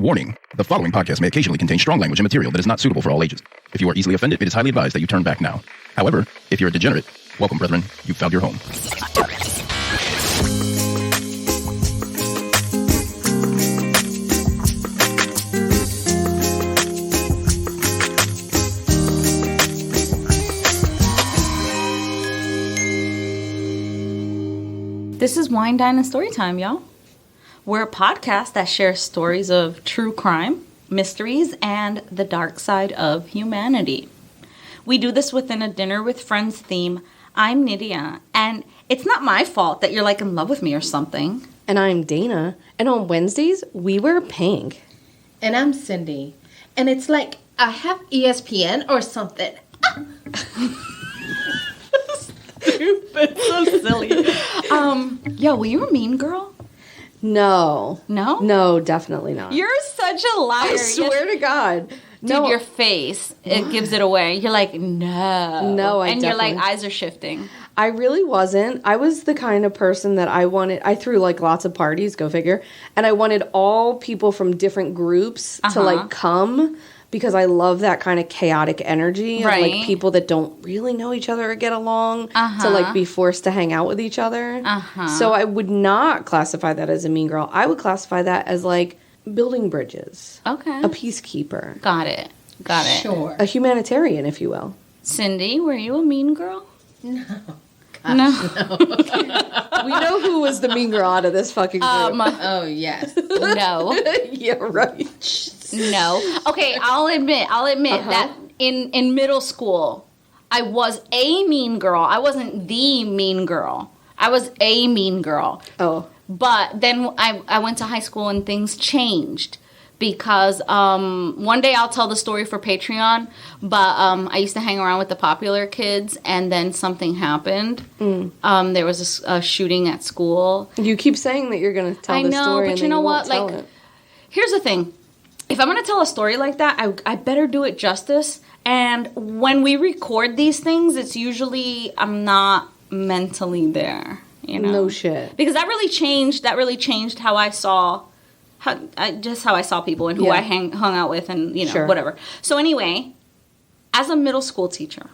Warning. The following podcast may occasionally contain strong language and material that is not suitable for all ages. If you are easily offended, it is highly advised that you turn back now. However, if you're a degenerate, welcome, brethren. You've found your home. This is Wine, Dine, and Storytime, y'all. We're a podcast that shares stories of true crime, mysteries, and the dark side of humanity. We do this within a dinner with friends theme. I'm Nydia, and it's not my fault that you're like in love with me or something. And I'm Dana, and on Wednesdays, we wear pink. And I'm Cindy, and it's like I have ESPN or something. Stupid, so silly. Yo, were you a mean girl? No. No? No, definitely not. You're such a liar. I swear to God. Dude, No. your face, it gives it away. You're like, no. No, I And you're like, definitely- eyes are shifting. I really wasn't. I was the kind of person that I threw like lots of parties, go figure, and I wanted all people from different groups to like come because I love that kind of chaotic energy of Right. like people that don't really know each other or get along to like be forced to hang out with each other. So I would not classify that as a mean girl. I would classify that as like building bridges. Okay. A peacekeeper. Got it. Sure. A humanitarian, if you will. Cindy, were you a mean girl? No. No. We know who was the mean girl out of this fucking group. Oh, yes. No. Yeah, right. No. Okay, I'll admit that in middle school, I was a mean girl. I wasn't the mean girl. I was a mean girl. Oh. But then I went to high school and things changed. Because one day I'll tell the story for Patreon, but I used to hang around with the popular kids, and then something happened. There was a shooting at school. You keep saying that you're going to tell the story. I know, but and you then know won't what? tell Like, it. here's the thing. If I'm going to tell a story like that, I better do it justice. And when we record these things, it's usually I'm not mentally there. You know? No shit. Because that really changed how I saw. How I saw people and who I hung out with and, you know, whatever. So anyway, as a middle school teacher,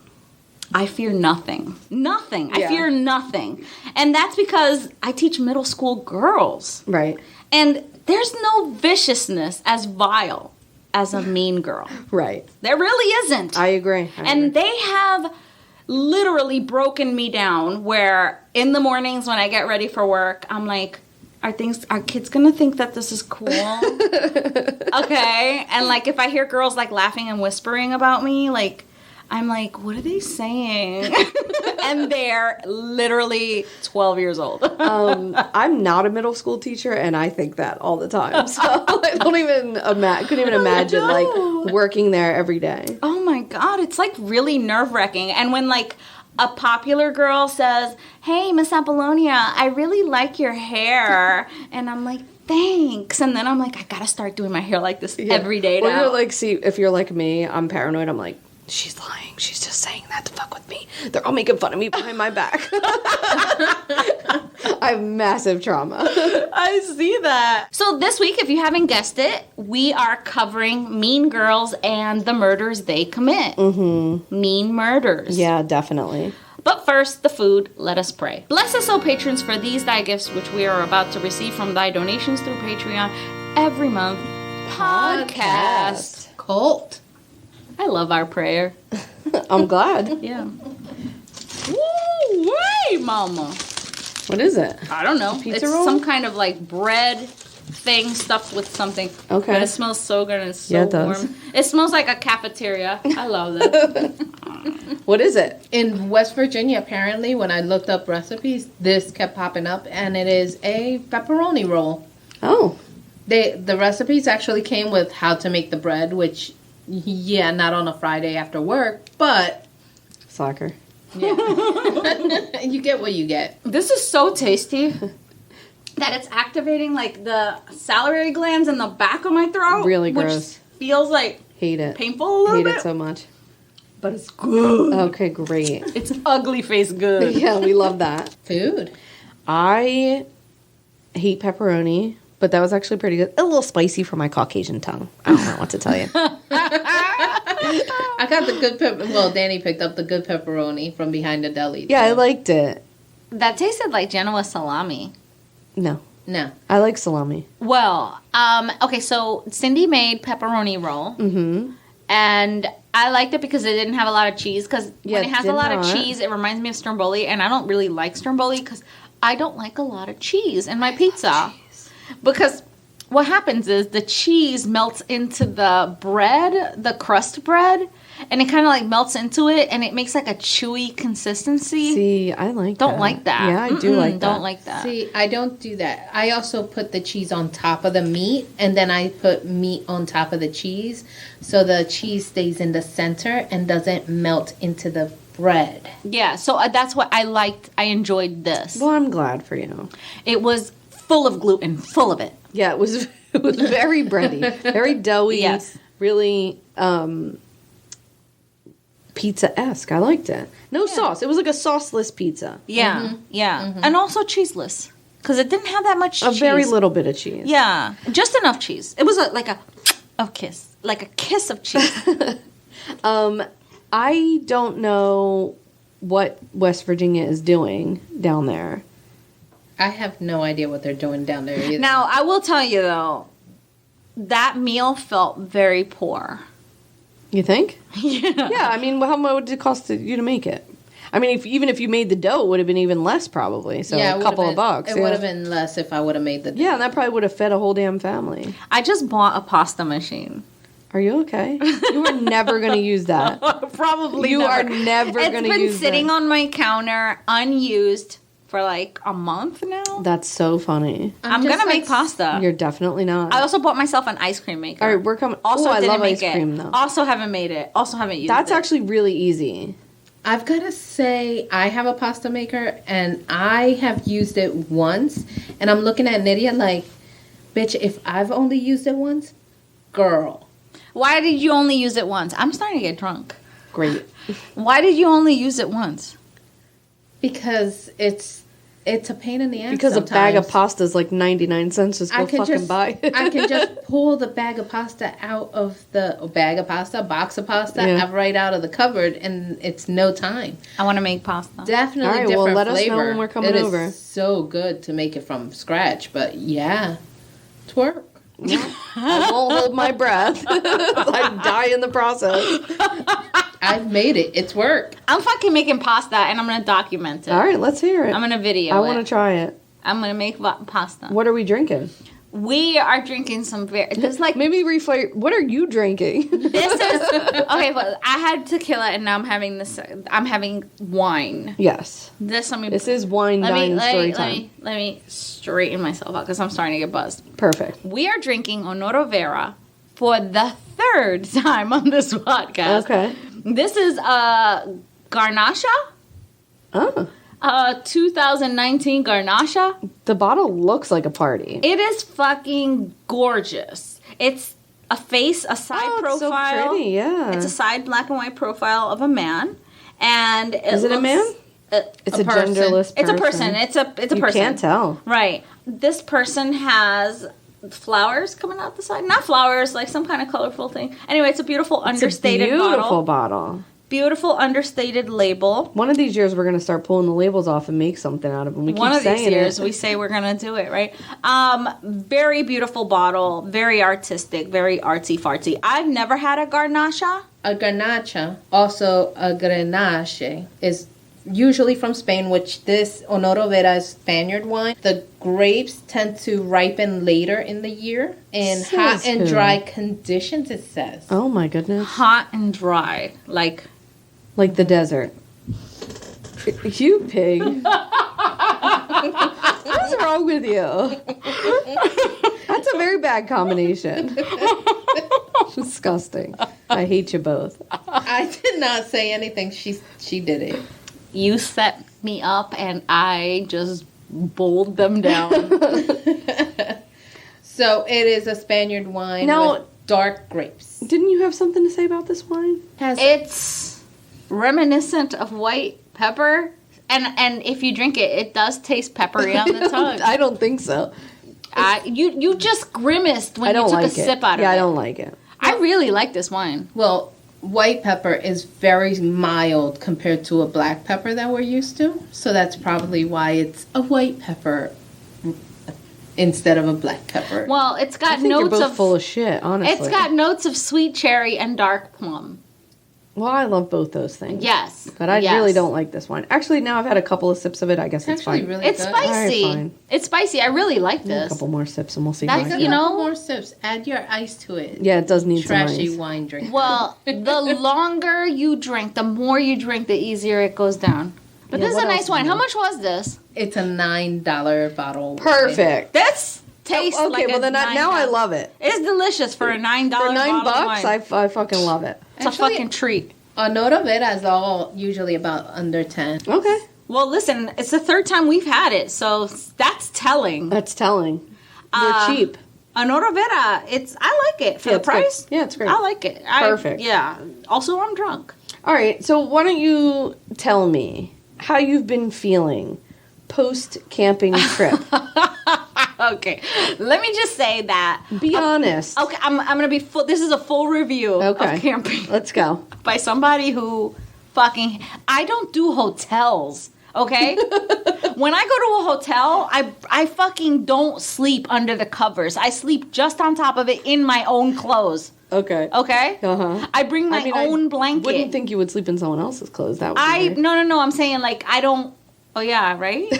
I fear nothing. Nothing. I fear nothing. And that's because I teach middle school girls. Right. And there's no viciousness as vile as a mean girl. Right. There really isn't. I agree. And they have literally broken me down where in the mornings when I get ready for work, I'm like, are kids gonna think that this is cool? Okay. And like if I hear girls like laughing and whispering about me, like I'm like, what are they saying? And they're literally 12 years old. I'm not a middle school teacher, and I think that all the time. So I don't even couldn't even imagine like working there every day. Oh my God, it's like really nerve-wracking. And when like a popular girl says, hey, Miss Apollonia, I really like your hair. And I'm like, thanks. And then I'm like, I gotta start doing my hair like this every day now. Or you're like, see, if you're like me, I'm paranoid. I'm like, she's lying. She's just saying that to fuck with me. They're all making fun of me behind my back. I have massive trauma. I see that. So this week, if you haven't guessed it, we are covering mean girls and the murders they commit. Mm-hmm. Mean murders. Yeah, definitely. But first, the food. Let us pray. Bless us, O patrons, for these thy gifts, which we are about to receive from thy donations through Patreon every month. Podcast. Cult. I love our prayer. I'm glad. Yeah. Woo, way, mama. What is it? I don't know. Pizza it's roll? some kind of like bread thing stuffed with something. Okay. But it smells so good and it's so it does. warm. It smells like a cafeteria. I love that. What is it? In West Virginia, apparently, when I looked up recipes, this kept popping up, and it is a pepperoni roll. Oh. The recipes actually came with how to make the bread, which, yeah, not on a Friday after work, but... Soccer. Yeah. You get what you get. This is so tasty that it's activating like the salivary glands in the back of my throat. Really which gross. Feels like Hate it. painful a little Hate bit. it so much. But it's good. Okay, great. It's ugly face good. Yeah, we love that. Food. I hate pepperoni. But that was actually pretty good. A little spicy for my Caucasian tongue. I don't know what to tell you. I got the good well, Danny picked up the good pepperoni from behind the deli. Yeah, I liked it. That tasted like Genoa salami. No. No. I like salami. Well, okay, so Cindy made pepperoni roll. Mm-hmm. And I liked it because it didn't have a lot of cheese. Because Yeah, when it has did a lot of not. cheese, it reminds me of stromboli. And I don't really like stromboli because I don't like a lot of cheese in my pizza. Because what happens is the cheese melts into the bread, the crust bread, and it kind of like melts into it, and it makes like a chewy consistency. See, I like Don't that. like that. Yeah, I do like that. Don't like that. See, I don't do that. I also put the cheese on top of the meat, and then I put meat on top of the cheese, so the cheese stays in the center and doesn't melt into the bread. Yeah, so that's what I liked. I enjoyed this. Well, I'm glad for you. It was full of gluten, full of it. Yeah, it was very bready, very doughy. Yes. Really pizza-esque. I liked it. No sauce. It was like a sauceless pizza. Yeah, yeah. And also cheeseless. Because it didn't have that much A cheese. very little bit of cheese. Yeah, just enough cheese. It was like a kiss. Like a kiss of cheese. I don't know what West Virginia is doing down there. I have no idea what they're doing down there either. Now, I will tell you, though, that meal felt very poor. You think? Yeah. Yeah, I mean, how much would it cost you to make it? I mean, even if you made the dough, it would have been even less probably. So yeah, a couple of bucks. It would have been less if I would have made the Yeah, and that probably would have fed a whole damn family. I just bought a pasta machine. Are you okay? You are never going to use that. Probably You never. are never going to use It's been sitting that. on my counter, unused, for like a month now. That's so funny. I'm just going to like make pasta. You're definitely not. I also bought myself an ice cream maker. All right, we're coming. Also, oh, I didn't love make ice it. cream though. Also, haven't made it. Also, haven't used That's it. actually really easy. I've got to say, I have a pasta maker, and I have used it once, and I'm looking at Nydia like, bitch, if I've only used it once, girl. Why did you only use it once? I'm starting to get drunk. Great. Why did you only use it once? Because it's a pain in the ass Because sometimes. a bag of pasta is like 99 cents. Just go fucking buy it. I can just pull the bag of pasta out of box of pasta, Yeah. right out of the cupboard, and it's no time. I want to make pasta. Definitely All right, well, different let us know flavor. when we're coming It is over. so good to make it from scratch, but yeah, it's work. I won't hold my breath. I die in the process. I've made it. It's work. I'm fucking making pasta and I'm going to document it. All right, let's hear it. I'm going to video I it. want to try it. I'm going to make pasta. What are we drinking? We are drinking some very... There's like... Maybe reflate. What are you drinking? This is... Okay, well, I had tequila and now I'm having this... I'm having wine. Yes. This is wine dine story time. Let me straighten myself out because I'm starting to get buzzed. Perfect. We are drinking Honoro Vera for the third time on this podcast. Okay. This is Garnacha. Oh. 2019 Garnacha. The bottle looks like a party. It is fucking gorgeous. It's a face, a side It's so profile. pretty, yeah. It's a side black and white profile of a man. And Is it a man? It's a person. genderless person. It's a person. It's a You person. can't tell. Right. This person has flowers coming out the side. Not flowers, like some kind of colorful thing. Anyway, it's a beautiful understated it's a beautiful bottle. bottle. Beautiful understated label. One of these years, we're going to start pulling the labels off and make something out of them. We One keep of these saying years, it. we say we're going to do it, right? Very beautiful bottle. Very artistic. Very artsy-fartsy. I've never had a Garnacha. A garnacha, also a grenache, is usually from Spain, which this Honoro Vera is Spaniard wine. The grapes tend to ripen later in the year in Says hot and who? dry conditions, it says. Oh, my goodness. Hot and dry. Like Like the desert. You pig. What's wrong with you? That's a very bad combination. Disgusting. I hate you both. I did not say anything. She did it. you set me up and I just bowled them down. So it is a Spaniard wine Now- with dark grapes. Didn't you have something to say about this wine? It's reminiscent of white pepper. And if you drink it, it does taste peppery on the tongue. I don't think so. You just grimaced when you took a sip out of it. Yeah, I don't like it. I really like this wine. Well, white pepper is very mild compared to a black pepper that we're used to. So that's probably why it's a white pepper instead of a black pepper. Well, it's got I think notes you're both of full of shit, honestly. It's got notes of sweet cherry and dark plum. Well, I love both those things. Yes. But I really don't like this wine. Actually, now I've had a couple of sips of it. I guess it's fine. Really it's good. spicy. All right, fine. It's spicy. I really like A this. couple more sips and we'll see. That's, how I you feel. know, more sips. Add your ice to it. Yeah, it does need Trashy some ice. wine drink. Well, the longer you drink, the more you drink, the easier it goes down. But this is a nice wine. How much was this? It's a $9 bottle. Perfect. This tastes Okay, like well then now I love it. It's delicious for a $9 For bottle of $9, wine. I fucking love it. It's a fucking treat. Honoro Vera is all usually about under 10. Okay. Well, listen, it's the third time we've had it, so that's telling. That's telling. They're cheap. Honoro Vera, I like it for the it's good. price. Yeah, it's great. I like it. Perfect. Yeah. Also, I'm drunk. All right, so why don't you tell me how you've been feeling post-camping trip? Okay, let me just say that. Be honest. Okay, I'm gonna be full. This is a full review of camping. Let's go. By somebody who fucking. I don't do hotels. Okay, when I go to a hotel, I fucking don't sleep under the covers. I sleep just on top of it in my own clothes. Okay. Okay. Uh-huh. I bring my own blanket. Wouldn't think you would sleep in someone else's clothes. That would be weird. No. I'm saying like I don't. Oh yeah, right.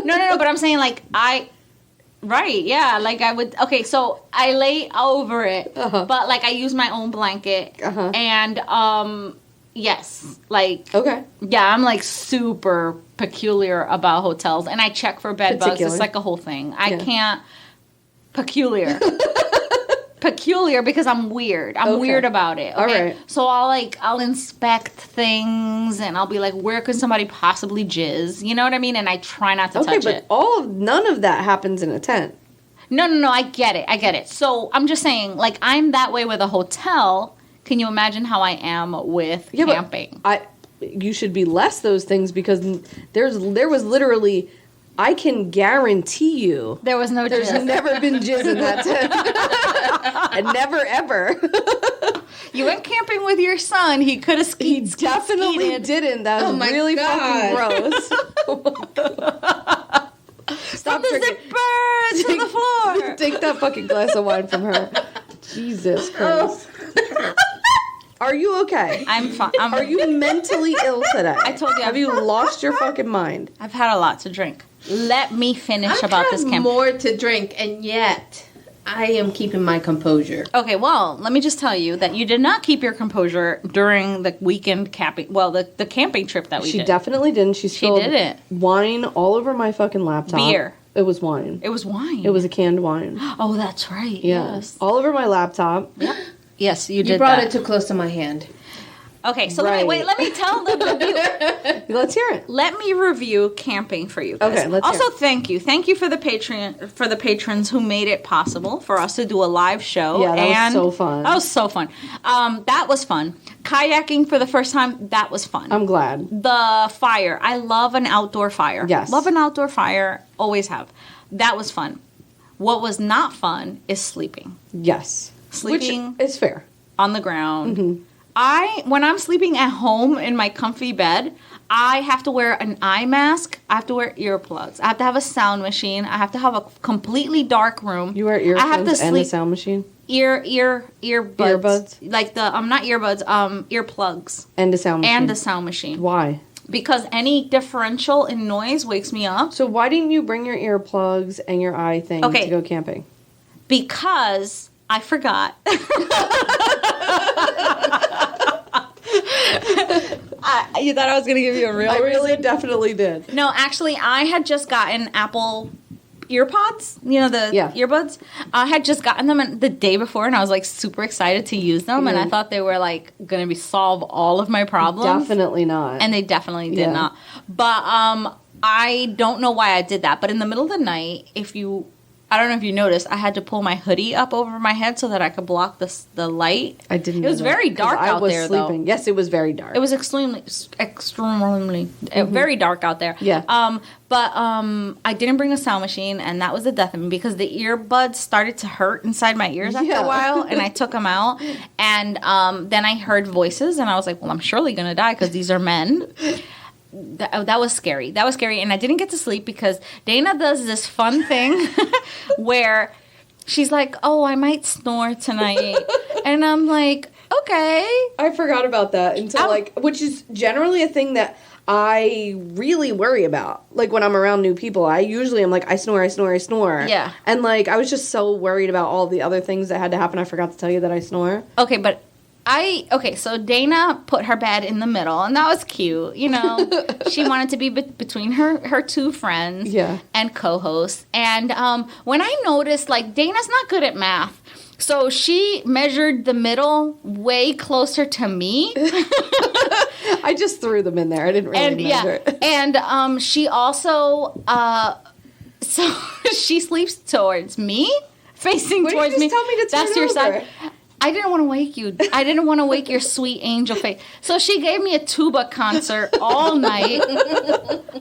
no. But I'm saying like Right, yeah, like I would. Okay, so I lay over it, but like I use my own blanket, and yes, like okay, yeah, I'm like super peculiar about hotels, and I check for bed bugs. It's like a whole thing. I can't peculiar because I'm weird. I'm weird about it. Okay? All right. So I'll inspect things and I'll be like, where could somebody possibly jizz? You know what I mean? And I try not to touch it. But none of that happens in a tent. No. I get it. So I'm just saying, like, I'm that way with a hotel. Can you imagine how I am with camping? You should be less those things because there was literally. I can guarantee you there's jizz. Never been jizz in that tent. And never ever. You went camping with your son. He could have skied. He definitely didn't. That was really fucking gross. Oh my God. Stop the zipper to the floor. Take that fucking glass of wine from her. Jesus Christ. Are you okay? I'm fine. Are you mentally ill today? I told you. Have you lost your fucking mind? I've had a lot to drink. Let me finish about this camping. More to drink, and yet I am keeping my composure. Okay, well, let me just tell you that you did not keep your composure during the weekend camping. Well, the camping trip that we did. She definitely didn't. She didn't. Wine all over my fucking laptop. Beer. It was wine. It was wine. It was a canned wine. Oh, that's right. Yeah. Yes. All over my laptop. Yep. Yes, you did. You brought it too close to my hand. Okay, so let me tell the review. Let's hear it. Let me review camping for you guys. Okay, let's hear it. Thank you for the patrons who made it possible for us to do a live show. Yeah, that was so fun. That was so fun. That was fun. Kayaking for the first time, that was fun. I'm glad. The fire. I love an outdoor fire. Yes. Love an outdoor fire. Always have. That was fun. What was not fun is sleeping. Yes. Sleeping. Which is fair. On the ground. Mm-hmm. When I'm sleeping at home in my comfy bed, I have to wear an eye mask. I have to wear earplugs. I have to have a sound machine. I have to have a completely dark room. You wear earphones and a sound machine? Earbuds. Like not earbuds, earplugs. And a sound machine. And the sound machine. Why? Because any differential in noise wakes me up. So why didn't you bring your earplugs and your eye thing to go camping? Because I forgot. You thought I was going to give you a real reason? I really definitely did. No, actually, I had just gotten Apple earpods, earbuds. I had just gotten them the day before, and I was like super excited to use them, and I thought they were like going to solve all of my problems. Definitely not. And they definitely did not. But I don't know why I did that. But in the middle of the night, if you I don't know if you noticed, I had to pull my hoodie up over my head so that I could block the light. I didn't. It was very dark out there, though. Yes, it was very dark. It was extremely very dark out there. Yeah. But I didn't bring a sound machine, and that was the death of me because the earbuds started to hurt inside my ears after a while, and I took them out, and then I heard voices, and I was like, well, I'm surely gonna die because these are men. That was scary. That was scary, and I didn't get to sleep because Dana does this fun thing where she's like, "Oh, I might snore tonight," and I'm like, "Okay." I forgot about that until which is generally a thing that I really worry about. Like when I'm around new people, I usually am like, I snore. Yeah, and like I was just so worried about all the other things that had to happen. I forgot to tell you that I snore. Okay, but. So Dana put her bed in the middle, and that was cute. You know, she wanted to be between her two friends and co-hosts. And when I noticed, like, Dana's not good at math, so she measured the middle way closer to me. I just threw them in there. I didn't really measure. And she also, so she sleeps towards me, facing towards me. Tell me to turn That's your over. side. I didn't want to wake you. I didn't want to wake your sweet angel face. So she gave me a tuba concert all night.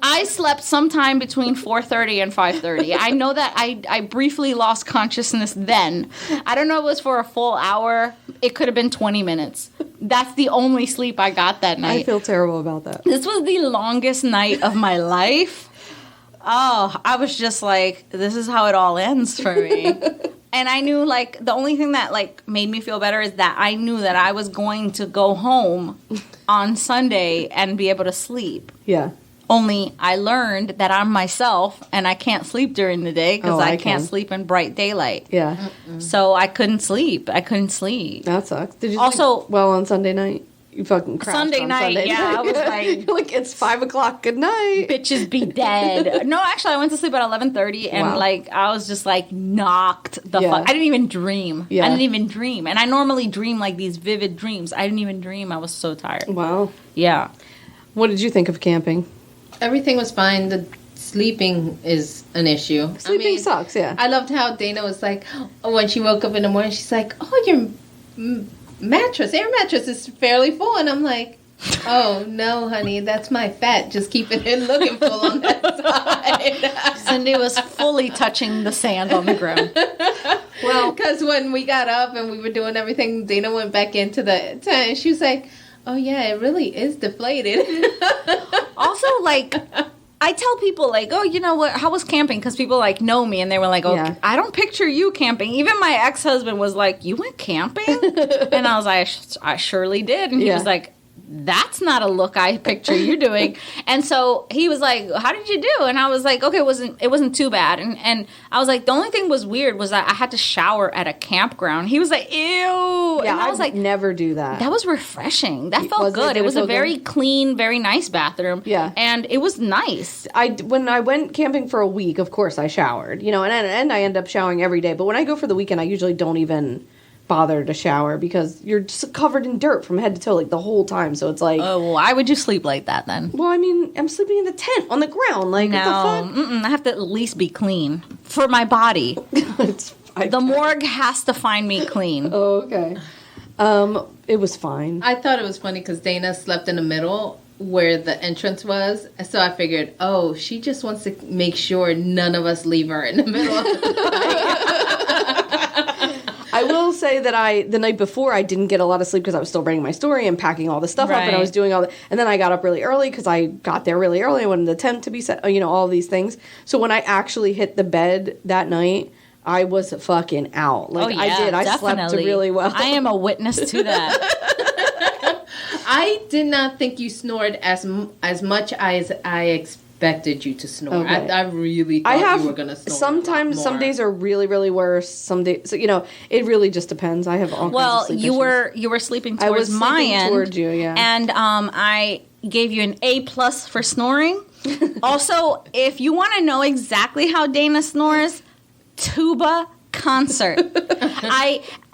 I slept sometime between 4:30 and 5:30. I know that I briefly lost consciousness then. I don't know if it was for a full hour. It could have been 20 minutes. That's the only sleep I got that night. I feel terrible about that. This was the longest night of my life. Oh, I was just like, this is how it all ends for me. And I knew, like, the only thing that, like, made me feel better is that I knew that I was going to go home on Sunday and be able to sleep. Yeah. Only I learned that I'm myself and I can't sleep during the day because I can't sleep in bright daylight. Yeah. So I couldn't sleep. That sucks. Did you also sleep well on Sunday night? You fucking crashed Sunday on night, Sunday yeah. night. I was like, like, it's 5 o'clock. Good night. Bitches be dead. No, actually, I went to sleep at 11:30, and like I was just like knocked the fuck. I didn't even dream. Yeah. I didn't even dream, and I normally dream like these vivid dreams. I didn't even dream. I was so tired. Wow. Yeah. What did you think of camping? Everything was fine. The sleeping is an issue. Sleeping sucks. Yeah. I loved how Dana was like, when she woke up in the morning, she's like, "Oh, your air mattress is fairly full," and I'm like, "Oh no, honey, that's my fat. Just keeping it looking full on that side." Cindy was fully touching the sand on the ground. Well, because when we got up and we were doing everything, Dana went back into the tent and she was like, "Oh yeah, it really is deflated." Also, like, I tell people, like, "Oh, you know what? How was camping?" Because people, like, know me, and they were like, "Oh, I don't picture you camping." Even my ex-husband was like, "You went camping?" And I was like, I surely did. And he was like, "That's not a look I picture you doing." And so he was like, "How did you do?" And I was like, "Okay, it wasn't too bad." And I was like, the only thing was weird was that I had to shower at a campground. He was like, "Ew." Yeah, and I was like, never do that. That was refreshing. That felt good. It was a very clean, very nice bathroom. Yeah. And it was nice. When I went camping for a week, of course I showered, you know, and I end up showering every day. But when I go for the weekend, I usually don't even bother to shower because you're just covered in dirt from head to toe like the whole time. So it's like, oh, why would you sleep like that then? Well, I mean, I'm sleeping in the tent on the ground. Like, no, what the fuck? I have to at least be clean for my body. The morgue has to find me clean. Oh, okay. It was fine. I thought it was funny because Dana slept in the middle where the entrance was. So I figured, oh, she just wants to make sure none of us leave her in the middle of the night. I will say that the night before, I didn't get a lot of sleep because I was still writing my story and packing all the stuff up, and I was doing all that. And then I got up really early because I got there really early. I wanted the tent to be set, you know, all these things. So when I actually hit the bed that night, I was fucking out. Like, I did. I slept really well. I am a witness to that. I did not think you snored as much as I expected you to snore. Okay. I really thought you were going to snore. Sometimes, some days are really, really worse. Some days, so, you know, it really just depends. I have all kinds of sleep issues. You were sleeping I towards was my sleeping end. towards you, yeah. And I gave you an A+ for snoring. Also, if you want to know exactly how Dana snores, tuba concert.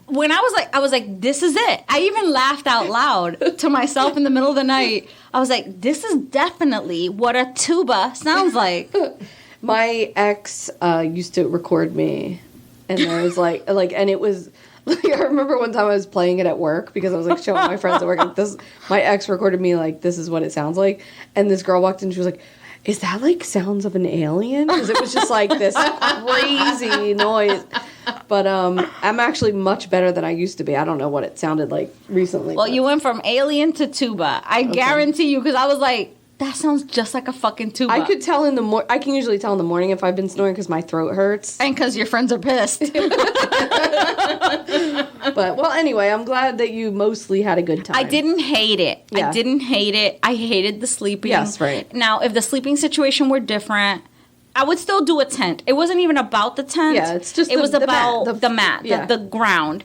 When I was like, this is it. I even laughed out loud to myself in the middle of the night. I was like, this is definitely what a tuba sounds like. My ex used to record me, and there was and it was like, I remember one time I was playing it at work because I was like showing my friends at work. Like, this, my ex recorded me like, this is what it sounds like, and this girl walked in. She was like, "Is that like sounds of an alien?" Because it was just like this crazy noise. But I'm actually much better than I used to be. I don't know what it sounded like recently. Well, you went from alien to tuba. I guarantee you, because I was like, that sounds just like a fucking tuba. I could tell in the I can usually tell in the morning if I've been snoring because my throat hurts. And because your friends are pissed. But, well, anyway, I'm glad that you mostly had a good time. I didn't hate it. Yeah. I didn't hate it. I hated the sleeping. Yes, right. Now, if the sleeping situation were different, I would still do a tent. It wasn't even about the tent. Yeah, it's just it was about mat, the mat, yeah. the ground,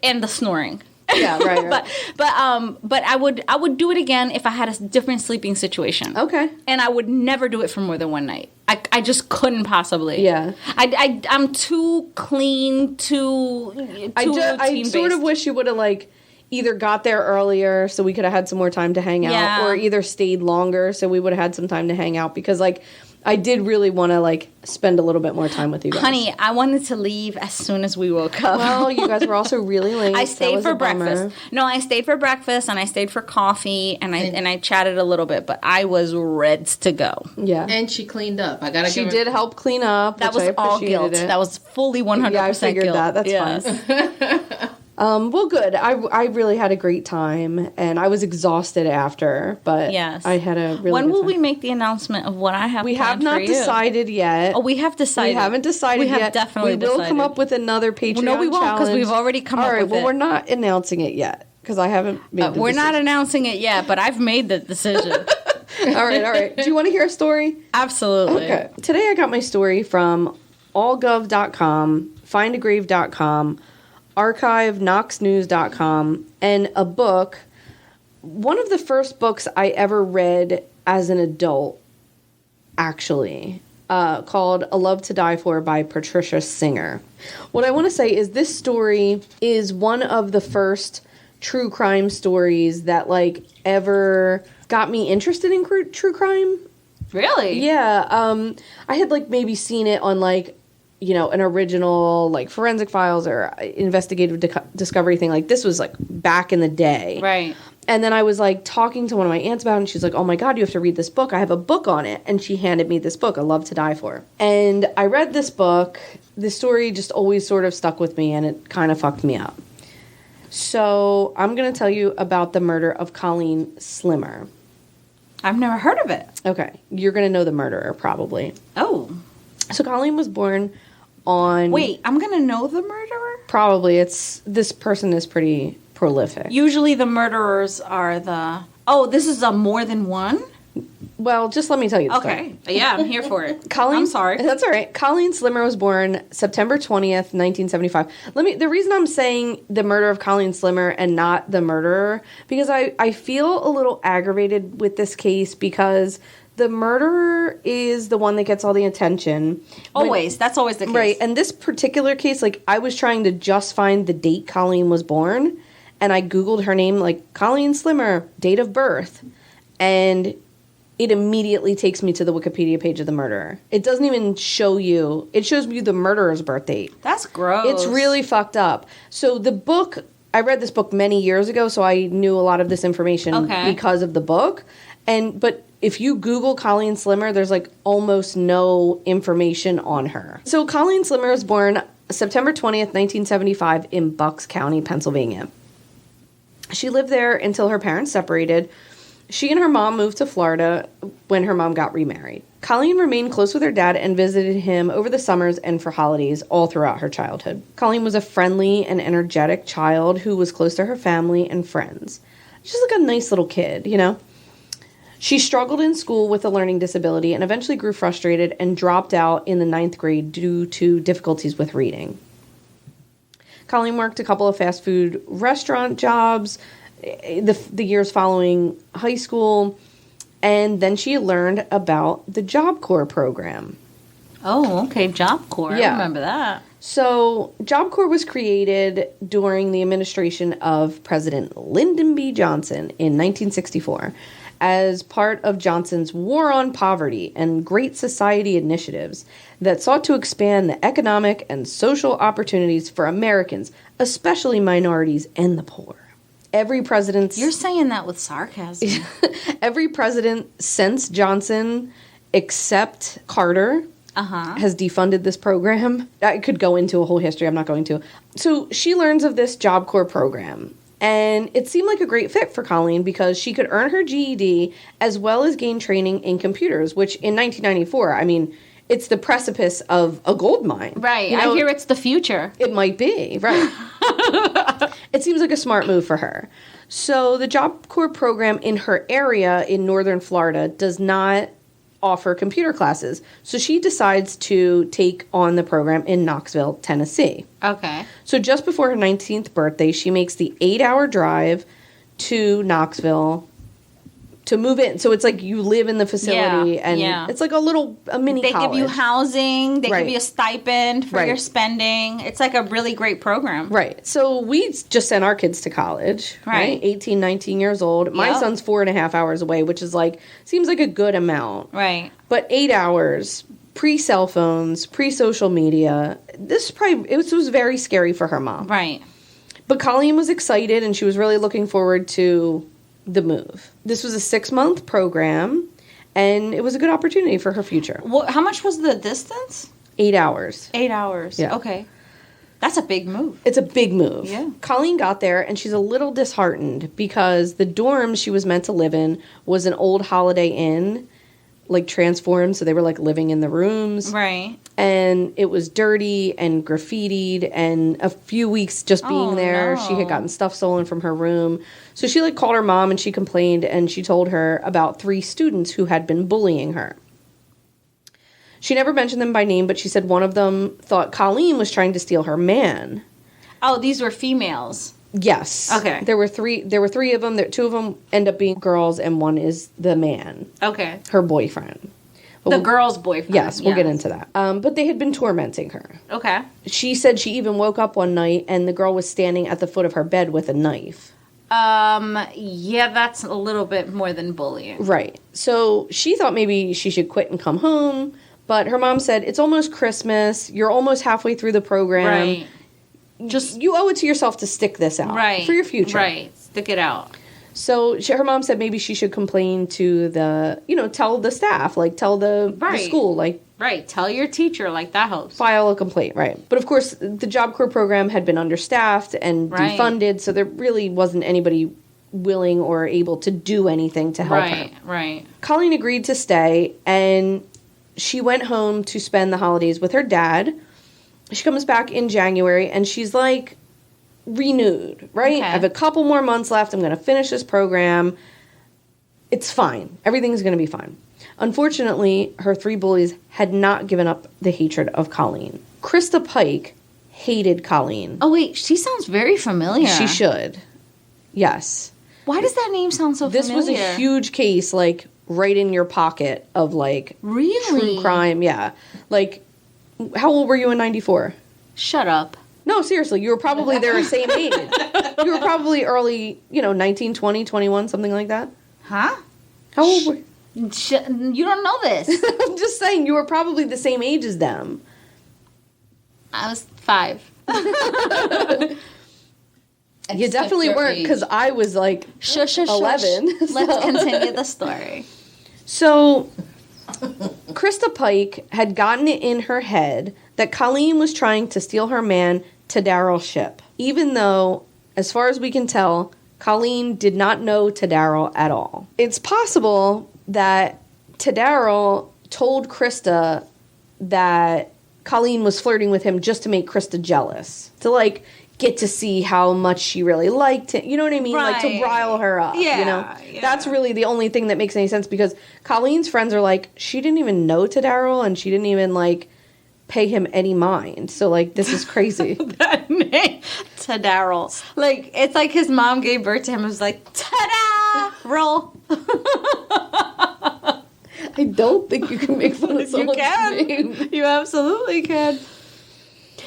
and the snoring. Yeah, right. but I would do it again if I had a different sleeping situation. Okay. And I would never do it for more than one night. I just couldn't possibly. Yeah. I'm too clean, too I sort of wish you would have like either got there earlier so we could have had some more time to hang out, or either stayed longer so we would have had some time to hang out, because like I did really want to like spend a little bit more time with you guys. Honey, I wanted to leave as soon as we woke up. Well, you guys were also really late. I stayed for breakfast. No, I stayed for breakfast and I stayed for coffee and I chatted a little bit, but I was ready to go. Yeah. And she cleaned up. She did help clean up. That was all guilt. That was fully 100% yeah, I figured guilt. that. That's fine. Well, good. I really had a great time, and I was exhausted after, but yes. I had a really When good will time. we make the announcement of what I have We planned have not for you? decided yet. Oh, we have decided. We haven't decided we have yet. Definitely We will decided. come up with another Patreon challenge. No, we won't, because we've already come up with it. All right, well, we're not announcing it yet, because I haven't made the We're not decision. announcing it yet, but I've made the decision. All right. Do you want to hear a story? Absolutely. Okay. Today I got my story from allgov.com, findagrave.com, archiveknoxnews.com, and a book. One of the first books I ever read as an adult, actually, called A Love to Die For by Patricia Singer. What I want to say is this story is one of the first true crime stories that, like, ever got me interested in true crime. Really? Yeah. I had, like, maybe seen it on, like, you know, an original, like, Forensic Files or investigative discovery thing. Like, this was, like, back in the day. Right. And then I was, like, talking to one of my aunts about it, and she's like, "Oh, my God, you have to read this book. I have a book on it." And she handed me this book, A Love to Die For. And I read this book. The story just always sort of stuck with me, and it kind of fucked me up. So I'm going to tell you about the murder of Colleen Slimmer. I've never heard of it. Okay. You're going to know the murderer, probably. Oh. So Colleen was born on... Wait, I'm going to know the murderer? Probably. This person is pretty prolific. Usually the murderers are the... Oh, this is a more than one? Well, just let me tell you the Okay. story. Yeah, I'm here for it. Colleen, I'm sorry. That's all right. Colleen Slimmer was born September 20th, 1975. The reason I'm saying the murder of Colleen Slimmer and not the murderer, because I feel a little aggravated with this case because the murderer is the one that gets all the attention. That's always the case. Right. And this particular case, like, I was trying to just find the date Colleen was born, and I Googled her name, like, Colleen Slimmer, date of birth, and it immediately takes me to the Wikipedia page of the murderer. It doesn't even show you. It shows you the murderer's birth date. That's gross. It's really fucked up. So the book, I read this book many years ago, so I knew a lot of this information because of the book. But if you Google Colleen Slimmer, there's like almost no information on her. So Colleen Slimmer was born September 20th, 1975 in Bucks County, Pennsylvania. She lived there until her parents separated. She and her mom moved to Florida when her mom got remarried. Colleen remained close with her dad and visited him over the summers and for holidays all throughout her childhood. Colleen was a friendly and energetic child who was close to her family and friends. She's like a nice little kid, you know? She struggled in school with a learning disability and eventually grew frustrated and dropped out in the 9th grade due to difficulties with reading. Colleen worked a couple of fast food restaurant jobs the years following high school, and then she learned about the Job Corps program. Oh, okay, Job Corps. Yeah. I remember that. So, Job Corps was created during the administration of President Lyndon B. Johnson in 1964, as part of Johnson's War on Poverty and Great Society initiatives that sought to expand the economic and social opportunities for Americans, especially minorities and the poor. Every president... You're saying that with sarcasm. Every president since Johnson, except Carter, has defunded this program. I could go into a whole history. I'm not going to. So she learns of this Job Corps program. And it seemed like a great fit for Colleen because she could earn her GED as well as gain training in computers, which in 1994, I mean, it's the precipice of a gold mine. Right. You know, I hear it's the future. It might be, right. It seems like a smart move for her. So the Job Corps program in her area in northern Florida does not offer computer classes. So she decides to take on the program in Knoxville, Tennessee. Okay. So just before her 19th birthday, she makes the 8-hour drive to Knoxville to move in. So it's like you live in the facility and it's like a mini they college. Give you housing. They Right. give you a stipend for your spending. It's like a really great program. Right. So we just sent our kids to college, right? 18, 19 years old. My son's 4.5 hours away, which is like, seems like a good amount. Right. But 8 hours, pre-cell phones, pre-social media, it was very scary for her mom. Right. But Colleen was excited and she was really looking forward to the move. This was a 6-month program and it was a good opportunity for her future. How much was the distance? 8 hours. 8 hours. Yeah. Okay. That's a big move. It's a big move. Yeah. Colleen got there and she's a little disheartened because the dorm she was meant to live in was an old Holiday Inn, like transformed, so they were like living in the rooms. Right. And it was dirty and graffitied, and a few weeks just being there, she had gotten stuff stolen from her room. So she like called her mom and she complained, and she told her about 3 students who had been bullying her. She never mentioned them by name, but she said one of them thought Colleen was trying to steal her man. Oh, these were females. Yes. Okay. There were 3 of them. 2 of them end up being girls, and one is the man. Okay. Her boyfriend. The girl's boyfriend. Yes, we'll get into that. But they had been tormenting her. Okay. She said she even woke up one night and the girl was standing at the foot of her bed with a knife. Yeah, that's a little bit more than bullying. Right. So she thought maybe she should quit and come home, but her mom said, it's almost Christmas. You're almost halfway through the program. Right. Just, you owe it to yourself to stick this out. Right. For your future. Right. Stick it out. So her mom said maybe she should complain to tell the staff, like tell the school, like. Right. Tell your teacher, like that helps. File a complaint, right. But of course, the Job Corps program had been understaffed and defunded, so there really wasn't anybody willing or able to do anything to help her. Right. Colleen agreed to stay, and she went home to spend the holidays with her dad. She comes back in January, and she's like, renewed, right? Okay. I have a couple more months left. I'm going to finish this program. It's fine. Everything's going to be fine. Unfortunately, her 3 bullies had not given up the hatred of Colleen. Krista Pike hated Colleen. Oh, wait. She sounds very familiar. She should. Yes. Why does that name sound so familiar? This was a huge case, like, right in your pocket of, like, really? True crime. Yeah. Like, how old were you in 94? Shut up. No, seriously, you were probably their same age. You were probably early, 19, 20, 21, something like that. Huh? How old were you? You don't know this. I'm just saying, you were probably the same age as them. I was 5. You definitely weren't, because I was like 11. Let's continue the story. So, Krista Pike had gotten it in her head that Colleen was trying to steal her man, Tadaryl Shipp, even though, as far as we can tell, Colleen did not know Tadaryl at all. It's possible that Tadaryl told Krista that Colleen was flirting with him just to make Krista jealous, to like get to see how much she really liked him. You know what I mean? Right. Like to rile her up. Yeah. That's really the only thing that makes any sense, because Colleen's friends are like, she didn't even know Tadaryl and she didn't even like pay him any mind. So like, this is crazy. That name, Tadaryl. Like, it's like his mom gave birth to him and was like, ta-da! Roll. I don't think you can make fun of someone's name. You absolutely can.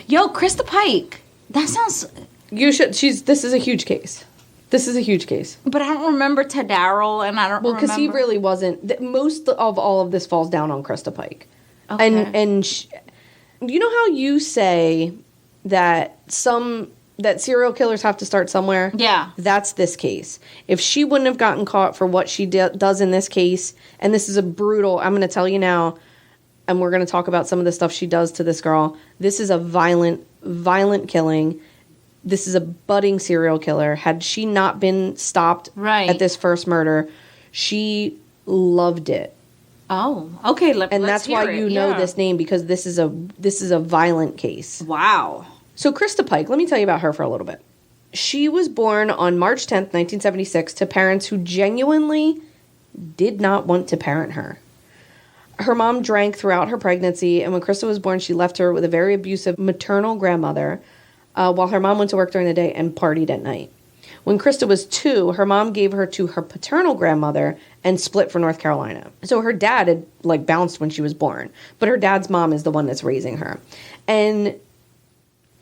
Yo, Krista Pike. That sounds... You should. This is a huge case. This is a huge case. But I don't remember Tadaro, and I don't remember... Well, because he really wasn't... Most of all of this falls down on Krista Pike. Okay. And you know how you say that serial killers have to start somewhere? Yeah. That's this case. If she wouldn't have gotten caught for what she does in this case, and this is a brutal... I'm going to tell you now, and we're going to talk about some of the stuff she does to this girl. This is a violent killing. This is a budding serial killer. Had she not been stopped at this first murder, she loved it. Oh, okay. And that's why you know this name, because this is a violent case. Wow. So Krista Pike, let me tell you about her for a little bit. She was born on March 10th, 1976, to parents who genuinely did not want to parent her. Her mom drank throughout her pregnancy, and when Krista was born, she left her with a very abusive maternal grandmother, while her mom went to work during the day and partied at night. When Krista was 2, her mom gave her to her paternal grandmother and split for North Carolina. So her dad had bounced when she was born, but her dad's mom is the one that's raising her. And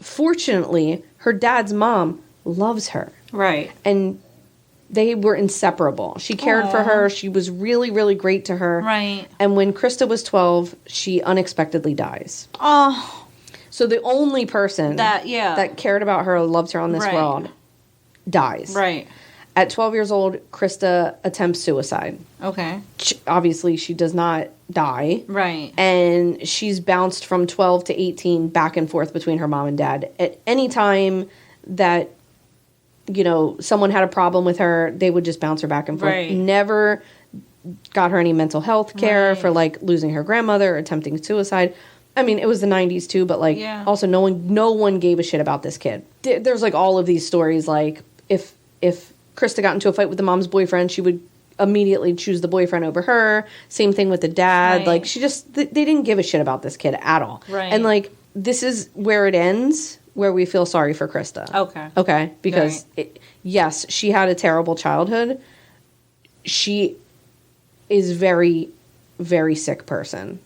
fortunately, her dad's mom loves her. Right. And they were inseparable. She cared for her. She was really, really great to her. Right. And when Krista was 12, she unexpectedly dies. Oh. So the only person that cared about her, loved her on this world, dies. Right. At 12 years old, Krista attempts suicide. Okay. Obviously, she does not die. Right. And she's bounced from 12 to 18 back and forth between her mom and dad. At any time that, someone had a problem with her, they would just bounce her back and forth. Right. Never got her any mental health care for, losing her grandmother or attempting suicide. I mean, it was the 90s too, but also no one gave a shit about this kid. There's all of these stories, if Krista got into a fight with the mom's boyfriend, she would immediately choose the boyfriend over her. Same thing with the dad. Right. They didn't give a shit about this kid at all. Right. And this is where it ends, where we feel sorry for Krista. Okay. Because yes, she had a terrible childhood. She is very, very sick person,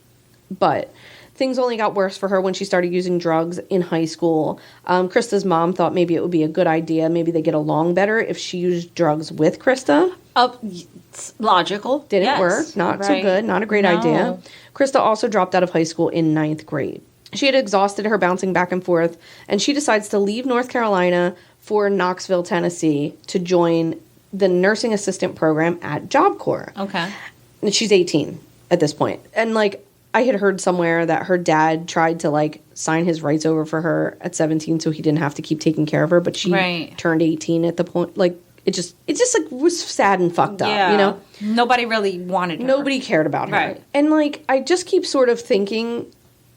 but things only got worse for her when she started using drugs in high school. Krista's mom thought maybe it would be a good idea, maybe they get along better if she used drugs with Krista. It's logical. Didn't work. Not so good. Not a great idea. Krista also dropped out of high school in 9th grade. She had exhausted her bouncing back and forth, and she decides to leave North Carolina for Knoxville, Tennessee, to join the nursing assistant program at Job Corps. Okay. And she's 18 at this point. And I had heard somewhere that her dad tried to sign his rights over for her at 17 so he didn't have to keep taking care of her, but she turned 18 at the point. It just was sad and fucked up, Nobody really wanted her. Nobody cared about her. Right. And I just keep sort of thinking,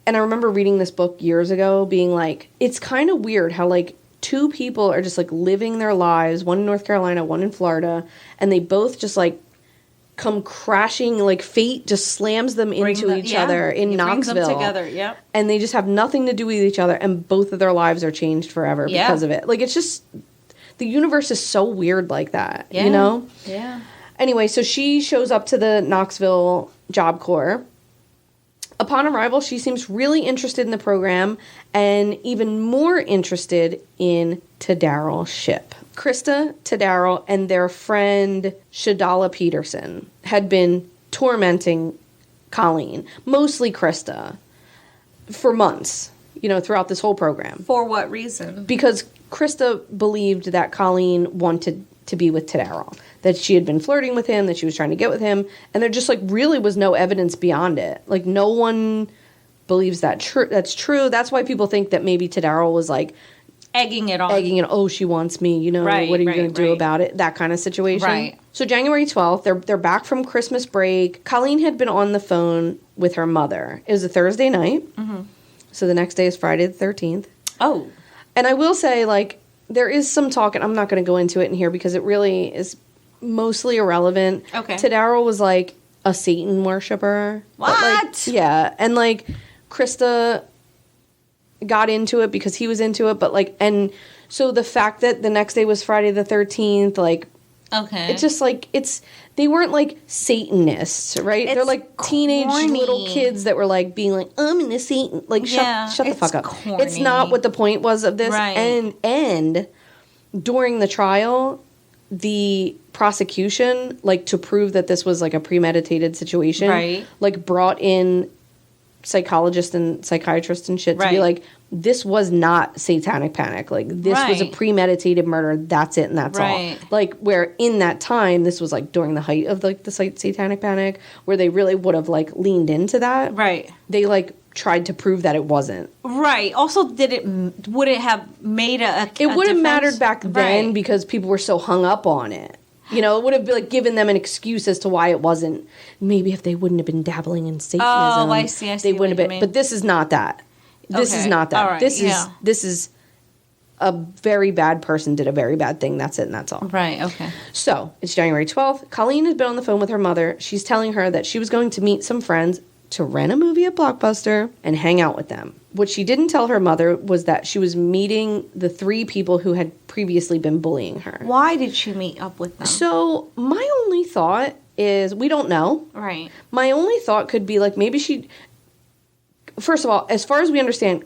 and I remember reading this book years ago being it's kind of weird how two people are just living their lives, one in North Carolina, one in Florida, and they both just come crashing, fate just slams them into each other in Knoxville. Brings them together, yep. And they just have nothing to do with each other, and both of their lives are changed forever because of it. It's just, the universe is so weird like that, Yeah. Yeah. Anyway, so she shows up to the Knoxville Job Corps. Upon arrival, she seems really interested in the program and even more interested in Tadaro Ship. Krista, Tadaro, and their friend Shadala Peterson had been tormenting Colleen, mostly Krista, for months, throughout this whole program. For what reason? Because Krista believed that Colleen wanted to be with Tadaro, that she had been flirting with him, that she was trying to get with him, and there just really was no evidence beyond it. No one believes that's true. That's why people think that maybe Tadaro was egging it on. Oh, she wants me, Right, what are you going to do about it? That kind of situation. Right. So January 12th, they're back from Christmas break. Colleen had been on the phone with her mother. It was a Thursday night. Mm-hmm. So the next day is Friday the 13th. Oh. And I will say, there is some talk, and I'm not going to go into it in here because it really is mostly irrelevant. Okay. Tadaro was a Satan worshiper. What? But, yeah. And Krista got into it because he was into it, but and so the fact that the next day was Friday the 13th, okay, it's just they weren't Satanists, right? They're teenage little kids that were being I'm in a Satan, shut the fuck up. Corny. It's not what the point was of this. Right. And during the trial, the prosecution, like, to prove that this was, like, a premeditated situation, Right. like, brought in psychologists and psychiatrists and shit to be Right. like, this was not satanic panic. Like, this was a Right. premeditated murder. That's it, and that's Right. all. Like, where in that time, this was, like, during the height of, like, the satanic panic, where they really would have, like, leaned into that. Right. They, like, tried to prove that it wasn't. Right. Also, would it have made It would have mattered back then Right. because people were so hung up on it. You know, it would have like given them an excuse as to why it wasn't. Maybe if they wouldn't have been dabbling in Satanism. Oh, I see. They wouldn't have been. But this is not that. This is Okay. not that. All right. This is a very bad person did a very bad thing. That's it, and that's all. Right. Okay. So it's January 12th. Colleen has been on the phone with her mother. She's telling her that she was going to meet some friends to rent a movie at Blockbuster and hang out with them. What she didn't tell her mother was that she was meeting the 3 people who had previously been bullying her. Why did she meet up with them? So my only thought is, we don't know. Right. My only thought could be like, maybe she, first of all, as far as we understand,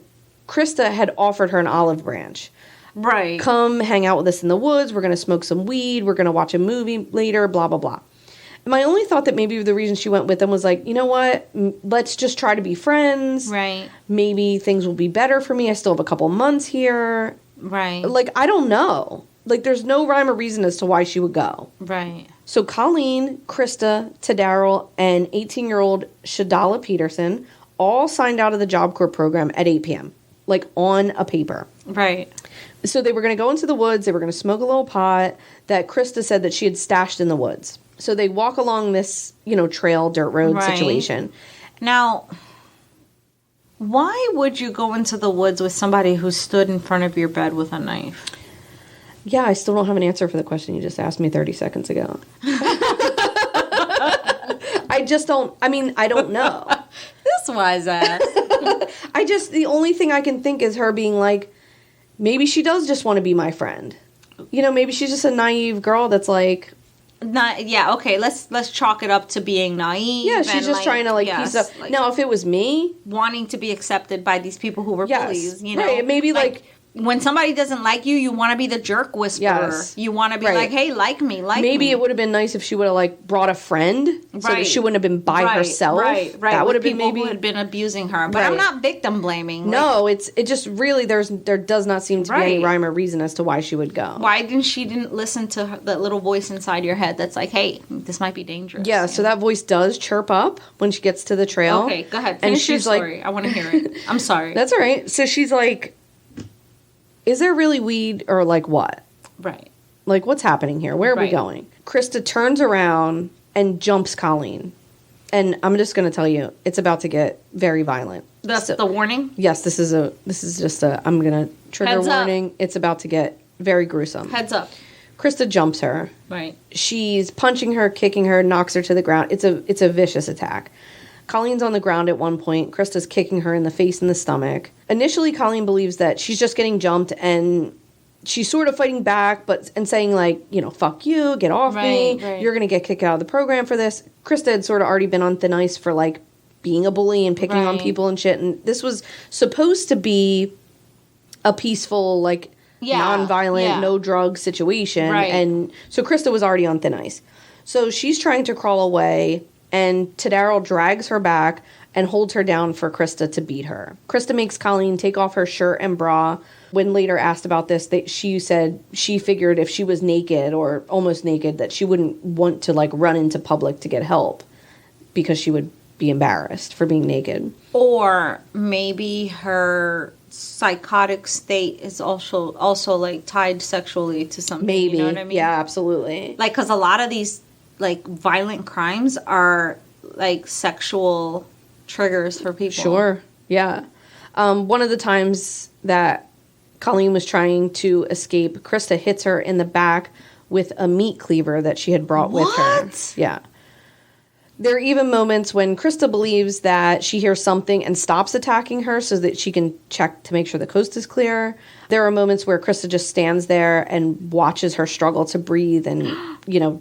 Krista had offered her an olive branch. Right. Come hang out with us in the woods. We're going to smoke some weed. We're going to watch a movie later, blah, blah, blah. My only thought that maybe the reason she went with them was like, you know what? Let's just try to be friends. Right. Maybe things will be better for me. I still have a couple months here. Right. Like, I don't know. Like, there's no rhyme or reason as to why she would go. Right. So Colleen, Krista, Tadaryl, and 18-year-old Shadala Peterson all signed out of the Job Corps program at 8 p.m., like on a paper. Right. So they were going to go into the woods. They were going to smoke a little pot that Krista said that she had stashed in the woods. So they walk along this, trail, dirt road Right. situation. Now, why would you go into the woods with somebody who stood in front of your bed with a knife? Yeah, I still don't have an answer for the question you just asked me 30 seconds ago. I don't know. This wise ass. The only thing I can think is her being like, maybe she does just want to be my friend. Maybe she's just a naive girl that's like, Okay, let's chalk it up to being naive. yeah, she's just trying to piece up. Now, if it was me, wanting to be accepted by these people who were bullies, right, maybe when somebody doesn't like you, you want to be the jerk whisperer. Yes. You want to be Right. like, hey, like me. Maybe it would have been nice if she would have brought a friend, so that Right. she wouldn't have been by herself. Right. That would have been people maybe. who had been abusing her. But Right. I'm not victim blaming. No, it just really there does not seem to be any Right. rhyme or reason as to why she would go. Why didn't she listen to that little voice inside your head that's like, hey, this might be dangerous. Yeah, so that voice does chirp up when she gets to the trail. Okay, go ahead. And Finish your she's like, story. I want to hear it. I'm sorry. that's all right. So she's like, is there really weed or what? right. Like, what's happening here? Where are we Right. going? Krista turns around and jumps Colleen. And I'm just going to tell you, it's about to get very violent. That's So- the warning? Yes, this is just I'm going to trigger Heads up. warning. It's about to get very gruesome. Heads up. Krista jumps her. Right. She's punching her, kicking her, knocks her to the ground. It's a vicious attack. Colleen's on the ground at one point. Krista's kicking her in the face and the stomach. Initially, Colleen believes that she's just getting jumped and she's sort of fighting back, and saying fuck you, get off me. Right. You're going to get kicked out of the program for this. Krista had sort of already been on thin ice for being a bully and picking on Right. people and shit. And this was supposed to be a peaceful, non-violent, no drug situation. Right. And so Krista was already on thin ice. So she's trying to crawl away, and Tadaryl drags her back and holds her down for Krista to beat her. Krista makes Colleen take off her shirt and bra. When later asked about this, she said she figured if she was naked or almost naked that she wouldn't want to run into public to get help because she would be embarrassed for being naked. Or maybe her psychotic state is also tied sexually to something. Maybe. You know what I mean? Yeah, absolutely. Because a lot of these violent crimes are sexual triggers for people. Sure. Yeah. One of the times that Colleen was trying to escape, Krista hits her in the back with a meat cleaver that she had brought with her. What? Yeah. There are even moments when Krista believes that she hears something and stops attacking her so that she can check to make sure the coast is clear. There are moments where Krista just stands there and watches her struggle to breathe and,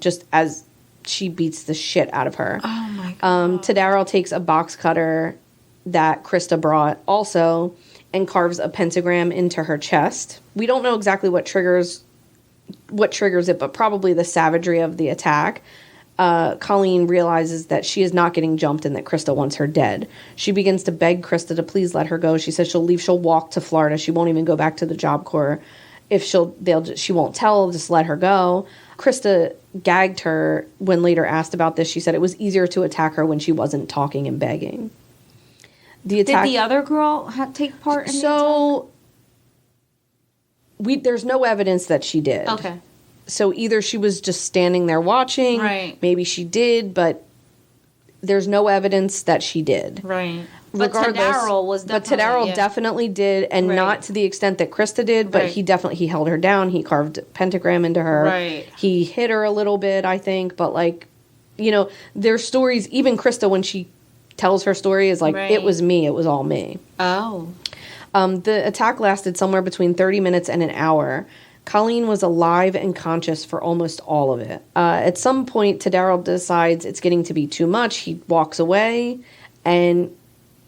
just as she beats the shit out of her. Oh, my God. Tadaryl takes a box cutter that Krista brought also and carves a pentagram into her chest. We don't know exactly what triggers what triggers it, but probably the savagery of the attack. Colleen realizes that she is not getting jumped and that Krista wants her dead. She begins to beg Krista to please let her go. She says she'll leave. She'll walk to Florida. She won't even go back to the Job Corps. If she won't tell, just let her go. Krista gagged her when later asked about this. She said it was easier to attack her when she wasn't talking and begging. Did the other girl take part in the attack? There's no evidence that she did. Okay. So either she was just standing there watching, right? Maybe she did, but there's no evidence that she did. Right. Regardless, but Tadaro definitely did, and not to the extent that Krista did, but he held her down. He carved a pentagram into her. Right. He hit her a little bit, I think, but there's stories, even Krista, when she tells her story, is like, it was me, it was all me. Oh. The attack lasted somewhere between 30 minutes and an hour. Colleen was alive and conscious for almost all of it. At some point, Tadaro decides it's getting to be too much. He walks away, and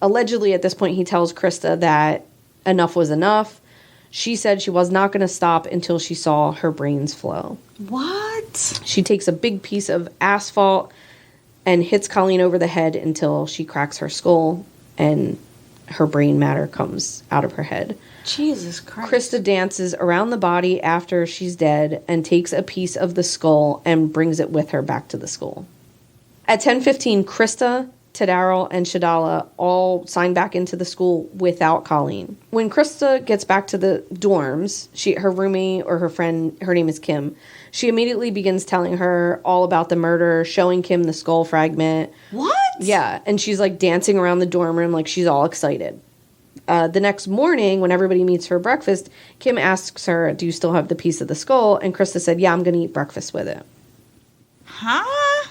allegedly at this point he tells Krista that enough was enough. She said she was not going to stop until she saw her brains flow. What? She takes a big piece of asphalt and hits Colleen over the head until she cracks her skull and her brain matter comes out of her head. Jesus Christ. Krista dances around the body after she's dead and takes a piece of the skull and brings it with her back to the school. At 10:15, Krista, Tadaro, and Shadala all sign back into the school without Colleen. When Krista gets back to the dorms, her roomie or her friend, her name is Kim, she immediately begins telling her all about the murder, showing Kim the skull fragment. What? Yeah, and she's like dancing around the dorm room like she's all excited. The next morning, when everybody meets for breakfast, Kim asks her, do you still have the piece of the skull? And Krista said, yeah, I'm going to eat breakfast with it. Huh?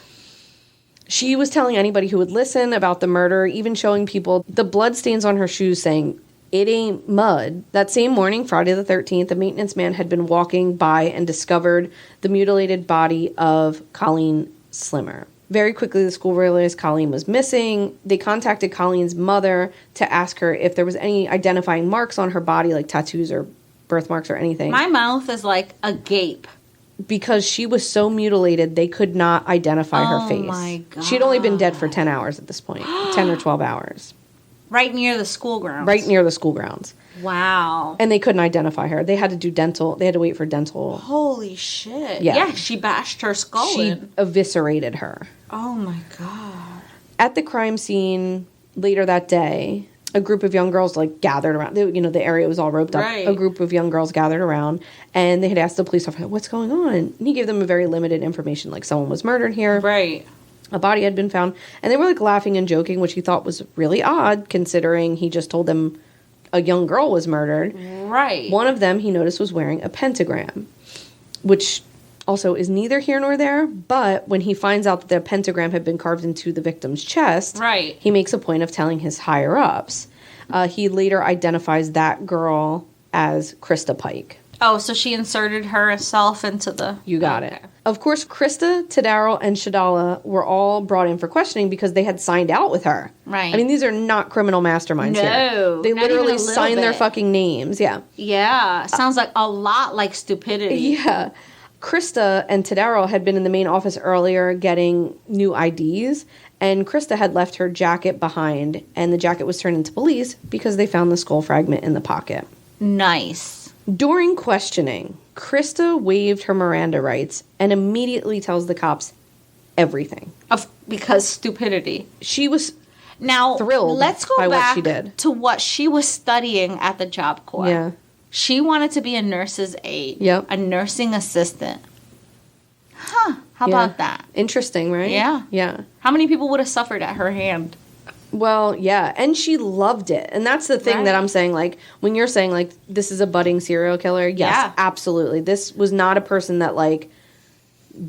She was telling anybody who would listen about the murder, even showing people the bloodstains on her shoes saying, it ain't mud. That same morning, Friday the 13th, a maintenance man had been walking by and discovered the mutilated body of Colleen Slimmer. Very quickly, the school realized Colleen was missing. They contacted Colleen's mother to ask her if there was any identifying marks on her body, like tattoos or birthmarks or anything. My mouth is like agape. Because she was so mutilated, they could not identify her face. Oh, my God. She'd only been dead for 10 hours at this point. 10 or 12 hours. Right near the school grounds. Right near the school grounds. Wow. And they couldn't identify her. They had to do dental. They had to wait for dental. Holy shit. Yeah. She bashed her skull She in. eviscerated her. Oh, my God. At the crime scene later that day, a group of young girls gathered around. The area was all roped up. Right. A group of young girls gathered around, and they had asked the police officer, what's going on? And he gave them a very limited information, like someone was murdered here. Right. A body had been found. And they were laughing and joking, which he thought was really odd, considering he just told them a young girl was murdered. Right. One of them he noticed was wearing a pentagram, which also is neither here nor there, but when he finds out that the pentagram had been carved into the victim's chest, right, he makes a point of telling his higher-ups. He later identifies that girl as Krista Pike. Oh, so she inserted herself into the... You got it. Of course, Krista, Tadaro, and Shadala were all brought in for questioning because they had signed out with her. Right. I mean, these are not criminal masterminds here. No. They literally signed their fucking names. Yeah. Yeah. Sounds like a lot like stupidity. Yeah. Krista and Tadaro had been in the main office earlier getting new IDs, and Krista had left her jacket behind, and the jacket was turned into police because they found the skull fragment in the pocket. Nice. During questioning, Krista waived her Miranda rights and immediately tells the cops everything. Because stupidity. She was now thrilled let's go by back what she did. to what she was studying at the Job Corps. Yeah. She wanted to be a nurse's aide. Yep. A nursing assistant. Huh. How about that? Interesting, right? Yeah. Yeah. How many people would have suffered at her hand? Well, yeah. And she loved it. And that's the thing that I'm saying, when you're saying, this is a budding serial killer, yes, absolutely. This was not a person that,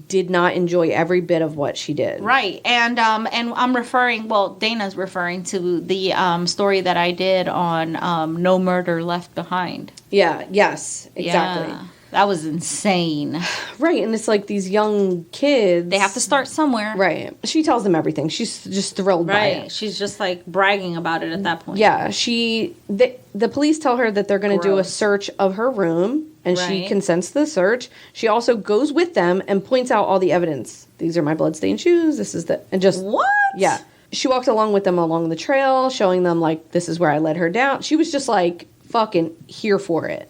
did not enjoy every bit of what she did. Right. And I'm referring, Dana's referring to the story that I did on No Murder Left Behind. Yeah, yes, exactly. Yeah. That was insane. Right, and it's like these young kids. They have to start somewhere. Right. She tells them everything. She's just thrilled by it. Right. She's just like bragging about it at that point. Yeah, the police tell her that they're going to do a search of her room, and she consents to the search. She also goes with them and points out all the evidence. These are my bloodstained shoes. This is and just... What? Yeah. She walked along with them along the trail, showing them, like, this is where I led her down. She was just, like, fucking here for it.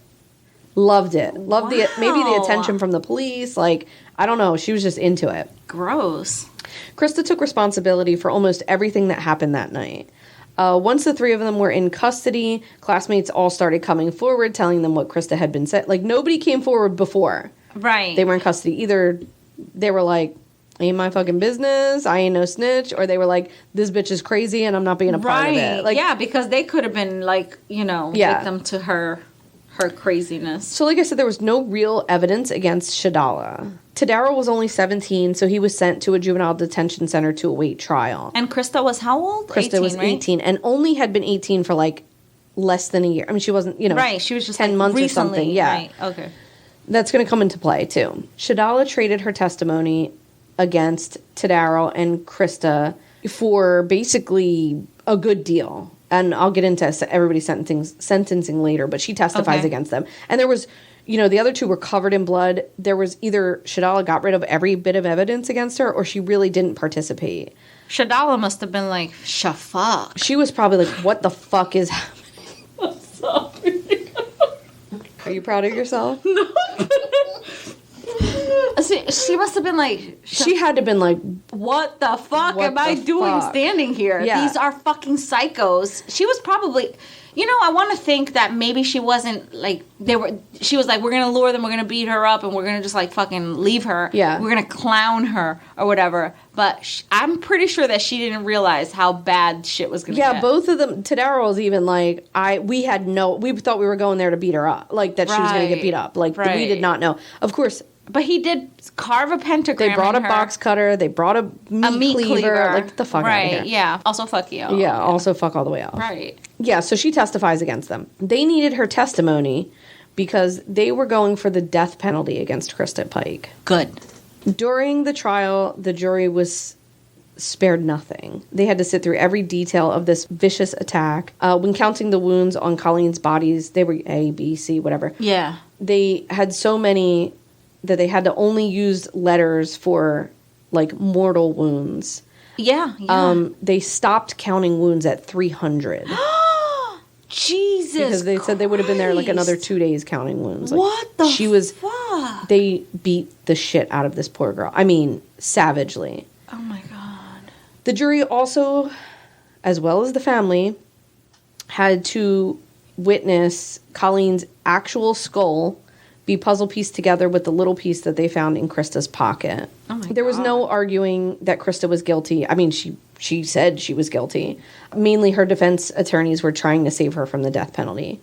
Loved it. Loved maybe the attention from the police. Like, I don't know. She was just into it. Gross. Krista took responsibility for almost everything that happened that night. Once the three of them were in custody, classmates all started coming forward, telling them what Krista had been said. Like, nobody came forward before. Right. They were in custody. Either they were like, ain't my fucking business, I ain't no snitch, or they were like, this bitch is crazy and I'm not being a part of it. Like, yeah, because they could have been like, victim to her craziness. So like I said, there was no real evidence against Shadala. Tadaro was only 17, so he was sent to a juvenile detention center to await trial. And Krista was how old? Krista 18, was 18, right? And only had been 18 for like less than a year. I mean, she wasn't, right, she was just 10 months recently, or something. Yeah. Right, okay. That's going to come into play too. Shadala traded her testimony against Tadaro and Krista for basically a good deal. And I'll get into everybody's sentencing later, but she testifies against them. And there was, the other two were covered in blood. There was either Shadala got rid of every bit of evidence against her, or she really didn't participate. Shadala must have been like, fuck. She was probably like, what the fuck is happening? I'm sorry. Are you proud of yourself? No. She must have been like... She had to have been like... What the fuck am I doing standing here? Yeah. These are fucking psychos. She was probably... I want to think that maybe she wasn't like... She was like, we're going to lure them, we're going to beat her up, and we're going to just like fucking leave her. Yeah. We're going to clown her or whatever. But I'm pretty sure that she didn't realize how bad shit was going to get. Yeah, both of them... Tadaro was even like... We thought we were going there to beat her up. Like, that she was going to get beat up. Like, we did not know. Of course... But he did carve a pentagram. They brought a box cutter. They brought a meat cleaver. Like, the fuck out of here. Right, yeah. Also, fuck you. Yeah, also fuck all the way off. Right. Yeah, so she testifies against them. They needed her testimony because they were going for the death penalty against Krista Pike. Good. During the trial, the jury was spared nothing. They had to sit through every detail of this vicious attack. When counting the wounds on Colleen's bodies, they were A, B, C, whatever. Yeah. They had so many... that they had to only use letters for, like, mortal wounds. Yeah. They stopped counting wounds at 300. Jesus Because they said they would have been there, like, another 2 days counting wounds. Like, what the fuck? They beat the shit out of this poor girl. I mean, savagely. Oh, my God. The jury also, as well as the family, had to witness Colleen's actual skull be puzzle pieced together with the little piece that they found in Krista's pocket. Oh my God. There was no arguing that Krista was guilty. I mean, she said she was guilty. Mainly her defense attorneys were trying to save her from the death penalty.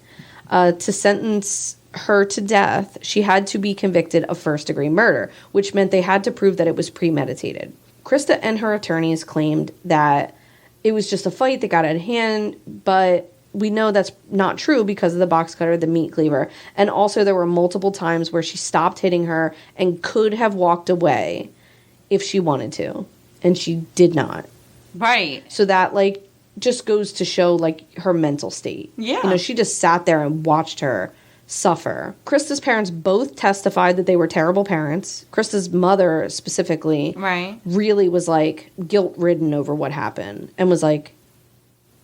To sentence her to death, she had to be convicted of first-degree murder, which meant they had to prove that it was premeditated. Krista and her attorneys claimed that it was just a fight that got out of hand, but we know that's not true because of the box cutter, the meat cleaver. And also there were multiple times where she stopped hitting her and could have walked away if she wanted to. And she did not. Right. So that, like, just goes to show, like, her mental state. Yeah. She just sat there and watched her suffer. Krista's parents both testified that they were terrible parents. Krista's mother specifically really was, like, guilt-ridden over what happened. And was like,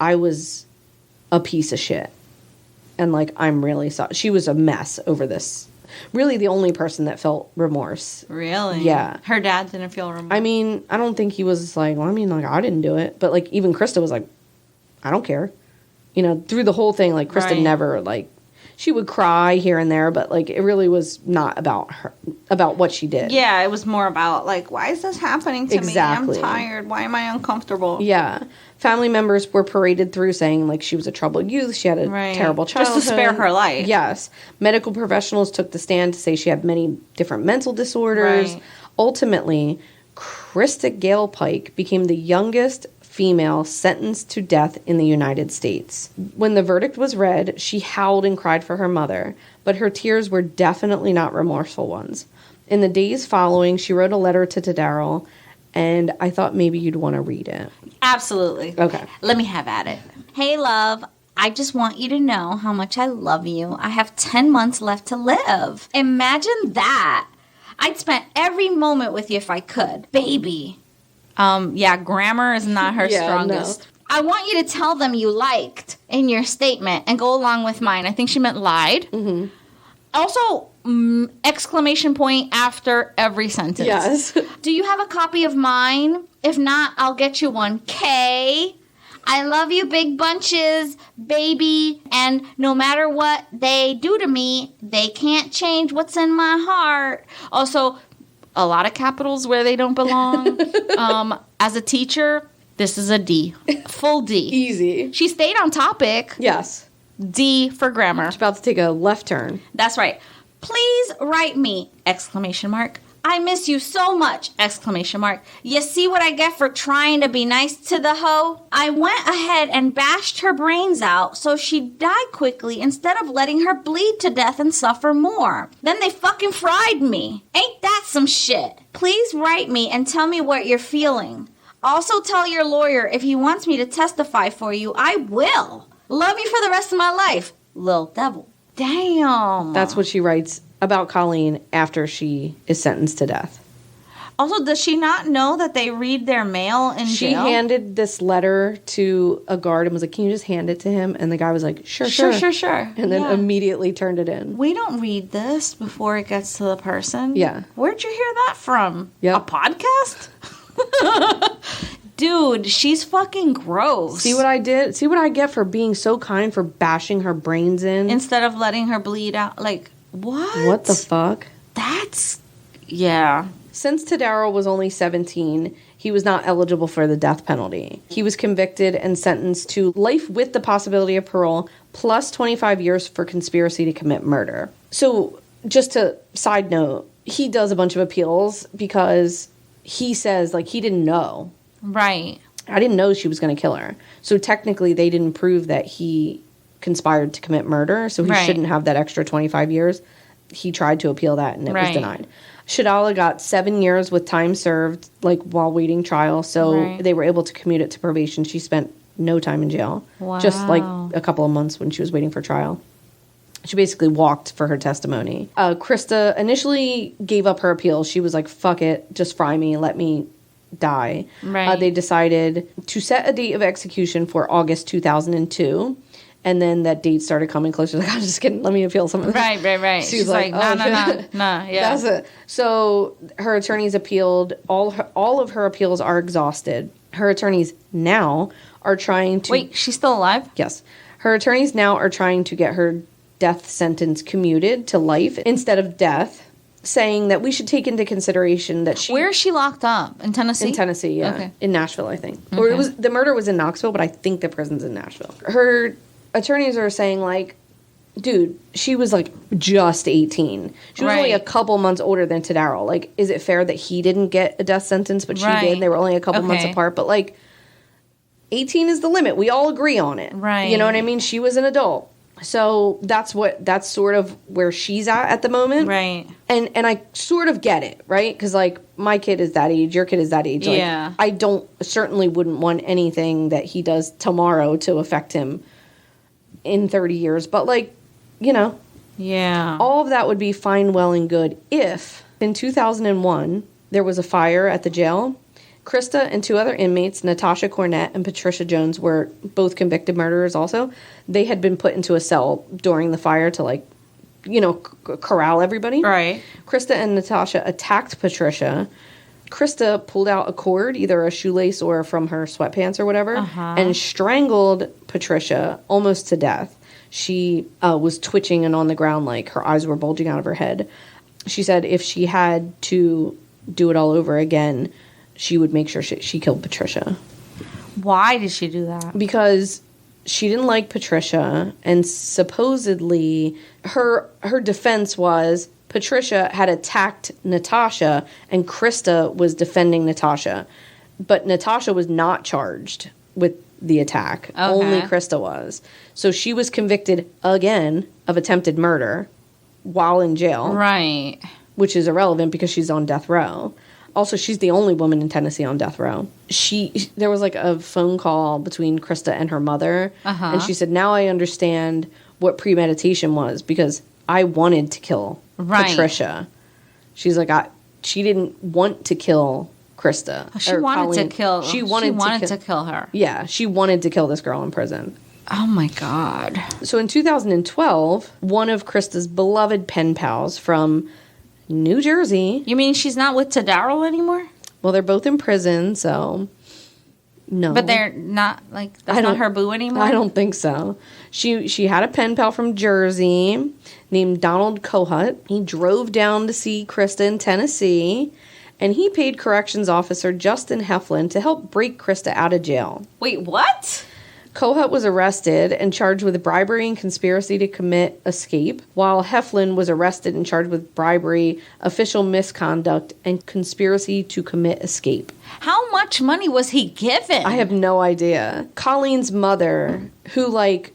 I was a piece of shit. And, like, I'm really sorry. She was a mess over this. Really the only person that felt remorse. Really? Yeah. Her dad didn't feel remorse? I mean, I don't think he was like, well, I mean, like, I didn't do it. But, like, even Krista was like, I don't care. Through the whole thing, like, Krista never, like, she would cry here and there, but, like, it really was not about her, about what she did. Yeah, it was more about, like, why is this happening to me? I'm tired. Why am I uncomfortable? Yeah. Family members were paraded through saying, like, she was a troubled youth. She had a terrible childhood. Just to spare her life. Yes. Medical professionals took the stand to say she had many different mental disorders. Ultimately, Krista Gale Pike became the youngest female sentenced to death in the United States. When the verdict was read, she howled and cried for her mother, but her tears were definitely not remorseful ones. In the days following, she wrote a letter to Daryl, and I thought maybe you'd want to read it. Absolutely. Okay. Let me have at it. Hey, love. I just want you to know how much I love you. I have 10 months left to live. Imagine that. I'd spend every moment with you if I could. Baby. Yeah, grammar is not her strongest. No. I want you to tell them you liked in your statement and go along with mine. I think she meant lied. Mm-hmm. Also, exclamation point after every sentence. Yes. Do you have a copy of mine? If not, I'll get you one. K. I love you, big bunches, baby. And no matter what they do to me, they can't change what's in my heart. Also, a lot of capitals where they don't belong. As a teacher, this is a D. Full D. Easy. She stayed on topic. Yes. D for grammar. She's about to take a left turn. That's right. Please write me! Exclamation mark. I miss you so much! Exclamation mark. You see what I get for trying to be nice to the hoe? I went ahead and bashed her brains out so she'd die quickly instead of letting her bleed to death and suffer more. Then they fucking fried me. Ain't that some shit? Please write me and tell me what you're feeling. Also tell your lawyer if he wants me to testify for you, I will. Love you for the rest of my life, Lil Devil. Damn. That's what she writes about Colleen after she is sentenced to death. Also, does she not know that they read their mail in jail? She handed this letter to a guard and was like, can you just hand it to him? And the guy was like, sure. And then immedately turned it in. We don't read this before it gets to the person. Yeah. Where'd you hear that from? Yep. A podcast? Dude, she's fucking gross. See what I did? See what I get for being so kind, for bashing her brains in? Instead of letting her bleed out. Like, what? What the fuck? That's... Yeah. Since Tadaro was only 17, he was not eligible for the death penalty. He was convicted and sentenced to life with the possibility of parole, plus 25 years for conspiracy to commit murder. So, just to side note, he does a bunch of appeals because he says, like, he didn't know. Right. I didn't know she was going to kill her. So technically they didn't prove that he conspired to commit murder, so he shouldn't have that extra 25 years. He tried to appeal that and it was denied. Shadala got 7 years with time served, like, while waiting trial, so they were able to commute it to probation. She spent no time in jail. Wow. Just like a couple of months when she was waiting for trial. She basically walked for her testimony. Krista initially gave up her appeal. She was like, fuck it, just fry me, let me die. They decided to set a date of execution for August 2002, and then that date started coming closer. Like, I'm just kidding, let me appeal some of this. Right. She's like, no, yeah. That's it. So her attorneys appealed. All of her appeals are exhausted. Her attorneys now are trying to... Wait, she's still alive? Yes. Her attorneys now are trying to get her death sentence commuted to life instead of death, saying that we should take into consideration that she... Where is she locked up? In Tennessee? In Tennessee, yeah. Okay. In Nashville, I think. Okay. Or the murder was in Knoxville, but I think the prison's in Nashville. Her attorneys are saying, like, dude, she was, like, just 18. She was only a couple months older than Tadaro. Like, is it fair that he didn't get a death sentence, but she did? They were only a couple months apart. But, like, 18 is the limit. We all agree on it. Right. You know what I mean? She was an adult. So that's sort of where she's at the moment. Right. And I sort of get it, right? Because, like, my kid is that age, your kid is that age. Like, yeah. I certainly wouldn't want anything that he does tomorrow to affect him in 30 years. But, like, you know. Yeah. All of that would be fine, well, and good if in 2001 there was a fire at the jail. Krista and two other inmates, Natasha Cornett and Patricia Jones, were both convicted murderers also. They had been put into a cell during the fire to, like, you know, corral everybody. Right. Krista and Natasha attacked Patricia. Krista pulled out a cord, either a shoelace or from her sweatpants or whatever, and strangled Patricia almost to death. She was twitching and on the ground, like, her eyes were bulging out of her head. She said if she had to do it all over again, she would make sure she killed Patricia. Why did she do that? Because she didn't like Patricia, and supposedly her defense was Patricia had attacked Natasha, and Krista was defending Natasha. But Natasha was not charged with the attack. Okay. Only Krista was. So she was convicted again of attempted murder while in jail. Right. Which is irrelevant because she's on death row. Also, she's the only woman in Tennessee on death row. There was like a phone call between Krista and her mother. And she said, now I understand what premeditation was because I wanted to kill Patricia. She's like, she didn't want to kill Krista. She wanted to kill. She wanted to kill her. Yeah, she wanted to kill this girl in prison. Oh my God. So in 2012, one of Krista's beloved pen pals from New Jersey. You mean she's not with Tadaro anymore? Well, they're both in prison, so no. But they're not, like, that's not her boo anymore? I don't think so. She had a pen pal from Jersey named Donald Kohut. He drove down to see Krista in Tennessee, and he paid corrections officer Justin Heflin to help break Krista out of jail. Wait, what? Kohut was arrested and charged with bribery and conspiracy to commit escape, while Heflin was arrested and charged with bribery, official misconduct, and conspiracy to commit escape. How much money was he given? I have no idea. Colleen's mother, who, like,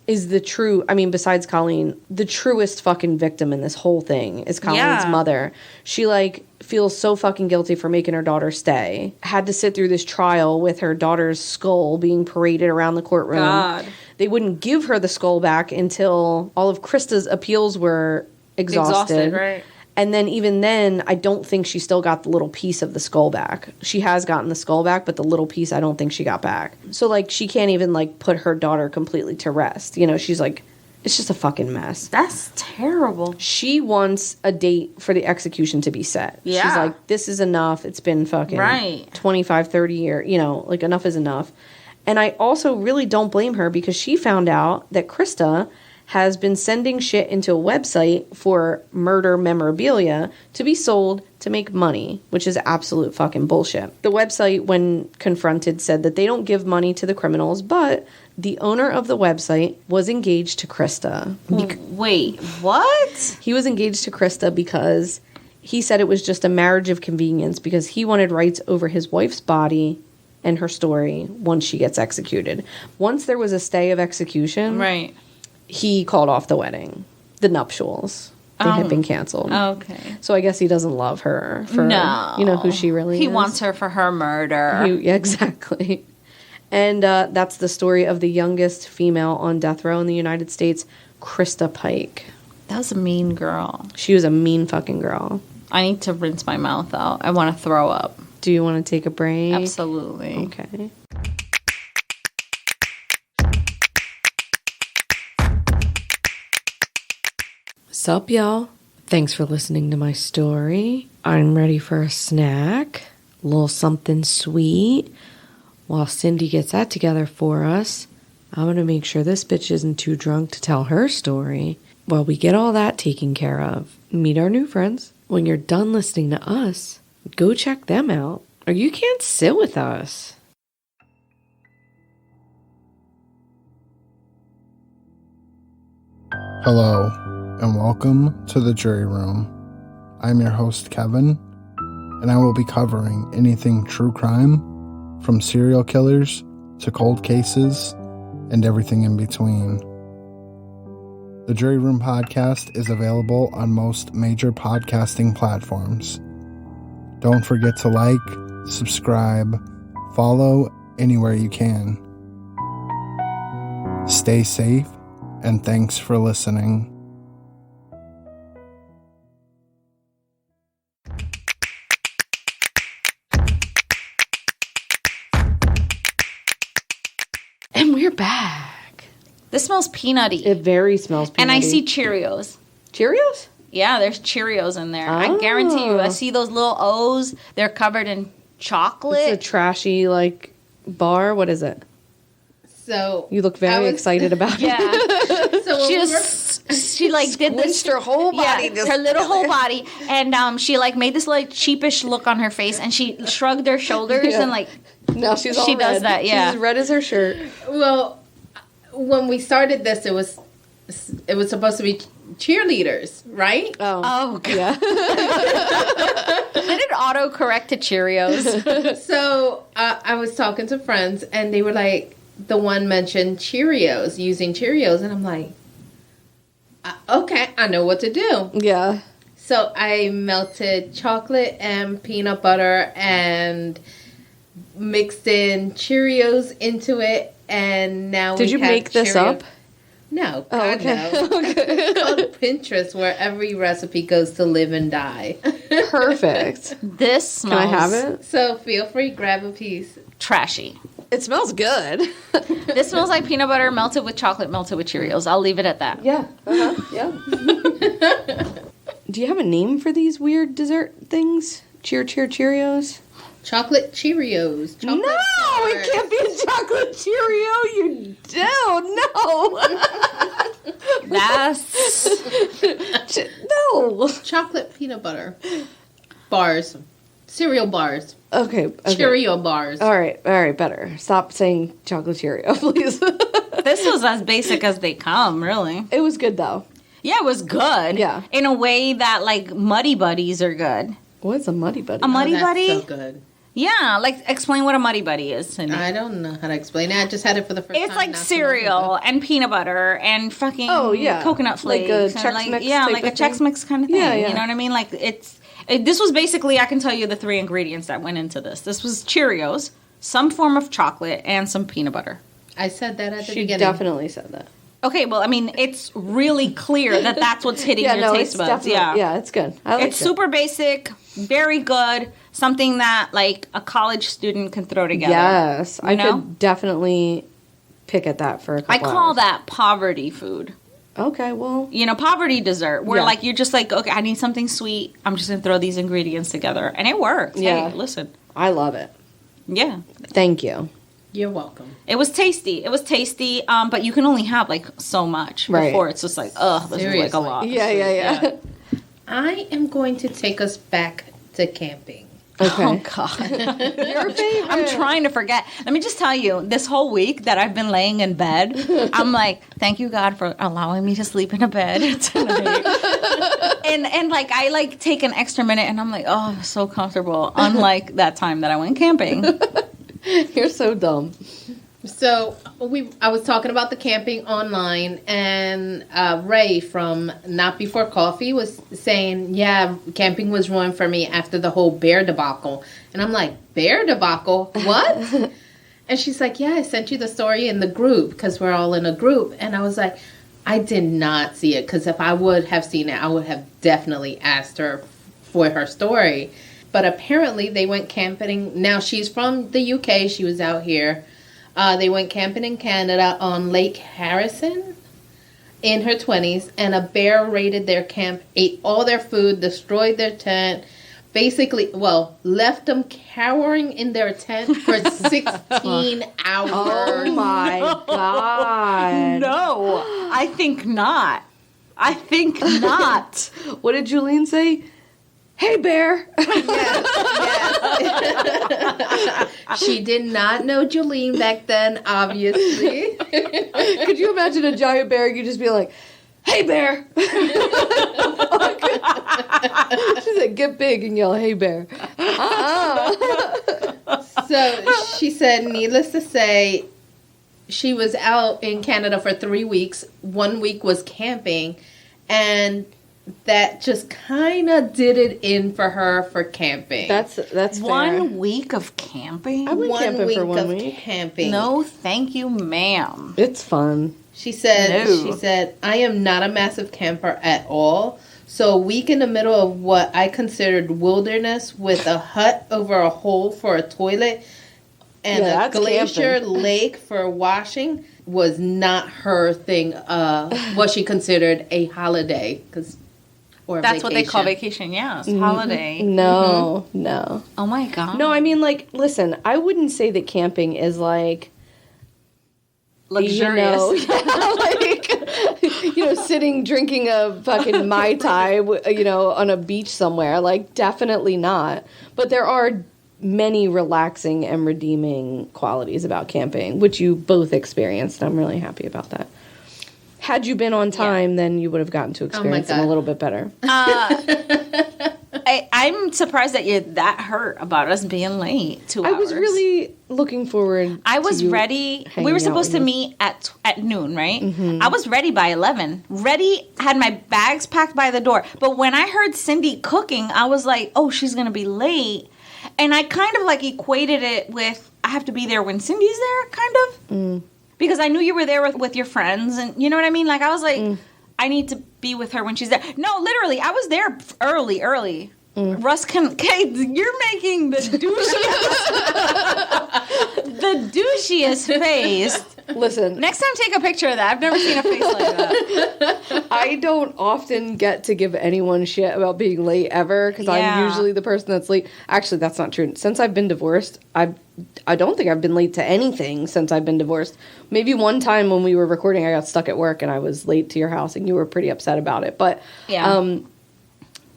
is besides Colleen, the truest fucking victim in this whole thing is Colleen's mother. She, like, feels so fucking guilty for making her daughter stay. Had to sit through this trial with her daughter's skull being paraded around the courtroom. God. They wouldn't give her the skull back until all of Krista's appeals were exhausted. Right. And then even then, I don't think she still got the little piece of the skull back. She has gotten the skull back, but the little piece I don't think she got back. So, like, she can't even, like, put her daughter completely to rest. You know, she's like, it's just a fucking mess. That's terrible. She wants a date for the execution to be set. Yeah. She's like, this is enough. It's been fucking 25, 30 years. You know, like, enough is enough. And I also really don't blame her because she found out that Krista has been sending shit into a website for murder memorabilia to be sold to make money, which is absolute fucking bullshit. The website, when confronted, said that they don't give money to the criminals, but the owner of the website was engaged to Krista. Wait, what? He was engaged to Krista because he said it was just a marriage of convenience because he wanted rights over his wife's body and her story once she gets executed. Once there was a stay of execution, he called off the wedding, the nuptials. They had been canceled. Okay. So I guess he doesn't love her for, you know, who she really is. He wants her for her murder. Exactly. And that's the story of the youngest female on death row in the United States, Christa Pike. That was a mean girl. She was a mean fucking girl. I need to rinse my mouth out. I want to throw up. Do you want to take a break? Absolutely. Okay. Sup, y'all? Thanks for listening to my story. I'm ready for a snack. A little something sweet. While Cindy gets that together for us, I'm going to make sure this bitch isn't too drunk to tell her story. While we get all that taken care of, meet our new friends. When you're done listening to us, go check them out, or you can't sit with us. Hello, and welcome to the Jury Room. I'm your host, Kevin, and I will be covering anything true crime, from serial killers to cold cases, and everything in between. The Jury Room podcast is available on most major podcasting platforms. Don't forget to like, subscribe, follow anywhere you can. Stay safe, and thanks for listening. And we're back. This smells peanutty. It very smells peanutty. And I see Cheerios. Cheerios? Yeah, there's Cheerios in there. Oh. I guarantee you. I see those little O's. They're covered in chocolate. It's a trashy, like, bar. What is it? So you look very excited about it. Yeah. So she like did this her whole body. Yeah, her little whole body, and she like made this like sheepish look on her face, and she shrugged her shoulders and like. Now she red. Does that. Yeah, she's red as her shirt. Well, when we started this, it was supposed to be cheerleaders, right? Oh God. Yeah. Did it Autocorrect to Cheerios. So I was talking to friends, and they were like, the one mentioned Cheerios, using Cheerios, and I'm like, okay, I know what to do. Yeah. So I melted chocolate and peanut butter and mixed in Cheerios into it, and now Did you make this up? No, Oh, God, okay. no. It's called Pinterest, where every recipe goes to live and die. Perfect. This smells Can I have it? So feel free, grab a piece. trashy. It smells good. This smells like peanut butter melted with chocolate, melted with Cheerios. I'll leave it at that. Yeah. Yeah. Do you have a name for these weird dessert things? Cheerios? Chocolate Cheerios. Chocolate No, it bars. can't be a chocolate Cheerio. You do. No. That's No. Chocolate peanut butter. Bars. Cereal bars. Okay. Cheerio bars. All right, better. Stop saying chocolate Cheerio, please. this was as basic as they come, really. It was good, though. Yeah, it was good. Yeah. In a way that like Muddy Buddies are good. What's a Muddy Buddy? A Muddy Oh, that's Buddy? so good. Yeah, like explain what a Muddy Buddy is. Cindy. I don't know how to explain it. I just had it for the first time. It's like not so long cereal ago. and peanut butter and fucking yeah. coconut Like flakes. a and Chex Mix yeah, type like a of Chex thing? Mix kind of thing. Yeah, yeah. You know what I mean? Like this was basically, I can tell you the 3 ingredients that went into this. This was Cheerios, some form of chocolate, and some peanut butter. I said that at the She beginning. definitely said that. Okay, well, I mean, it's really clear that that's what's hitting your taste buds. Yeah, it's good. I like It's super basic, very good, something that like a college student can throw together. Yes, I know? could definitely pick at that for a couple I call hours. that poverty food. Okay, well, You know, poverty dessert, where Yeah. like you're just like, okay, I need something sweet. I'm just gonna throw these ingredients together, and it works. Yeah. Hey, listen, I love it. yeah, Thank you. You're welcome. it was tasty. It was tasty, but you can only have like so much Right. before it's just like, ugh, this is like Seriously. a lot. Yeah. I am going to take us back to camping. Okay. Oh God. Your favorite. I'm trying to forget. Let me just tell you, this whole week that I've been laying in bed, I'm like, thank you God for allowing me to sleep in a bed tonight. and like I like take an extra minute and I'm like, oh, I'm so comfortable. Unlike that time that I went camping. You're so dumb. So I was talking about the camping online, and Ray from Not Before Coffee was saying, yeah, camping was ruined for me after the whole bear debacle. And I'm like, bear debacle? What? And she's like, yeah, I sent you the story in the group because we're all in a group. And I was like, I did not see it, because if I would have seen it, I would have definitely asked her for her story. But apparently they went camping. Now, she's from the UK. She was out here. They went camping in Canada on Lake Harrison in her 20s, and a bear raided their camp, ate all their food, destroyed their tent, basically, left them cowering in their tent for 16 hours. Oh my God. No, I think not. I think not. What did Julene say? Hey, bear. Yes. She did not know Julene back then, obviously. Could you imagine a giant bear? You just be like, hey, bear. She said, get big and yell, hey, bear. So she said, needless to say, she was out in Canada for 3 weeks. 1 week was camping, and that just kind of did it in for her for camping. That's fair. 1 week of camping? I went camping for 1 week. Camping. No, thank you, ma'am. It's fun. She said, No. I am not a massive camper at all. So a week in the middle of what I considered wilderness with a hut over a hole for a toilet and Yeah, a that's glacier camping. lake for washing was not her thing. What she considered a holiday, or That's what they call vacation. vacation, yes. Holiday. No. Oh my God. No, I mean, like, listen, I wouldn't say that camping is like, Luxurious. Sitting drinking a fucking Mai Tai, on a beach somewhere. Like, definitely not. But there are many relaxing and redeeming qualities about camping, which you both experienced. I'm really happy about that. Had you been on time, then you would have gotten to experience them a God. little bit better. I'm surprised that you're that hurt about us being late 2 hours. I was really looking forward. I was ready. We were supposed to meet at noon, right? Mm-hmm. I was ready by 11. Ready, had my bags packed by the door. But when I heard Cindy cooking, I was like, oh, she's going to be late. And I kind of like equated it with, I have to be there when Cindy's there, kind of. Mm. Because I knew you were there with your friends. And you know what I mean? Like, I was like, I need to be with her when she's there. No, literally, I was there early. Russ Kate, you're making the douchiest face. Listen. Next time, take a picture of that. I've never seen a face like that. I don't often get to give anyone shit about being late ever, because I'm usually the person that's late. Actually, that's not true. Since I've been divorced, I don't think I've been late to anything since I've been divorced. Maybe one time when we were recording, I got stuck at work and I was late to your house and you were pretty upset about it. But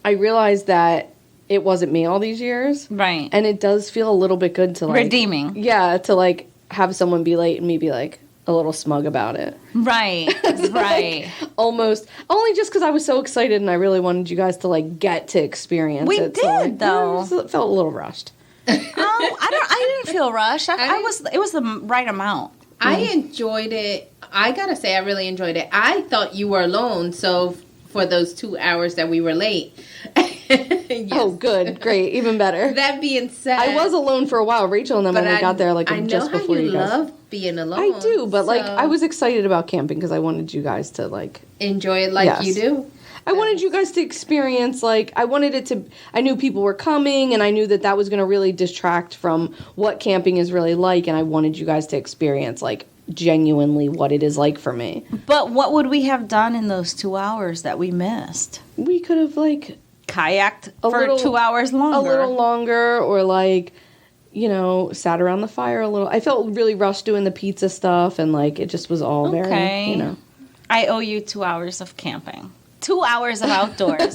I realized that it wasn't me all these years. Right. And it does feel a little bit good to like... redeeming. Yeah, to like have someone be late and me be like a little smug about it. Right. Right. Like, almost. Only just because I was so excited and I really wanted you guys to like get to experience it. We did, so, like, though. It felt a little rushed. I didn't feel rushed. It was the right amount. I enjoyed it. I gotta say, I really enjoyed it. I thought you were alone, so for those 2 hours that we were late. Yes. Oh, good. Great. Even better. That being said, I was alone for a while. Rachel and then when we got there, like, just before you guys. I love being alone. I do, but, like, I was excited about camping because I wanted you guys to, like... enjoy it like you do. I wanted you guys to experience, like, I wanted it to... I knew people were coming, and I knew that was going to really distract from what camping is really like, and I wanted you guys to experience, like, genuinely what it is like for me. But what would we have done in those 2 hours that we missed? We could have, like... kayaked for 2 hours longer. A little longer, or like, you know, sat around the fire a little. I felt really rushed doing the pizza stuff, and like it just was all very, you know. I owe you 2 hours of camping. 2 hours of outdoors.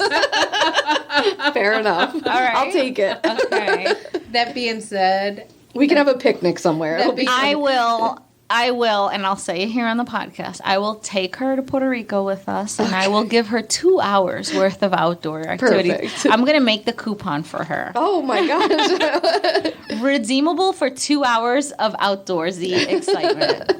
Fair enough. All right. I'll take it. Okay. That being said, we can have a picnic somewhere. I will, and I'll say it here on the podcast, I will take her to Puerto Rico with us, and I will give her 2 hours worth of outdoor activities. Perfect. I'm going to make the coupon for her. Oh, my gosh. Redeemable for 2 hours of outdoorsy excitement.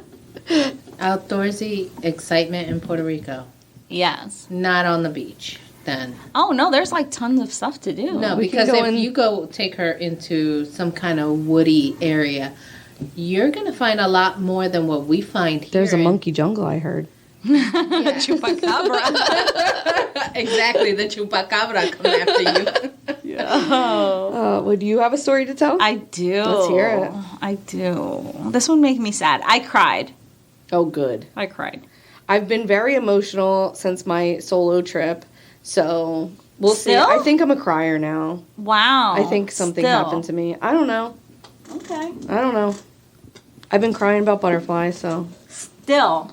Outdoorsy excitement in Puerto Rico. Yes. Not on the beach, then. Oh, no, there's, like, tons of stuff to do. No, because if you go take her into some kind of woody area... you're going to find a lot more than what we find here. There's a monkey jungle, I heard. The chupacabra. Exactly, the chupacabra coming after you. Yeah. Would you have a story to tell? I do. Let's hear it. I do. This one made me sad. I cried. Oh, good. I cried. I've been very emotional since my solo trip, so we'll see. Still? I think I'm a crier now. Wow. I think something happened to me. I don't know. Okay. I don't know. I've been crying about butterflies, so. Still.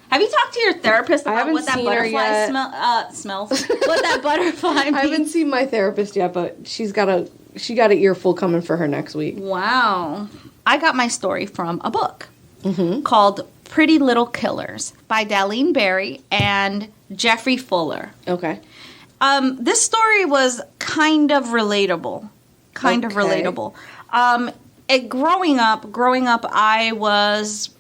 Have you talked to your therapist about what that butterfly smells? What that butterfly means? I haven't seen my therapist yet, but she got an earful coming for her next week. Wow. I got my story from a book called Pretty Little Killers by Darlene Berry and Jeffrey Fuller. Okay. This story was kind of relatable. Growing up, I was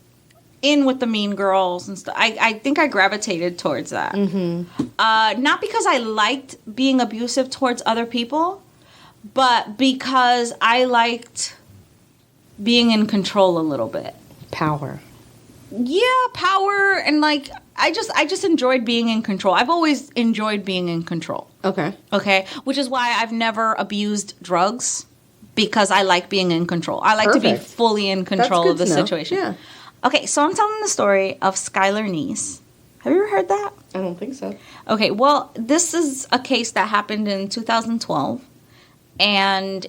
in with the mean girls and stuff. I think I gravitated towards that. Not because I liked being abusive towards other people, but because I liked being in control a little bit. Power. Yeah, power, and like I just enjoyed being in control. I've always enjoyed being in control. Okay, which is why I've never abused drugs. Because I like being in control. I like to be fully in control of the situation. Yeah. Okay, so I'm telling the story of Skylar Neese. Have you ever heard that? I don't think so. Okay, well, this is a case that happened in 2012. And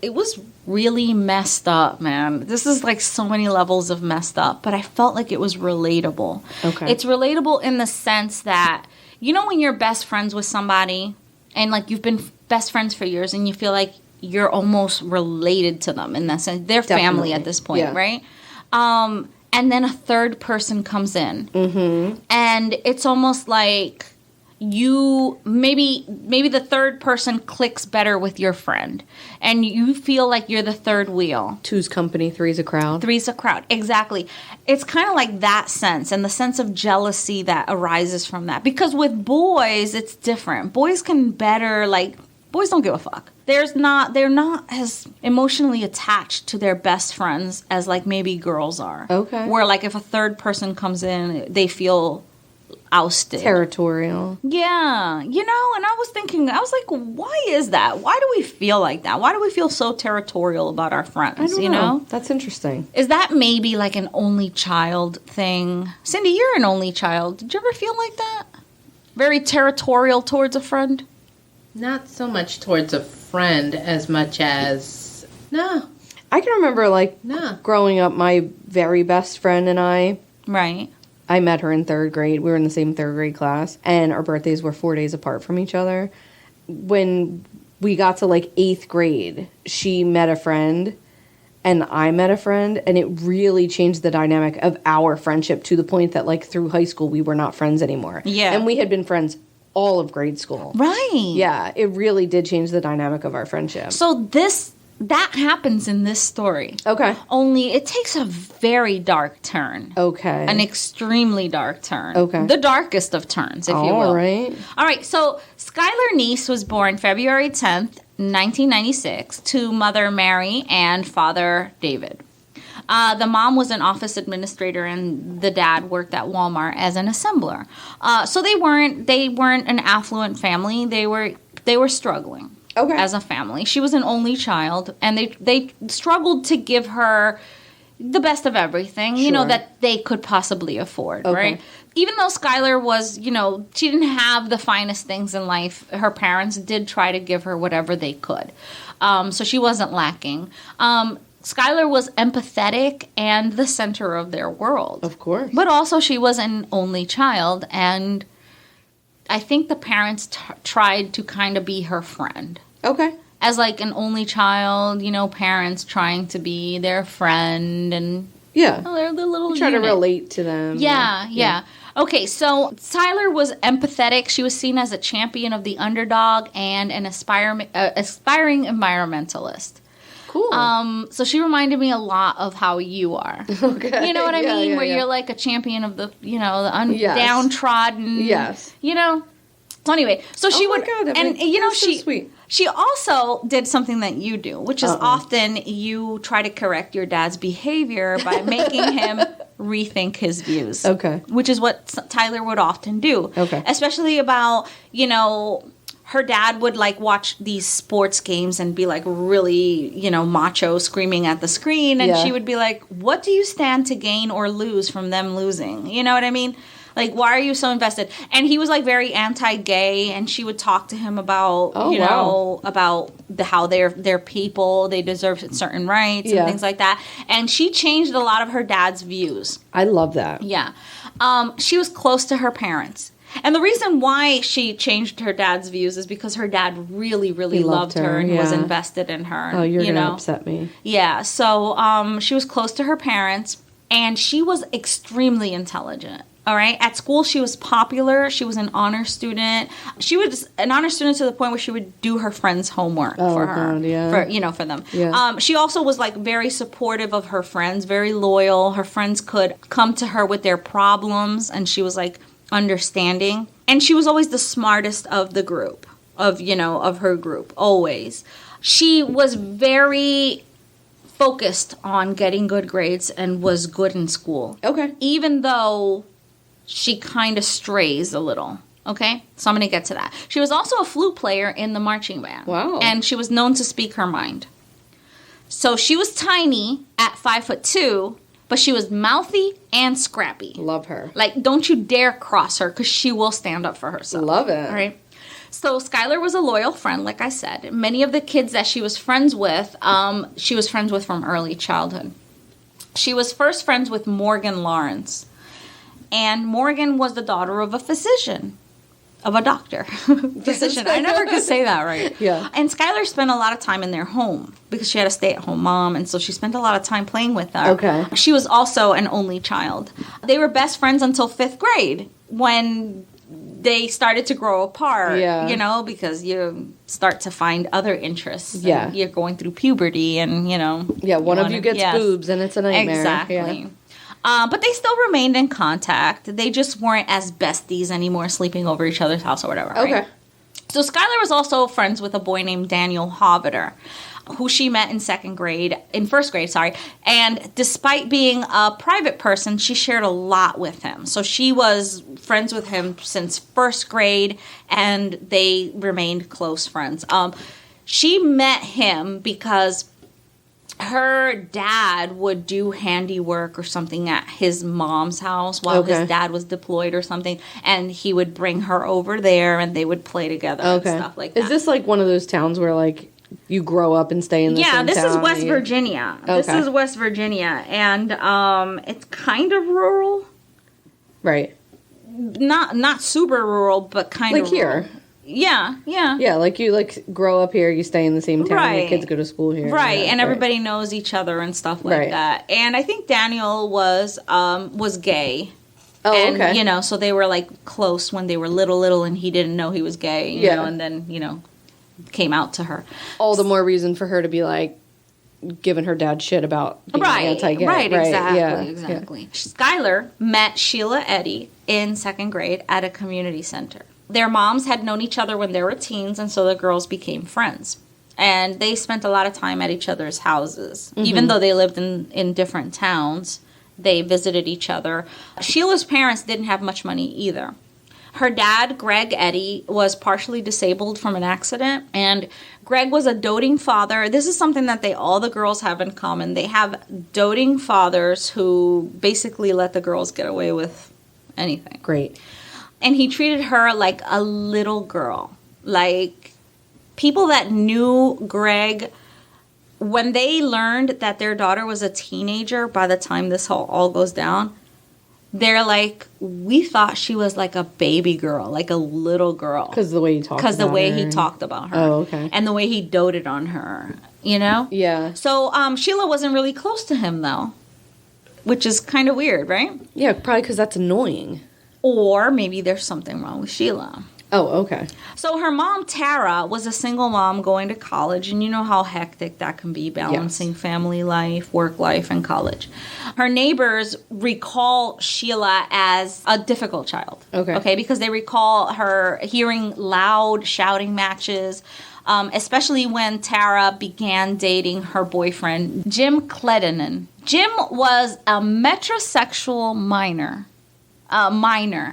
it was really messed up, man. This is like so many levels of messed up. But I felt like it was relatable. Okay. It's relatable in the sense that, you know when you're best friends with somebody and like you've been best friends for years and you feel like you're almost related to them in that sense. They're family at this point, right? And then a third person comes in. And it's almost like you maybe the third person clicks better with your friend, and you feel like you're the third wheel. Two's company, three's a crowd. Three's a crowd, exactly. It's kind of like that sense, and the sense of jealousy that arises from that. Because with boys, it's different. Boys can better, boys don't give a fuck. They're not as emotionally attached to their best friends as maybe girls are. Okay. Where if a third person comes in, they feel ousted. Territorial. Yeah. And I was thinking, why is that? Why do we feel like that? Why do we feel so territorial about our friends? I don't know. That's interesting. Is that maybe an only child thing? Cindy, you're an only child. Did you ever feel like that? Very territorial towards a friend? Not so much towards a friend as much as... No. I can remember, growing up, my very best friend and I... Right. I met her in 3rd grade. We were in the same 3rd grade class. And our birthdays were 4 days apart from each other. When we got to, 8th grade, she met a friend... and I met a friend, and it really changed the dynamic of our friendship to the point that, through high school, we were not friends anymore. Yeah. And we had been friends all of grade school. Right. Yeah, it really did change the dynamic of our friendship. So that happens in this story. Okay. Only it takes a very dark turn. Okay. An extremely dark turn. Okay. The darkest of turns, if you will. All right. All right, so Skylar Neese was born February 10th, 1996, to Mother Mary and Father David. The mom was an office administrator, and the dad worked at Walmart as an assembler. So they weren't an affluent family. They were struggling as a family. She was an only child, and they struggled to give her the best of everything, that they could possibly afford, right? Even though Skylar was, she didn't have the finest things in life, her parents did try to give her whatever they could. So she wasn't lacking. Skylar was empathetic and the center of their world. Of course. But also she was an only child, and I think the parents tried to kind of be her friend. Okay. As an only child, parents trying to be their friend, and yeah, they're the little try unit. to relate to them. Yeah. Okay, so Skylar was empathetic. She was seen as a champion of the underdog and an aspiring environmentalist. Cool. So she reminded me a lot of how you are. Okay. You know what I mean? Where you're a champion of the, downtrodden. Yes. So anyway, so she would, God, and so sweet. She also did something that you do, which is often you try to correct your dad's behavior by making him rethink his views. Okay. Which is what Tyler would often do. Okay. Especially about, her dad would watch these sports games and be really, macho, screaming at the screen. And she would be like, what do you stand to gain or lose from them losing? You know what I mean? Why are you so invested? And he was very anti-gay, and she would talk to him about, about how they're people, they deserve certain rights and things like that. And she changed a lot of her dad's views. I love that. Yeah. She was close to her parents. And the reason why she changed her dad's views is because her dad really, really loved her and was invested in her. Oh, you're going to upset me. Yeah. So she was close to her parents, and she was extremely intelligent. All right. At school, she was popular. She was an honor student. She was an honor student to the point where she would do her friends' homework for her. God, yeah. For them. Yeah. She also was very supportive of her friends, very loyal. Her friends could come to her with their problems, and she was understanding. And she was always the smartest of the group, of her group, always. She was very focused on getting good grades and was good in school. Okay. Even though she kind of strays a little. Okay? So I'm going to get to that. She was also a flute player in the marching band. Wow. And she was known to speak her mind. So she was tiny at 5'2", but she was mouthy and scrappy. Love her. Don't you dare cross her, because she will stand up for herself. Love it. All right? So Skylar was a loyal friend, like I said. Many of the kids that she was friends with, she was friends with from early childhood. She was first friends with Morgan Lawrence. And Morgan was the daughter of a physician. Of a doctor. Physician. I never could say that right. Yeah. And Skylar spent a lot of time in their home because she had a stay-at-home mom, and so she spent a lot of time playing with her. Okay. She was also an only child. They were best friends until 5th grade, when they started to grow apart, Yeah. you know, because you start to find other interests. Yeah. And you're going through puberty and, you know. Yeah, one of you gets yes. boobs and it's a nightmare. Exactly. Yeah. But they still remained in contact. They just weren't as besties anymore, sleeping over each other's house or whatever. Right? Okay. So Skylar was also friends with a boy named Daniel Hoveter, who she met in first grade, and despite being a private person, she shared a lot with him. So she was friends with him since first grade, and they remained close friends. She met him because her dad would do handiwork or something at his mom's house while his dad was deployed or something, and he would bring her over there, and they would play together and stuff like that. Is this like one of those towns where, like, you grow up and stay in the same town? Yeah, this is West Virginia. This is West Virginia, and it's kind of rural. Right. Not super rural, but kind of like here. rural. Yeah. Yeah, like you grow up here, you stay in the same town, Right. your kids go to school here. Right, Yeah, and everybody knows each other and stuff like Right. that. And I think Daniel was gay. Oh, and, okay. you know, so they were, like, close when they were little, and he didn't know he was gay, you know, and then, you know, came out to her. All the more reason for her to be, like, giving her dad shit about being anti-gay. Right, exactly, Yeah. exactly. Skylar met Sheila Eddy in second grade at a community center. Their moms had known each other when they were teens, and so the girls became friends. And they spent a lot of time at each other's houses. Even though they lived in different towns, they visited each other. Sheila's parents didn't have much money either. Her dad, Greg Eddy, was partially disabled from an accident, and Greg was a doting father. This is something that all the girls have in common. They have doting fathers who basically let the girls get away with anything. Great. And he treated her like a little girl. Like, people that knew Greg, when they learned that their daughter was a teenager by the time this all goes down, they're like, we thought she was like a baby girl, like a little girl. Because the way he talked about her. Because the way he talked about her. Oh, okay. And the way he doted on her, you know? Yeah. So Sheila wasn't really close to him, though, which is kind of weird, right? Yeah, probably because that's annoying. Or maybe there's something wrong with Sheila. Oh, okay. So her mom, Tara, was a single mom going to college, and you know how hectic that can be, balancing family life, work life, and college. Her neighbors recall Sheila as a difficult child. Okay, because they recall her hearing loud shouting matches, especially when Tara began dating her boyfriend, Jim Cledenin. Jim was a metrosexual minor,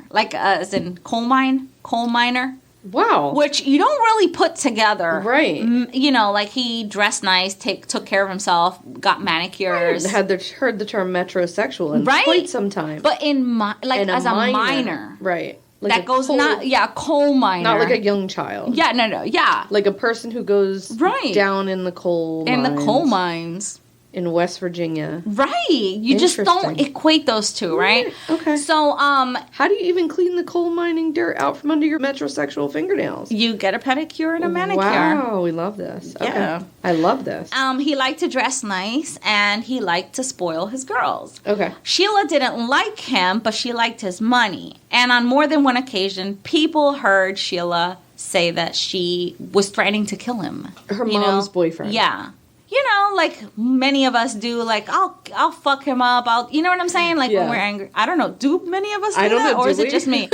like as in coal miner. Wow. Which you don't really put together. Right. You know, like he dressed nice, took care of himself, got manicures. I heard the term metrosexual in Right. quite some time. But as a minor. Right. Like that goes a coal miner. Not like a young child. Yeah, no, yeah. Like a person who goes down in the coal mines. In the coal mines. In West Virginia. Right. You just don't equate those two, right? Okay. So, how do you even clean the coal mining dirt out from under your metrosexual fingernails? You get a pedicure and a manicure. Wow, we love this. Yeah. Okay. I love this. He liked to dress nice, and he liked to spoil his girls. Okay. Sheila didn't like him, but she liked his money. And on more than one occasion, people heard Sheila say that she was threatening to kill him. Her mom's boyfriend. Yeah. You know, like many of us do, like, I'll fuck him up. You know what I'm saying? Like when we're angry. I don't know. Do many of us do that? Or is it just me?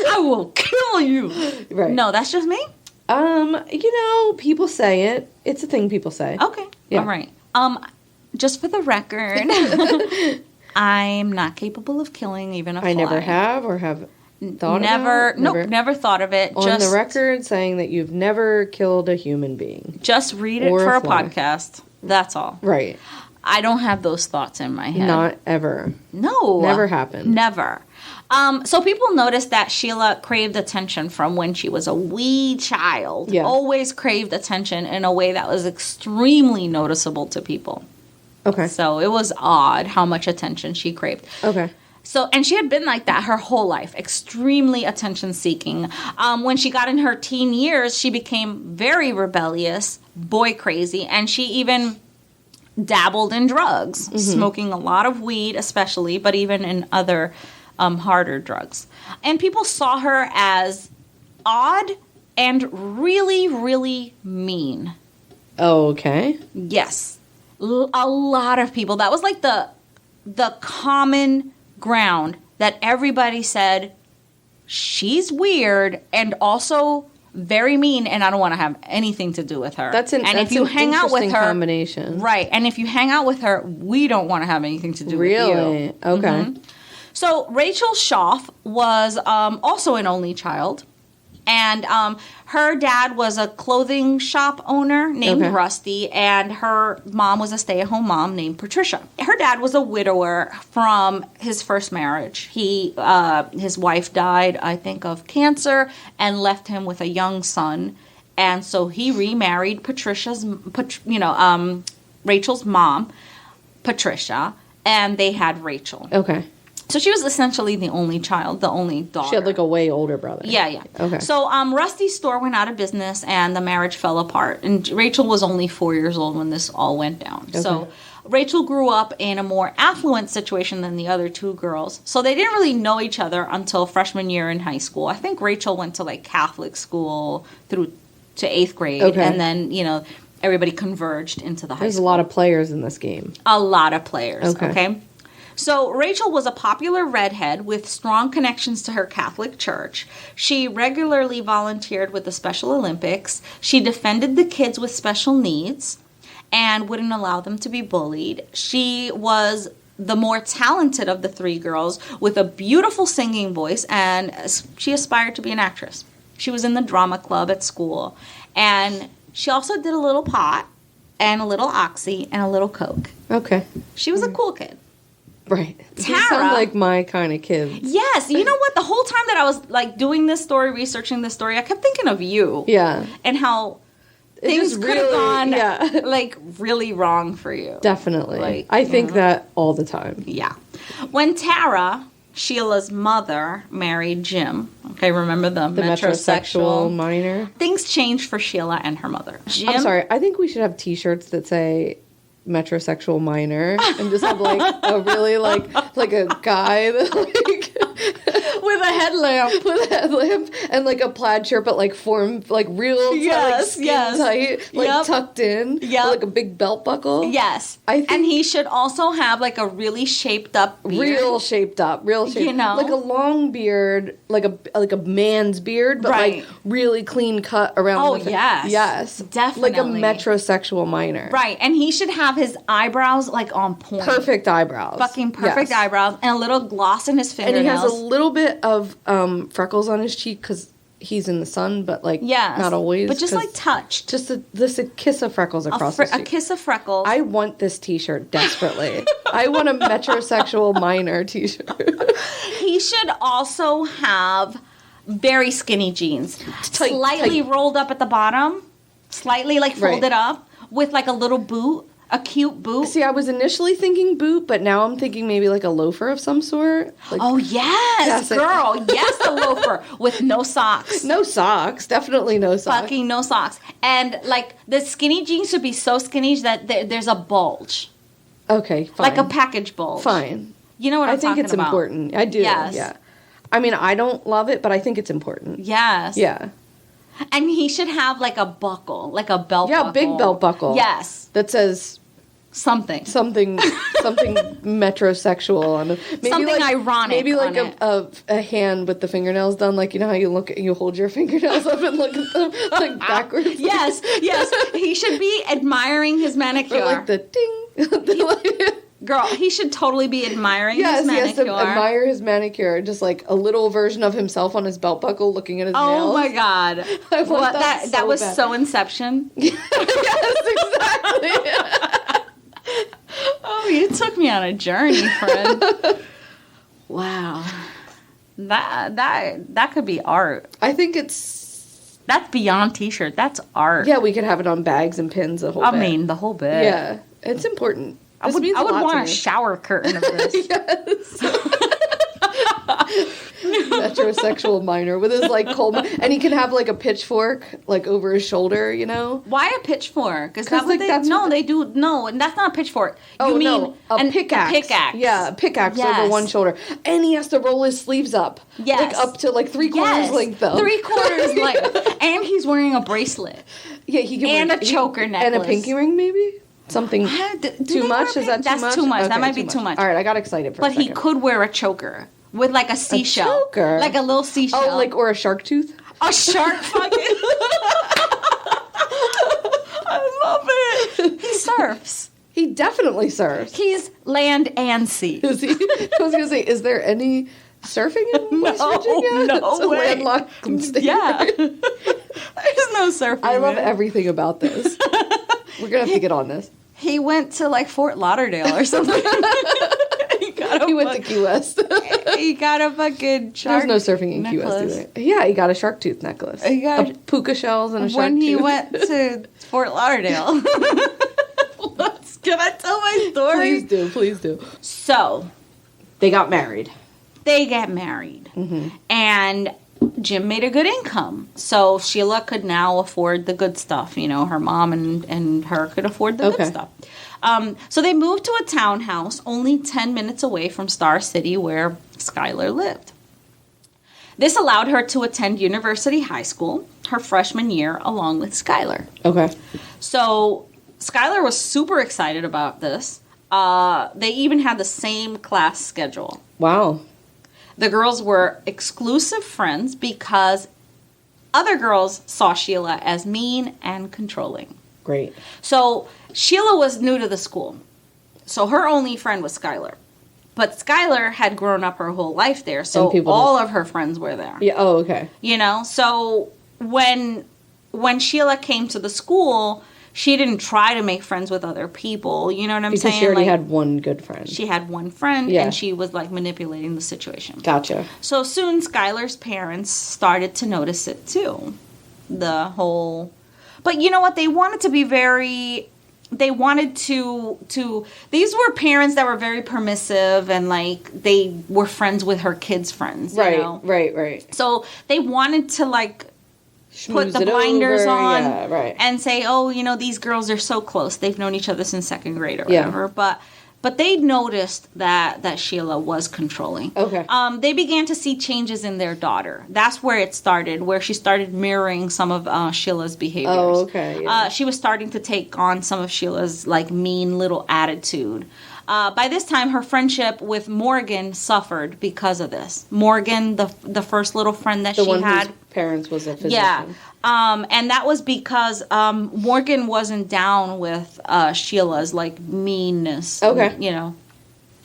I will kill you. Right. No, that's just me? People say it. It's a thing people say. Okay. Yeah. All right. Just for the record, I'm not capable of killing even a fly. I never have or have thought never, about? Never thought of it. On the record, saying that you've never killed a human being. Just read it for a podcast. That's all. Right. I don't have those thoughts in my head. Not ever. No. Never happened. Never. So people noticed that Sheila craved attention from when she was a wee child. Yeah. Always craved attention in a way that was extremely noticeable to people. Okay. So it was odd how much attention she craved. Okay. So, and she had been like that her whole life, extremely attention-seeking. When she got in her teen years, she became very rebellious, boy crazy, and she even dabbled in drugs, smoking a lot of weed especially, but even in other harder drugs. And people saw her as odd and really, really mean. Oh, okay. Yes. A lot of people. That was like the common ground that everybody said, she's weird and also very mean, and I don't want to have anything to do with her. If you hang out with her, combination. Right. And if you hang out with her, we don't want to have anything to do with you. Really? Okay. Mm-hmm. So Rachel Shoaf was also an only child. And her dad was a clothing shop owner named Rusty, and her mom was a stay-at-home mom named Patricia. Her dad was a widower from his first marriage. His wife died, I think, of cancer, and left him with a young son. And so he remarried Rachel's mom, Patricia, and they had Rachel. Okay. So she was essentially the only child, the only daughter. She had like a way older brother. Yeah. Okay. So Rusty's store went out of business and the marriage fell apart. And Rachel was only 4 years old when this all went down. Okay. So Rachel grew up in a more affluent situation than the other two girls. So they didn't really know each other until freshman year in high school. I think Rachel went to like Catholic school through to 8th grade. Okay. And then, everybody converged into the high school. There's a lot of players in this game. A lot of players. Okay. So Rachel was a popular redhead with strong connections to her Catholic church. She regularly volunteered with the Special Olympics. She defended the kids with special needs and wouldn't allow them to be bullied. She was the more talented of the three girls with a beautiful singing voice, and she aspired to be an actress. She was in the drama club at school, and she also did a little pot and a little oxy and a little coke. Okay. She was a cool kid. Right. Tara, you sound like my kind of kid. Yes. You know what? The whole time that I was like doing this story, researching this story, I kept thinking of you. Yeah. And how things could have gone like really wrong for you. Definitely. Like, I think that all the time. Yeah. When Tara, Sheila's mother, married Jim, okay, remember the metrosexual minor? Things changed for Sheila and her mother. Jim, I'm sorry. I think we should have T-shirts that say metrosexual minor and just have like a really like a guy that like with a headlamp and like a plaid shirt but like formed like real skin tight like tucked in like a big belt buckle. Yes. And he should also have like a really shaped up beard. Real shaped up like a long beard, like a man's beard, but like really clean cut around yes definitely like a metrosexual minor. Right. And he should have his eyebrows like on point. Perfect eyebrows. Fucking perfect eyebrows. And a little gloss in his fingernails. And he has a little bit of freckles on his cheek because he's in the sun, but like not always. But just like touched. Just a kiss of freckles across his cheek. A kiss of freckles. I want this T-shirt desperately. I want a metrosexual minor T-shirt. He should also have very skinny jeans. Slightly rolled up at the bottom. Slightly like folded up with like a little boot. A cute boot. See, I was initially thinking boot, but now I'm thinking maybe like a loafer of some sort. Like, oh, yes, girl. Yes, a loafer with no socks. No socks. Definitely no socks. Fucking no socks. And like the skinny jeans should be so skinny that there's a bulge. Okay, fine. Like a package bulge. Fine. You know what I'm talking about? I think it's important. I do. Yes. Yeah. I mean, I don't love it, but I think it's important. Yes. Yeah. And he should have like a buckle, like a belt buckle. Yeah, big belt buckle. Yes. That says something metrosexual on it. Maybe something like, ironic. Maybe like a hand with the fingernails done, like you know how you hold your fingernails up and look at them like backwards. Yes. He should be admiring his manicure. Or like the ding. Girl, he should totally be admiring his manicure. Yes, he has to admire his manicure. Just like a little version of himself on his belt buckle looking at his nails. Oh my God. That was so Inception. Yes, exactly. Oh, you took me on a journey, friend. Wow. That could be art. I think that's beyond T-shirt. That's art. Yeah, we could have it on bags and pins, the whole bit. I mean, the whole bit. Yeah, it's important. I would want a shower curtain of this. Yes. Heterosexual minor with his like coal and he can have like a pitchfork like over his shoulder, you know? Why a pitchfork? Is that what like, they... that's No, what they do... No, and that's not a pitchfork. Oh, You mean no, a pickaxe. A pickaxe. Yeah, a pickaxe Yes. over one shoulder. And he has to roll his sleeves up. Yes. Like up to like 3/4 length though. 3/4 length. And he's wearing a bracelet. Yeah, he can And wear, a choker necklace. And a pinky ring maybe? Something too much? Is that too much? That's too much. Okay, That might be too much. All right, I got excited for a But second. he could wear a choker with like a seashell. choker? Like a little seashell. Oh, like, or a shark tooth? a shark fucking... I love it. He surfs. He definitely surfs. He's land and sea. Is he? I was going to say, is there any surfing in West Virginia? No It's a way. landlocked state. Yeah. There's no surfing. I love there. everything about this. We're going to have to get on this. He went to like Fort Lauderdale or something. He went to Key West. He got a fucking shark There's no surfing in Key West necklace. either. Yeah, he got a shark tooth necklace. He got a puka shells and a shark when tooth. he went to Fort Lauderdale. Can I tell my story? Please do. So, They got married. they get married. Mm-hmm. And Jim made a good income. So Sheila could now afford the good stuff. You know, her mom and her could afford the good stuff. So they moved to a townhouse only 10 minutes away from Star City where Skylar lived. This allowed her to attend University High School her freshman year along with Skylar. Okay. So Skylar was super excited about this. They even had the same class schedule. Wow. The girls were exclusive friends because other girls saw Sheila as mean and controlling. Great. So Sheila was new to the school. So her only friend was Skylar. But Skylar had grown up her whole life there, so all of her friends were there. Yeah. Oh, okay. You know, so when Sheila came to the school, she didn't try to make friends with other people. You know what I'm saying? Because she already like, had one good friend. She had one friend, Yeah. and she was like manipulating the situation. Gotcha. So soon, Skylar's parents started to notice it too. The whole, but you know what? They wanted to be very. They wanted to. These were parents that were very permissive, and like they were friends with her kids' friends. You know? Right. So they wanted to like put Schmooze the it blinders over, on yeah, right. and say, oh, you know, these girls are so close. They've known each other since second grade or Yeah. whatever. But they noticed that Sheila was controlling. Okay. They began to see changes in their daughter. That's where it started, where she started mirroring some of Sheila's behaviors. Oh, okay. Yeah. She was starting to take on some of Sheila's like mean little attitude. By this time, her friendship with Morgan suffered because of this. Morgan, the first little friend that the she one had. whose parents was a physician. Yeah. And that was because Morgan wasn't down with Sheila's like meanness. Okay. You know,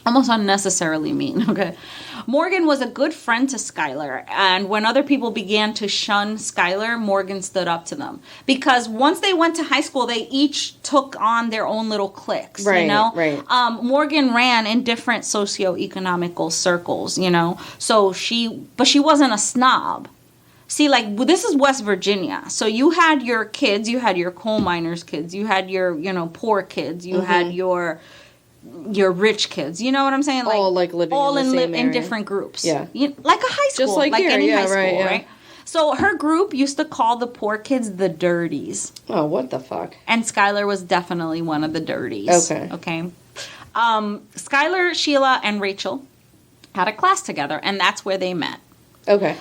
almost unnecessarily mean. Okay. Morgan was a good friend to Skylar, and when other people began to shun Skylar, Morgan stood up to them. Because once they went to high school, they each took on their own little cliques, Right, you know? right. Morgan ran in different socioeconomical circles, you know? So she wasn't a snob. See, like, this is West Virginia. So you had your kids, you had your coal miners' kids, you had your, you know, poor kids, you had your rich kids. You know what I'm saying? Like, all like living in the same in area. different groups. Yeah. Like a high school. Just like here, any yeah, high school, right, yeah. right? So her group used to call the poor kids the dirties. Oh, what the fuck? And Skylar was definitely one of the dirties. Okay. Skylar, Sheila, and Rachel had a class together, and that's where they met. Okay.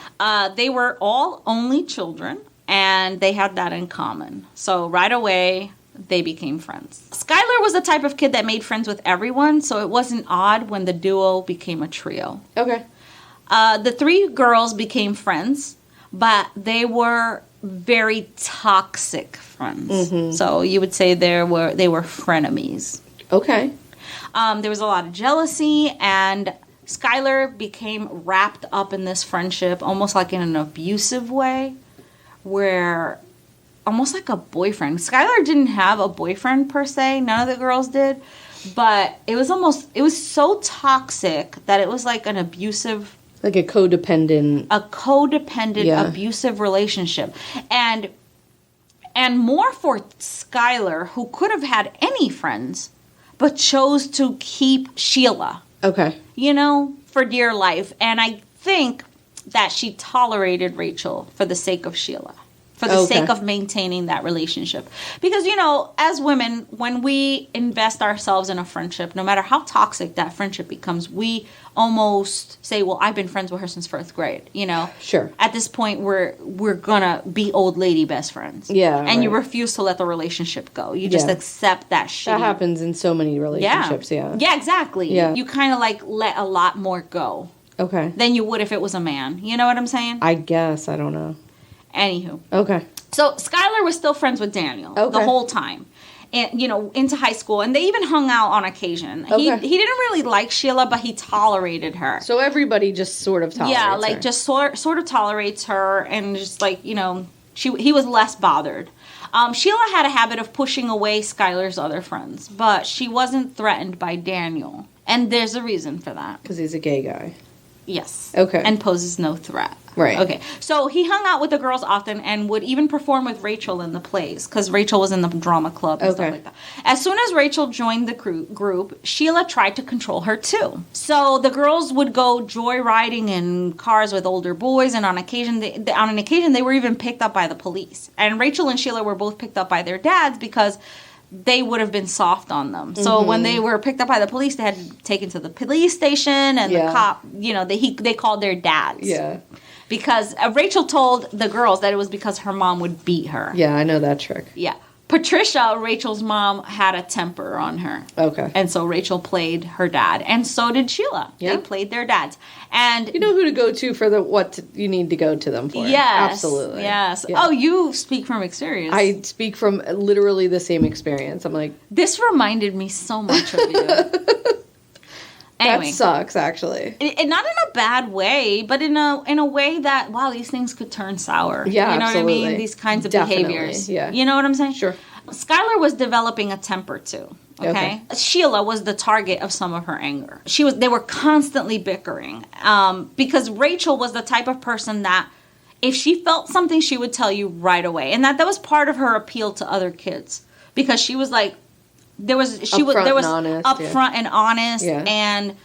They were all only children, and they had that in common. So right away, they became friends. Skylar was the type of kid that made friends with everyone, so it wasn't odd when the duo became a trio. Okay. The three girls became friends, but they were very toxic friends. Mm-hmm. So you would say they were frenemies. Okay. There was a lot of jealousy, and Skylar became wrapped up in this friendship almost like in an abusive way, where almost like a boyfriend. Skylar didn't have a boyfriend per se. None of the girls did. But it was so toxic that it was like an abusive... Like a codependent... Yeah. Abusive relationship. And more for Skylar, who could have had any friends, but chose to keep Sheila. Okay. You know, for dear life. And I think that she tolerated Rachel for the sake of Sheila. For the sake of maintaining that relationship. Because, you know, as women, when we invest ourselves in a friendship, no matter how toxic that friendship becomes, we almost say, well, I've been friends with her since 1st grade, you know? Sure. At this point, we're gonna be old lady best friends. Yeah. And you refuse to let the relationship go. You just accept that shit. That happens in so many relationships, yeah. Yeah, exactly. Yeah. You kind of like let a lot more go. Okay. Than you would if it was a man. You know what I'm saying? I guess. I don't know. Anywho. Okay. So Skylar was still friends with Daniel the whole time. And, you know, into high school. And they even hung out on occasion. He didn't really like Sheila, but he tolerated her. So everybody just sort of tolerates her. Yeah, like just sort of tolerates her. And just like, you know, he was less bothered. Sheila had a habit of pushing away Skylar's other friends. But she wasn't threatened by Daniel. And there's a reason for that. Because he's a gay guy. Yes. Okay. And poses no threat. Right. Okay. So he hung out with the girls often and would even perform with Rachel in the plays because Rachel was in the drama club and stuff like that. As soon as Rachel joined the group, Sheila tried to control her too. So the girls would go joyriding in cars with older boys, and on occasion they were even picked up by the police. And Rachel and Sheila were both picked up by their dads because they would have been soft on them. So when they were picked up by the police, they had to be taken to the police station, and the cop, you know, they called their dads. Yeah. Because Rachel told the girls that it was because her mom would beat her. Yeah, I know that trick. Yeah. Patricia, Rachel's mom, had a temper on her. Okay. And so Rachel played her dad. And so did Sheila. Yeah. They played their dads. And you know who to go to for you need to go to them for. Yes. Absolutely. Yes. Yeah. Oh, you speak from experience. I speak from literally the same experience. I'm like... This reminded me so much of you. Anyway, that sucks, actually. Not in a bad way, but in a way that, wow, these things could turn sour. Yeah, you know absolutely. what I mean? These kinds of Definitely, behaviors. yeah. You know what I'm saying? Sure. Skylar was developing a temper too. Okay? Sheila was the target of some of her anger. They were constantly bickering because Rachel was the type of person that if she felt something, she would tell you right away, and that was part of her appeal to other kids because she was like. There was upfront and honest, and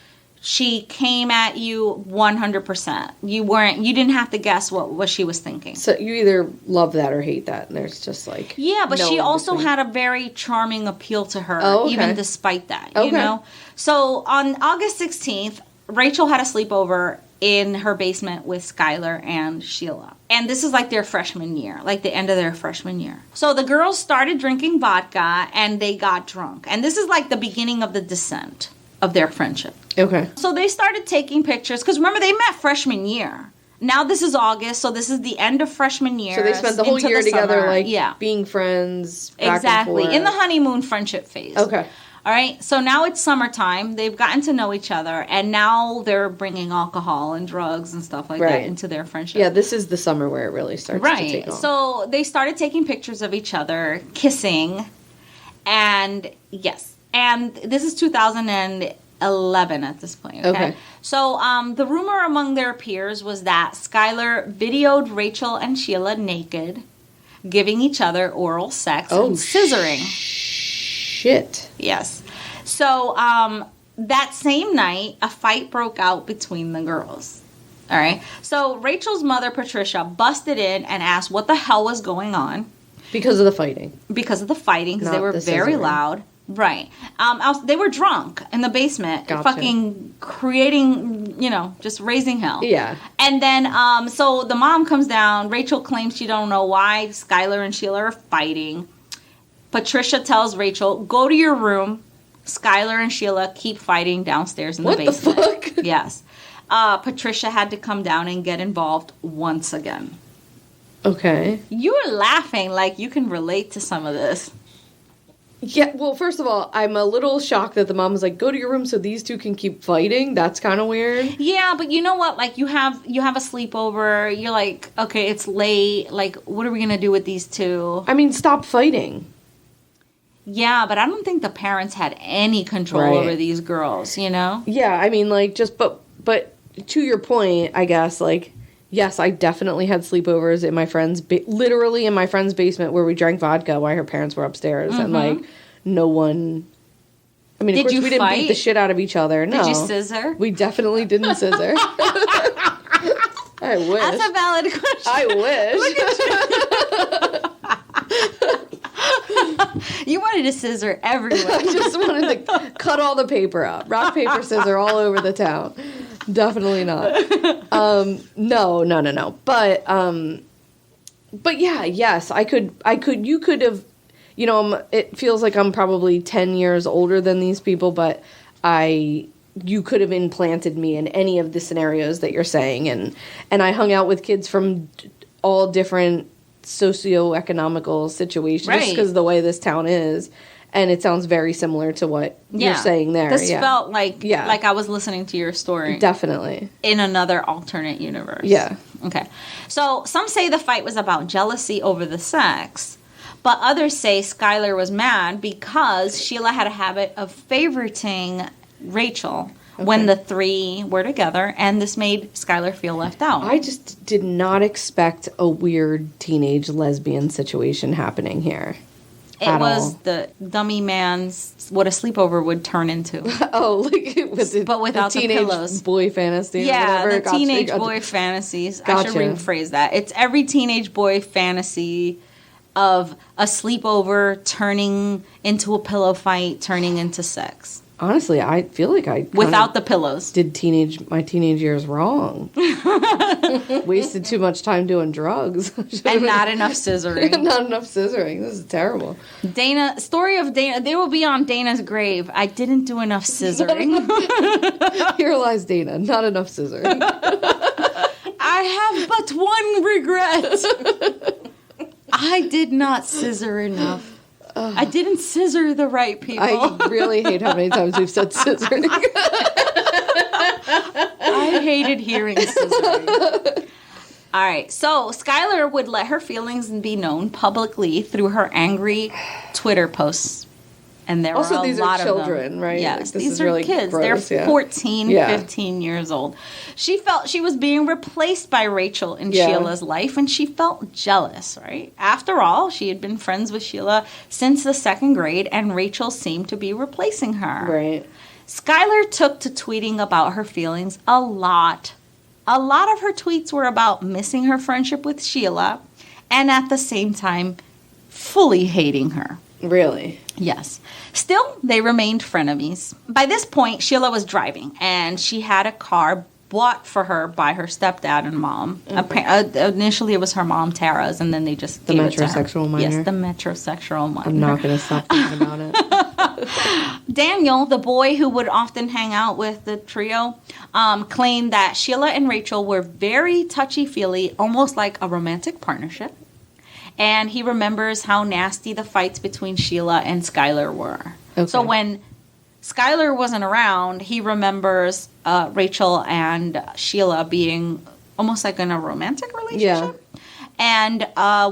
she came at you 100%. You didn't have to guess what she was thinking. So you either love that or hate that, and there's just like but she also had a very charming appeal to her, even despite that. Okay. You know. So on August 16th, Rachel had a sleepover in her basement with Skylar and Sheila. And this is like their freshman year, like the end of their freshman year. So the girls started drinking vodka and they got drunk. And this is like the beginning of the descent of their friendship. Okay. So they started taking pictures because remember they met freshman year. Now this is August, so this is the end of freshman year. So they spent the whole year together, like being friends. Back exactly, and forth. in the honeymoon friendship phase. Okay. All right, so now it's summertime. They've gotten to know each other, and now they're bringing alcohol and drugs and stuff like that into their friendship. Yeah, this is the summer where it really starts to take off. So they started taking pictures of each other, kissing, and and this is 2011 at this point. Okay. So the rumor among their peers was that Skylar videoed Rachel and Sheila naked, giving each other oral sex and scissoring. Shit. Yes. So that same night, a fight broke out between the girls. All right. So Rachel's mother, Patricia, busted in and asked what the hell was going on. Because of the fighting. Because they were very loud. Right. They were drunk in the basement, fucking creating, just raising hell. Yeah. And then, so the mom comes down. Rachel claims she don't know why Skylar and Sheila are fighting. Patricia tells Rachel, go to your room. Skylar and Sheila keep fighting downstairs in the basement. What the fuck? Yes. Patricia had to come down and get involved once again. Okay. You were laughing like you can relate to some of this. Yeah, well, first of all, I'm a little shocked that the mom was like, go to your room so these two can keep fighting. That's kind of weird. Yeah, but you know what? Like, you have a sleepover. You're like, okay, it's late. Like, what are we going to do with these two? I mean, stop fighting. Yeah, but I don't think the parents had any control over these girls, Yeah, I mean, like, but to your point, I guess, like, yes, I definitely had sleepovers in my friend's, literally in my friend's basement where we drank vodka while her parents were upstairs. Mm-hmm. And, like, no one, I mean, of course, we didn't beat the shit out of each other. No. Did you scissor? We definitely didn't scissor. I wish. That's a valid question. I wish. You wanted to scissor everywhere. I just wanted to cut all the paper up. Rock, paper, scissor all over the town. Definitely not. No. But yeah, yes, I could, you could have, you know, it feels like I'm probably 10 years older than these people, but you could have implanted me in any of the scenarios that you're saying. And I hung out with kids from all different socioeconomical situations, just because of the way this town is. And it sounds very similar to what you're saying there. This felt like I was listening to your story. Definitely. In another alternate universe. Yeah. Okay. So some say the fight was about jealousy over the sex, but others say Skylar was mad because Sheila had a habit of favoriting Rachel when the three were together, and this made Skylar feel left out. I just did not expect a weird teenage lesbian situation happening here. It was the dummy man's what a sleepover would turn into. But without the pillows. Boy fantasy. Yeah, or the teenage boy fantasies. Gotcha. I should rephrase that. It's every teenage boy fantasy of a sleepover turning into a pillow fight, turning into sex. Honestly, I feel like I without the pillows did my teenage years wrong. Wasted too much time doing drugs and not enough scissoring. Not enough scissoring. This is terrible. Story of Dana. They will be on Dana's grave. I didn't do enough scissoring. Here lies Dana. Not enough scissoring. I have but one regret. I did not scissor enough. I didn't scissor the right people. I really hate how many times we've said scissoring. I hated hearing scissoring. All right, so Skylar would let her feelings be known publicly through her angry Twitter posts. And there also, were a these lot are children, of them. right? Yes, like, these are really kids. Gross, They're 14, 15 years old. She felt she was being replaced by Rachel in Sheila's life, and she felt jealous, right? After all, she had been friends with Sheila since the second grade, and Rachel seemed to be replacing her. Right. Skylar took to tweeting about her feelings a lot. A lot of her tweets were about missing her friendship with Sheila, and at the same time, fully hating her. Really? Yes. Still, they remained frenemies. By this point, Sheila was driving, and she had a car bought for her by her stepdad and mom. Okay. Initially, it was her mom, Tara's, and then they just gave it to her. The metrosexual minor? Yes, the metrosexual minor. I'm not going to stop thinking about it. Daniel, the boy who would often hang out with the trio, claimed that Sheila and Rachel were very touchy-feely, almost like a romantic partnership. And he remembers how nasty the fights between Sheila and Skylar were. Okay. So when Skylar wasn't around, he remembers Rachel and Sheila being almost like in a romantic relationship. Yeah. And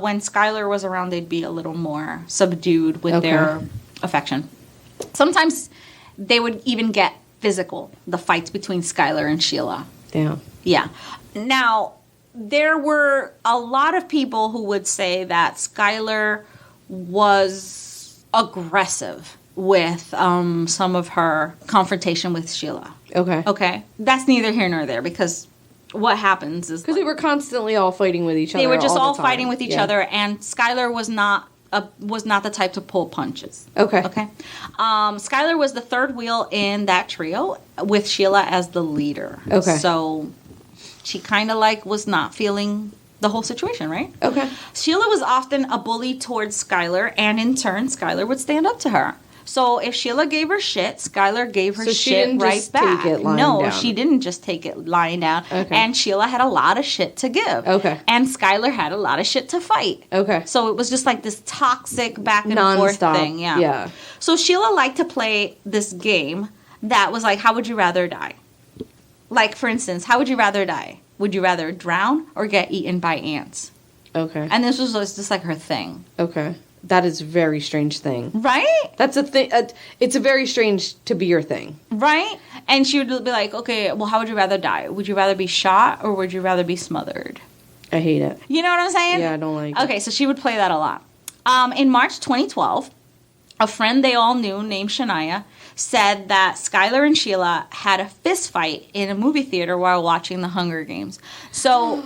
when Skylar was around, they'd be a little more subdued with their affection. Sometimes they would even get physical, the fights between Skylar and Sheila. Damn. Yeah. Now, there were a lot of people who would say that Skylar was aggressive with some of her confrontation with Sheila. Okay. That's neither here nor there, because what happens is because they were constantly all fighting with each other. They were just all fighting with each other, and Skylar was not the type to pull punches. Okay. Skylar was the third wheel in that trio with Sheila as the leader. Okay. So she kind of was not feeling the whole situation, right? Okay. Sheila was often a bully towards Skylar, and in turn, Skylar would stand up to her. So if Sheila gave her shit, Skylar gave her shit right back. She didn't just take it lying down. Okay. And Sheila had a lot of shit to give. Okay. And Skylar had a lot of shit to fight. Okay. So it was just like this toxic back and forth thing. Yeah. So Sheila liked to play this game that was like, how would you rather die? Like, for instance, how would you rather die? Would you rather drown or get eaten by ants? Okay. And this was just like her thing. Okay. That is a very strange thing. Right? That's a thing. It's a very strange to be your thing. Right? And she would be like, okay, well, how would you rather die? Would you rather be shot or would you rather be smothered? I hate it. You know what I'm saying? Yeah, I don't like it. Okay, so she would play that a lot. In March 2012, a friend they all knew named Shania said that Skylar and Sheila had a fist fight in a movie theater while watching the Hunger Games. So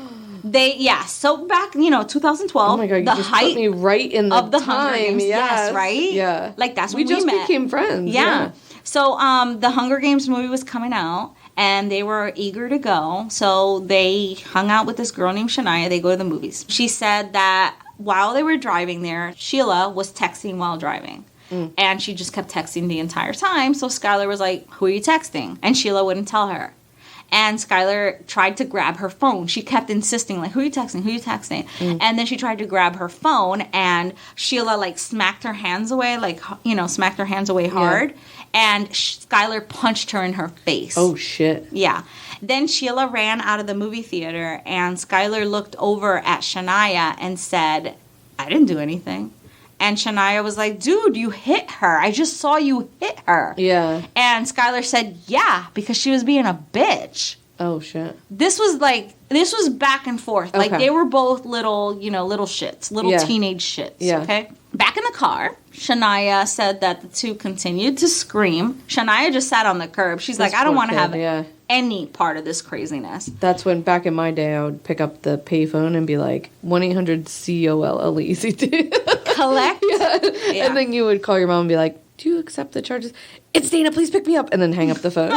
so back, 2012, oh my God, you the just height put me right in the of the time. Hunger Games. Yes, right? Yeah. Like, that's when we just met. became friends. Yeah. So the Hunger Games movie was coming out, and they were eager to go. So they hung out with this girl named Shania. They go to the movies. She said that while they were driving there, Sheila was texting while driving. And she just kept texting the entire time. So Skylar was like, who are you texting? And Sheila wouldn't tell her. And Skylar tried to grab her phone. She kept insisting, like, who are you texting? Who are you texting? And then she tried to grab her phone, and Sheila, like, smacked her hands away, smacked her hands away hard. Yeah. And Skylar punched her in her face. Oh, shit. Yeah. Then Sheila ran out of the movie theater, and Skylar looked over at Shania and said, I didn't do anything. And Shania was like, dude, you hit her. I just saw you hit her. Yeah. And Skylar said, yeah, because she was being a bitch. Oh, shit. This was back and forth. Okay. Like, they were both little shits, teenage shits. Yeah. Okay? Back in the car, Shania said that the two continued to scream. Shania just sat on the curb. She's like, I don't want to have any part of this craziness. That's when, back in my day, I would pick up the payphone and be like, 1-800-COLLEASY. Collect? Yeah. And then you would call your mom and be like, do you accept the charges? It's Dana, please pick me up. And then hang up the phone.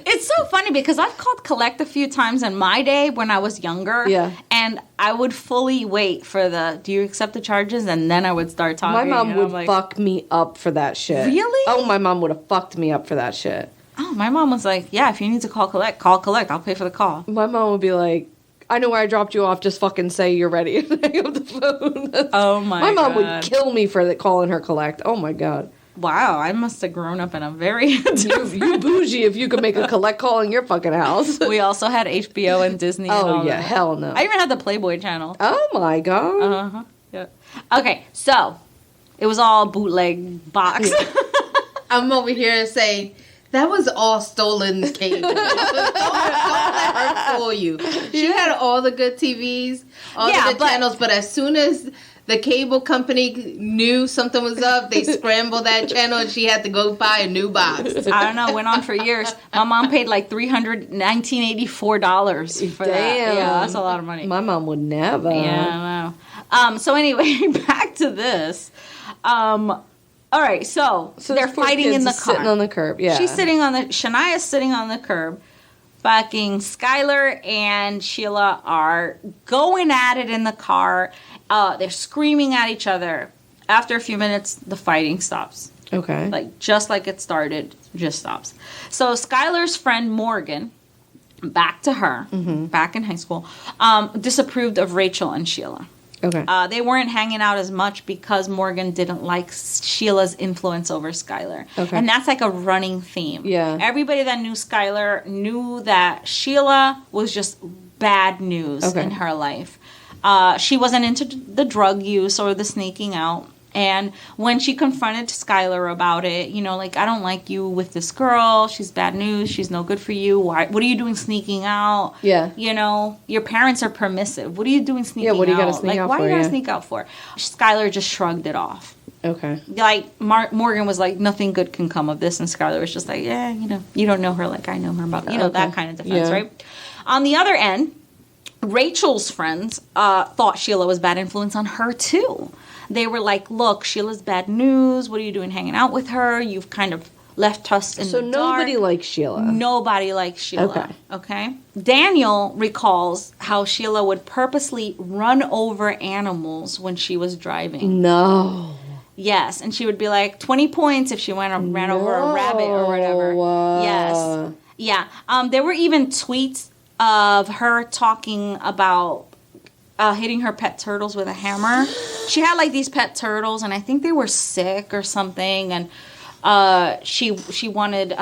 It's so funny because I've called collect a few times in my day when I was younger. Yeah. And I would fully wait for do you accept the charges? And then I would start talking. My mom would fuck me up for that shit. Really? Oh, my mom would have fucked me up for that shit. Oh, my mom was like, yeah, if you need to call collect, call collect. I'll pay for the call. My mom would be like, I know where I dropped you off. Just fucking say you're ready and hang up the phone. Oh, my God. My mom would kill me for calling her collect. Oh, my God. Wow, I must have grown up in a very you bougie if you could make a collect call in your fucking house. We also had HBO and Disney. And all that. Hell no. I even had the Playboy channel. Oh my God. Uh-huh. Yeah. Okay, so it was all bootleg box. I'm over here saying that was all stolen cable. don't let her fool you. She had all the good TVs, all the good channels, but as soon as the cable company knew something was up, they scrambled that channel and she had to go buy a new box. I don't know, went on for years. My mom paid like $1984 for that. Yeah, that's a lot of money. My mom would never. Yeah, I know. So anyway, back to this. All right, so they're fighting in the car. Sitting on the curb, yeah. Shania's sitting on the curb. Fucking Skylar and Sheila are going at it in the car. They're screaming at each other. After a few minutes, the fighting stops. Okay. Like, just like it started, just stops. So Skylar's friend Morgan, back to her, back in high school, disapproved of Rachel and Sheila. Okay. They weren't hanging out as much because Morgan didn't like Sheila's influence over Skylar. Okay. And that's like a running theme. Yeah. Everybody that knew Skylar knew that Sheila was just bad news in her life. She wasn't into the drug use or the sneaking out. And when she confronted Skylar about it, I don't like you with this girl. She's bad news. She's no good for you. What are you doing sneaking out? Yeah. Your parents are permissive. What are you doing sneaking out? Yeah, what do you got to sneak out for? Why do you got to sneak out for? Skylar just shrugged it off. Okay. Like, Morgan was like, nothing good can come of this. And Skylar was just like, yeah, you don't know her like I know her. But, that kind of defense, right? On the other end, Rachel's friends thought Sheila was bad influence on her, too. They were like, look, Sheila's bad news. What are you doing hanging out with her? You've kind of left us in the dark. So nobody likes Sheila. Nobody likes Sheila. Okay. Daniel recalls how Sheila would purposely run over animals when she was driving. No. Yes, and she would be like, 20 points if she ran over a rabbit or whatever. Yes. Yeah. There were even tweets of her talking about hitting her pet turtles with a hammer. She had like these pet turtles, and I think they were sick or something, and she wanted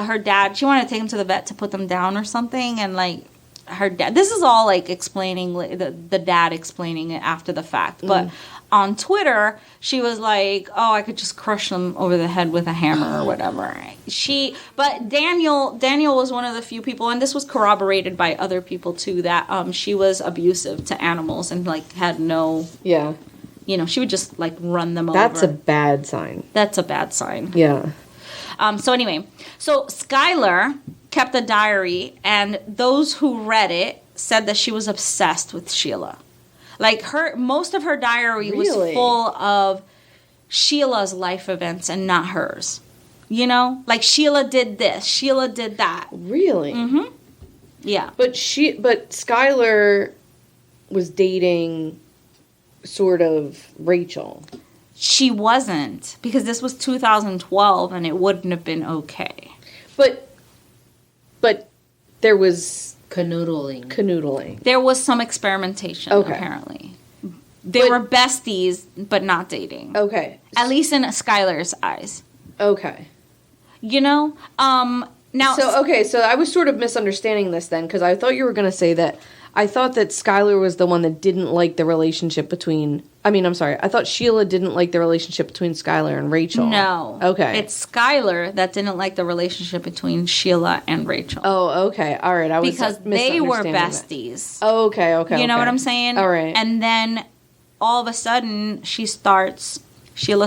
she wanted to take them to the vet to put them down or something, and like her dad, this is all like explaining the dad explaining it after the fact, but on Twitter she was like, oh, I could just crush them over the head with a hammer or whatever. But Daniel was one of the few people, and this was corroborated by other people too, that she was abusive to animals and like had no she would just like run them That's over. a bad sign. That's a bad sign. Yeah. So anyway, Skylar kept a diary, and those who read it said that she was obsessed with Sheila. Like most of her diary was full of Sheila's life events and not hers. Like Sheila did this, Sheila did that. Really? Mm-hmm. Yeah. But Skylar was dating sort of Rachel. She wasn't, because this was 2012 and it wouldn't have been okay. But there was canoodling. There was some experimentation, apparently. They were besties, but not dating. Okay. At least in Skylar's eyes. Okay. Now... So I was sort of misunderstanding this then, because I thought you were going to say that I thought that Skylar was the one that didn't like the relationship between... I thought Sheila didn't like the relationship between Skylar and Rachel. No. Okay. It's Skylar that didn't like the relationship between Sheila and Rachel. Oh, okay. All right. I was because they were besties. Oh, okay. You know what I'm saying? All right. And then all of a sudden Sheila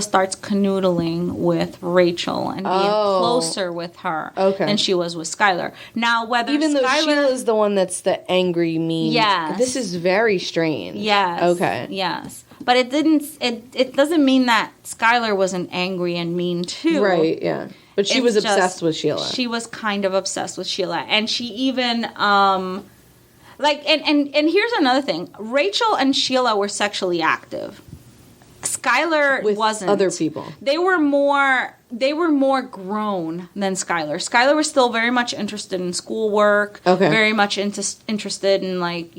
starts canoodling with Rachel and being closer with her than she was with Skylar. Now, whether even though Sheila's the one that's the angry, mean. Yes. This is very strange. Yes. Okay. Yes. But it doesn't mean that Skylar wasn't angry and mean too. Right, yeah. But she was obsessed with Sheila. She was kind of obsessed with Sheila. And she even and here's another thing. Rachel and Sheila were sexually active. Skylar wasn't. Other people. They were more grown than Skylar. Skylar was still very much interested in schoolwork. Okay. Very much interested in but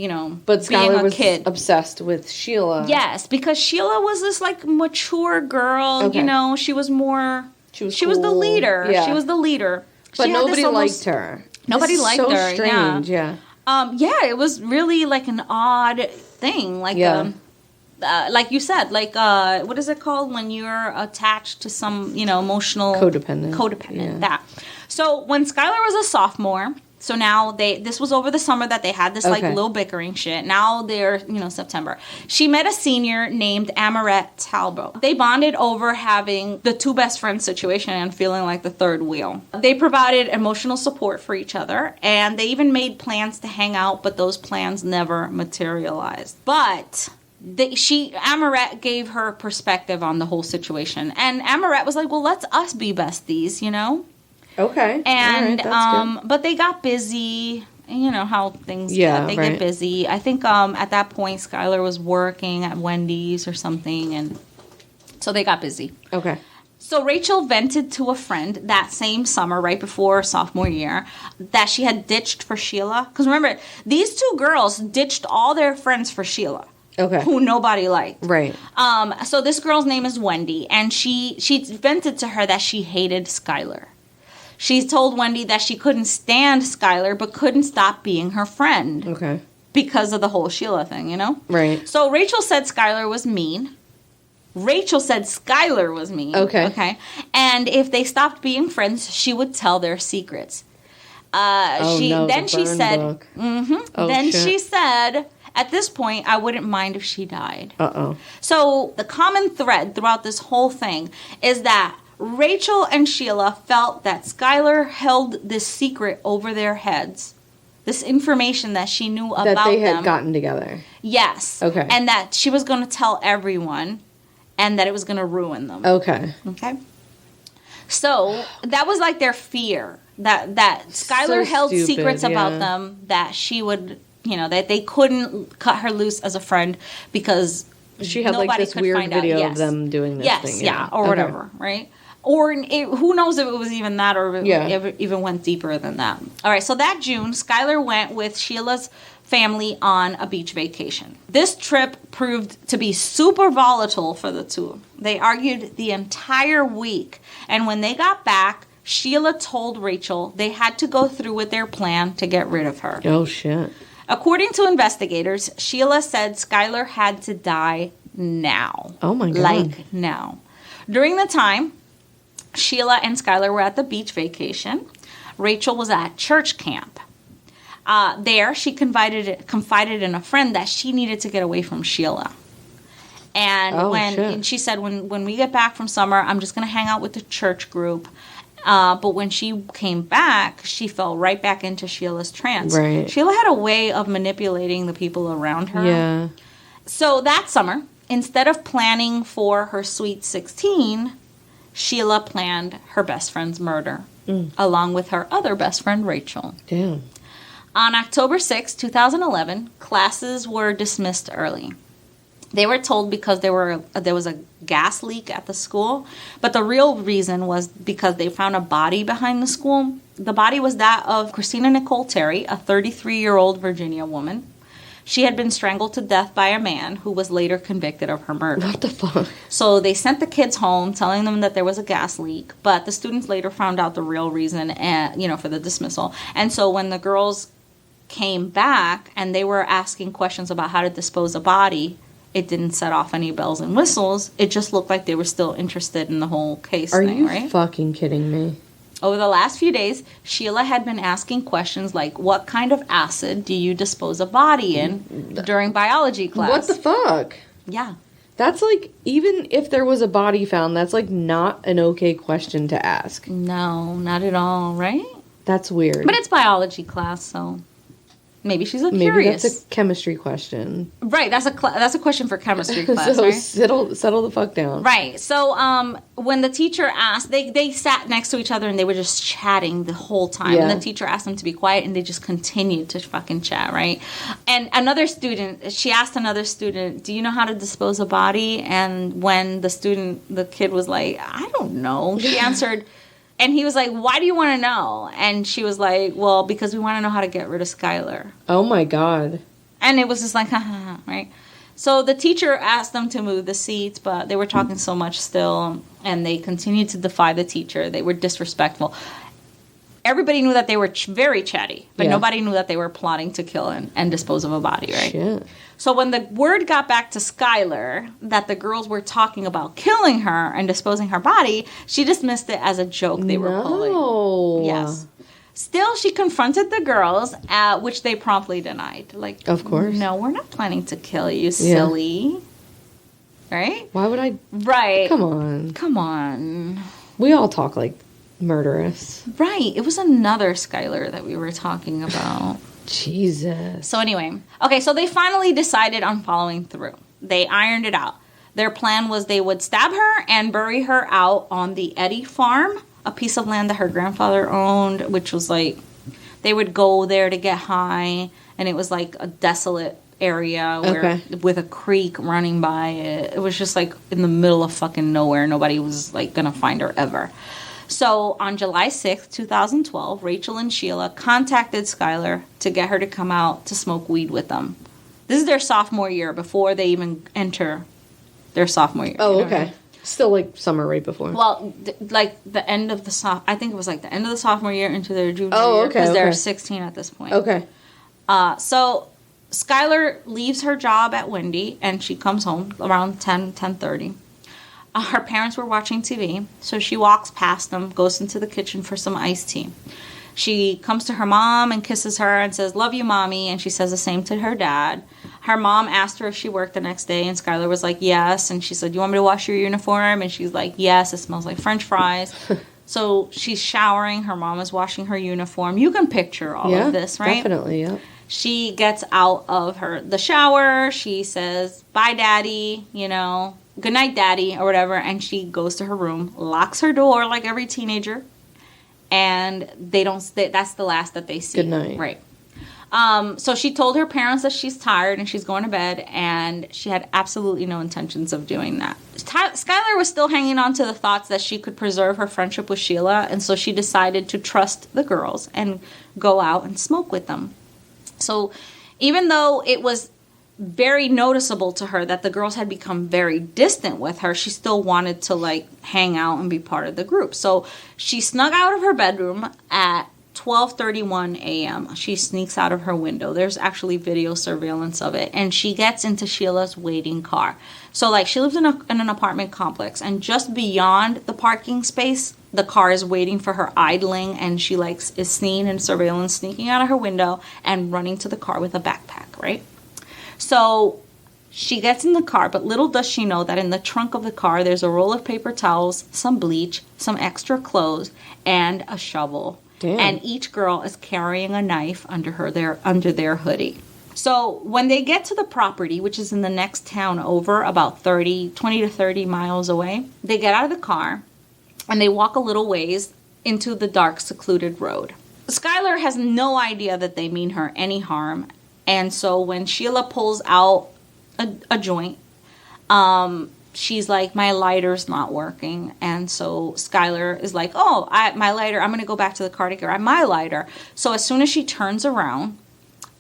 being Skylar was kid. Obsessed with Sheila. Yes, because Sheila was this like mature girl. Okay. She was more. She was the leader. Yeah. She was the leader. But nobody liked her. Nobody liked her. So strange. Yeah. It was really like an odd thing. Like like you said, what is it called when you're attached to some, emotional... Codependent, that. So when Skylar was a sophomore, so now this was over the summer that they had this, little bickering shit. Now they're, September. She met a senior named Amaret Talbot. They bonded over having the two best friends situation and feeling like the third wheel. They provided emotional support for each other, and they even made plans to hang out, but those plans never materialized. But... Amaret gave her perspective on the whole situation. And Amaret was like, well, let's us be besties, Okay. And, right, but they got busy. You know how things get. They get busy. I think at that point, Skylar was working at Wendy's or something. And so they got busy. Okay. So Rachel vented to a friend that same summer, right before sophomore year, that she had ditched for Sheila. Because remember, these two girls ditched all their friends for Sheila. Okay. Who nobody liked. Right. So this girl's name is Wendy, and she vented to her that she hated Skylar. She told Wendy that she couldn't stand Skylar, but couldn't stop being her friend. Okay. Because of the whole Sheila thing, Right. So Rachel said Skylar was mean. Rachel said Skylar was mean. Okay. Okay. And if they stopped being friends, she would tell their secrets. She said, she said, at this point, I wouldn't mind if she died. Uh-oh. So the common thread throughout this whole thing is that Rachel and Sheila felt that Skylar held this secret over their heads. This information that she knew about them. That they had gotten together. Yes. Okay. And that she was going to tell everyone and that it was going to ruin them. Okay. Okay. So that was like their fear. That Skylar held secrets about them that she would... that they couldn't cut her loose as a friend because she had this weird video of them doing this thing. Or whatever, right? Or who knows if it was even that or if it even went deeper than that. All right, so that June, Skylar went with Sheila's family on a beach vacation. This trip proved to be super volatile for the two. They argued the entire week, and when they got back, Sheila told Rachel they had to go through with their plan to get rid of her. Oh, shit. According to investigators, Sheila said Skylar had to die now. Oh, my God. Like now. During the time, Sheila and Skylar were at the beach vacation. Rachel was at church camp. There, she confided in a friend that she needed to get away from Sheila. And she said, when we get back from summer, I'm just going to hang out with the church group. But when she came back, she fell right back into Sheila's trance. Right. Sheila had a way of manipulating the people around her. Yeah. So that summer, instead of planning for her sweet 16, Sheila planned her best friend's murder, along with her other best friend, Rachel. Damn. On October 6, 2011, classes were dismissed early. They were told because there was a gas leak at the school, but the real reason was because they found a body behind the school. The body was that of Christina Nicole Terry, a 33-year-old Virginia woman. She had been strangled to death by a man who was later convicted of her murder. What the fuck? So they sent the kids home, telling them that there was a gas leak, but the students later found out the real reason, for the dismissal. And so when the girls came back and they were asking questions about how to dispose a body, it didn't set off any bells and whistles. It just looked like they were still interested in the whole case thing, right? Are you fucking kidding me? Over the last few days, Sheila had been asking questions like, what kind of acid do you dispose a body in during biology class? What the fuck? Yeah. That's like, even if there was a body found, that's like not an okay question to ask. No, not at all, right? That's weird. But it's biology class, so maybe she's curious. Maybe that's a chemistry question. Right, that's a question for chemistry class, so right? settle the fuck down. Right. So when the teacher asked, they sat next to each other and they were just chatting the whole time. Yeah. And the teacher asked them to be quiet and they just continued to fucking chat, right? And she asked another student, do you know how to dispose a body? And when the kid was like, I don't know. She answered, and he was like, why do you want to know? And she was like, well, because we want to know how to get rid of Skylar. Oh my God. And it was just like, right? So the teacher asked them to move the seats, but they were talking so much still, and they continued to defy the teacher. They were disrespectful. Everybody knew that they were very chatty, but nobody knew that they were plotting to kill and dispose of a body, right? Shit. So when the word got back to Skylar that the girls were talking about killing her and disposing her body, she dismissed it as a joke they were pulling. Yes. Still, she confronted the girls, which they promptly denied. Like, of course. No, we're not planning to kill you, silly. Right? Why would I? Right. Come on. We all talk like murderous. Right. It was another Skylar that we were talking about. Jesus. So anyway, okay, so they finally decided on following through. They ironed it out. Their plan was they would stab her and bury her out on the Eddy farm, a piece of land that her grandfather owned, which was like, they would go there to get high, and it was like a desolate area with a creek running by it. It was just like in the middle of fucking nowhere. Nobody was like gonna find her ever. So on July 6th, 2012, Rachel and Sheila contacted Skylar to get her to come out to smoke weed with them. This is their sophomore year, before they even enter their sophomore year. Oh, okay. Still like summer right before. Well, like the end of I think it was like the end of the sophomore year into their junior year. Okay. Because they're 16 at this point. Okay. So Skylar leaves her job at Wendy and she comes home around 10:30. Her parents were watching TV, so she walks past them, goes into the kitchen for some iced tea. She comes to her mom and kisses her and says, "Love you, Mommy," and she says the same to her dad. Her mom asked her if she worked the next day, and Skylar was like, yes, and she said, "Do you want me to wash your uniform?" And she's like, "Yes, it smells like French fries." So she's showering, her mom is washing her uniform. You can picture all of this, right? Definitely, yeah. She gets out of the shower, she says, "Bye, Daddy," "Good night, Daddy," or whatever, and she goes to her room, locks her door like every teenager, and that's the last that they see. Good night. Right. So she told her parents that she's tired and she's going to bed, and she had absolutely no intentions of doing that. Skylar was still hanging on to the thoughts that she could preserve her friendship with Sheila, and so she decided to trust the girls and go out and smoke with them. So even though it was very noticeable to her that the girls had become very distant with her, she still wanted to like hang out and be part of the group. So she snuck out of her bedroom at 12:31 a.m. She sneaks out of her window. There's actually video surveillance of it, and she gets into Sheila's waiting car. So like she lives in an apartment complex, and just beyond the parking space, the car is waiting for her, idling, and she like is seen in surveillance sneaking out of her window and running to the car with a backpack, right? So She gets in the car, but little does she know that in the trunk of the car, there's a roll of paper towels, some bleach, some extra clothes, and a shovel. Damn. And each girl is carrying a knife under their hoodie. So when they get to the property, which is in the next town over, about 20 to 30 miles away, they get out of the car and they walk a little ways into the dark, secluded road. Skylar has no idea that they mean her any harm. And so when Sheila pulls out a joint, she's like, my lighter's not working. And so Skylar is like, oh, my lighter, I'm going to go back to the car to grab my lighter. So as soon as she turns around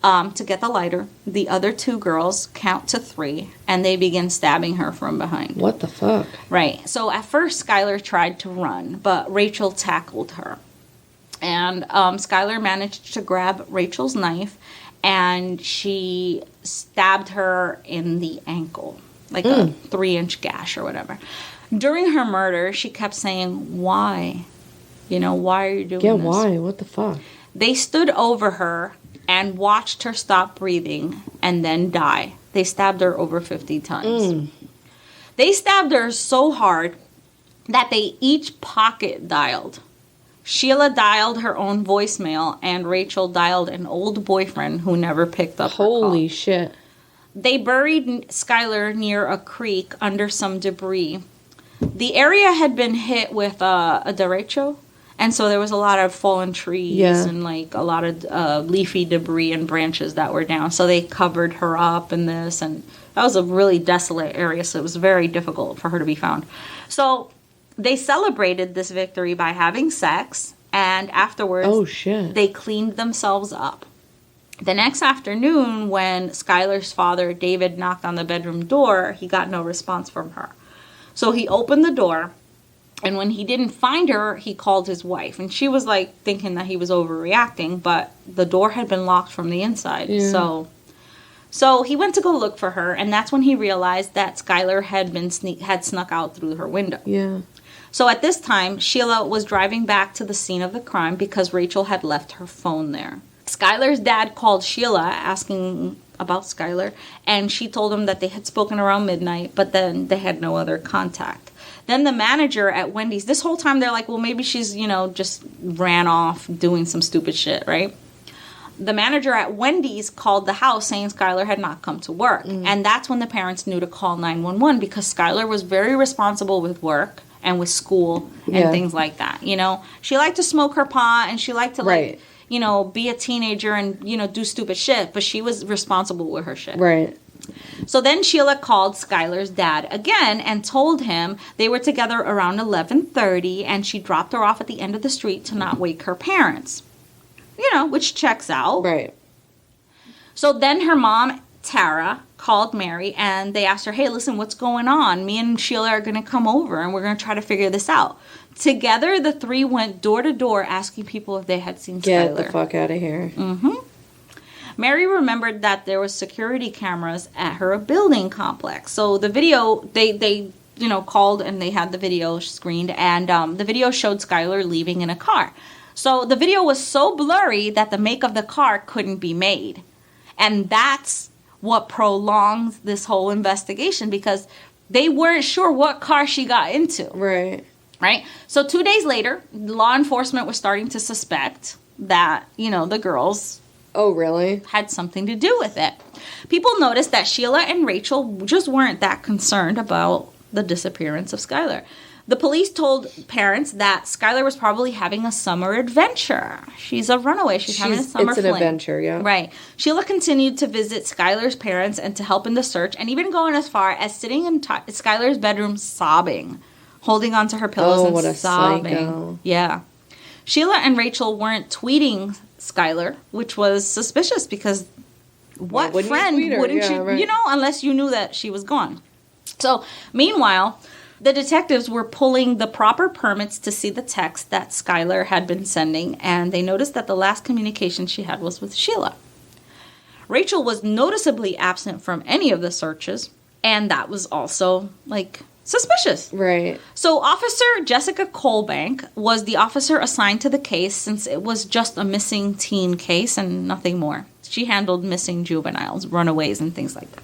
to get the lighter, the other two girls count to 3 and they begin stabbing her from behind. What the fuck? Right. So at first Skylar tried to run, but Rachel tackled her. And Skylar managed to grab Rachel's knife and she stabbed her in the ankle. Like a 3-inch gash or whatever. During her murder, she kept saying, why? You know, why are you doing this? Yeah, why? What the fuck? They stood over her and watched her stop breathing and then die. They stabbed her over 50 times. They stabbed her so hard that they each pocket dialed. Sheila dialed her own voicemail and Rachel dialed an old boyfriend who never picked up her call. Holy shit. They buried Skylar near a creek under some debris. The area had been hit with a derecho, and so there was a lot of fallen trees and like a lot of leafy debris and branches that were down. So they covered her up in this, and that was a really desolate area, so it was very difficult for her to be found. So they celebrated this victory by having sex, and afterwards they cleaned themselves up. The next afternoon, when Skylar's father, David, knocked on the bedroom door, he got no response from her. So he opened the door, and when he didn't find her, he called his wife. And she was, like, thinking that he was overreacting, but the door had been locked from the inside. Yeah. So he went to go look for her, and that's when he realized that Skylar had snuck out through her window. Yeah. So at this time, Sheila was driving back to the scene of the crime because Rachel had left her phone there. Skylar's dad called Sheila asking about Skylar, and she told him that they had spoken around midnight, but then they had no other contact. Then the manager at Wendy's, this whole time they're like, well, maybe she's, just ran off doing some stupid shit, right? The manager at Wendy's called the house saying Skylar had not come to work. And that's when the parents knew to call 911 because Skylar was very responsible with work and with school and things like that. She liked to smoke her pot and she liked to be a teenager and, do stupid shit, but she was responsible with her shit. Right. So then Sheila called Skylar's dad again and told him they were together around 11:30 and she dropped her off at the end of the street to not wake her parents. Which checks out. Right. So then her mom, Tara, called Mary and they asked her, hey, listen, what's going on? Me and Sheila are going to come over and we're going to try to figure this out. Together, the three went door to door asking people if they had seen Skylar. Get the fuck out of here. Mary remembered that there was security cameras at her building complex. So the video, they called and they had the video screened, and the video showed Skylar leaving in a car. So the video was so blurry that the make of the car couldn't be made. And that's what prolongs this whole investigation because they weren't sure what car she got into. Right? So 2 days later, law enforcement was starting to suspect that, the girls had something to do with it. People noticed that Sheila and Rachel just weren't that concerned about the disappearance of Skylar. The police told parents that Skylar was probably having a summer adventure. She's a runaway. She's having a summer It's an fling. adventure, yeah. Right. Sheila continued to visit Skylar's parents and to help in the search, and even going as far as sitting in Skylar's bedroom sobbing, holding onto her pillows and what a sobbing. psycho. Yeah. Sheila and Rachel weren't tweeting Skylar, which was suspicious because what friend wouldn't you, unless you knew that she was gone. So, meanwhile, the detectives were pulling the proper permits to see the text that Skylar had been sending, and they noticed that the last communication she had was with Sheila. Rachel was noticeably absent from any of the searches, and that was also, suspicious. Right. So Officer Jessica Colbank was the officer assigned to the case since it was just a missing teen case and nothing more. She handled missing juveniles, runaways, and things like that.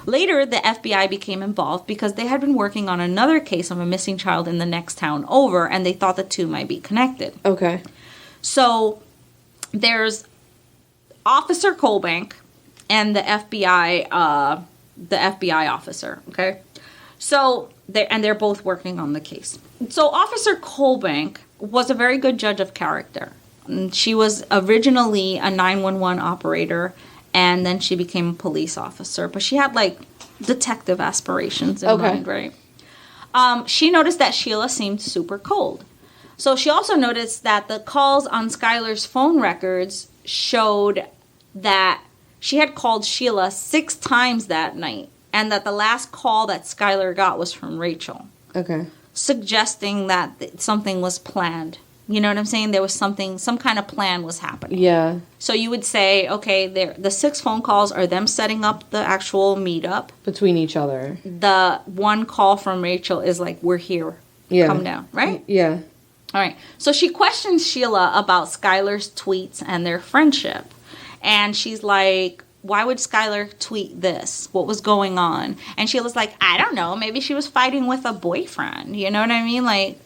Later, the FBI became involved because they had been working on another case of a missing child in the next town over, and they thought the two might be connected. Okay. So there's Officer Colbank and the FBI officer, okay? So they're both working on the case. So Officer Colbank was a very good judge of character. She was originally a 911 operator, and then she became a police officer. But she had, like, detective aspirations in mind, right? She noticed that Sheila seemed super cold. So she also noticed that the calls on Skylar's phone records showed that she had called Sheila 6 times that night, and that the last call that Skylar got was from Rachel. Okay. Suggesting that something was planned. You know what I'm saying? There was some kind of plan was happening. Yeah. So you would say, okay, the 6 phone calls are them setting up the actual meetup. Between each other. The one call from Rachel is like, we're here. Yeah. Come down, right? Yeah. All right. So she questions Sheila about Skylar's tweets and their friendship. And she's like, why would Skylar tweet this? What was going on? And Sheila's like, I don't know. Maybe she was fighting with a boyfriend. You know what I mean? Like,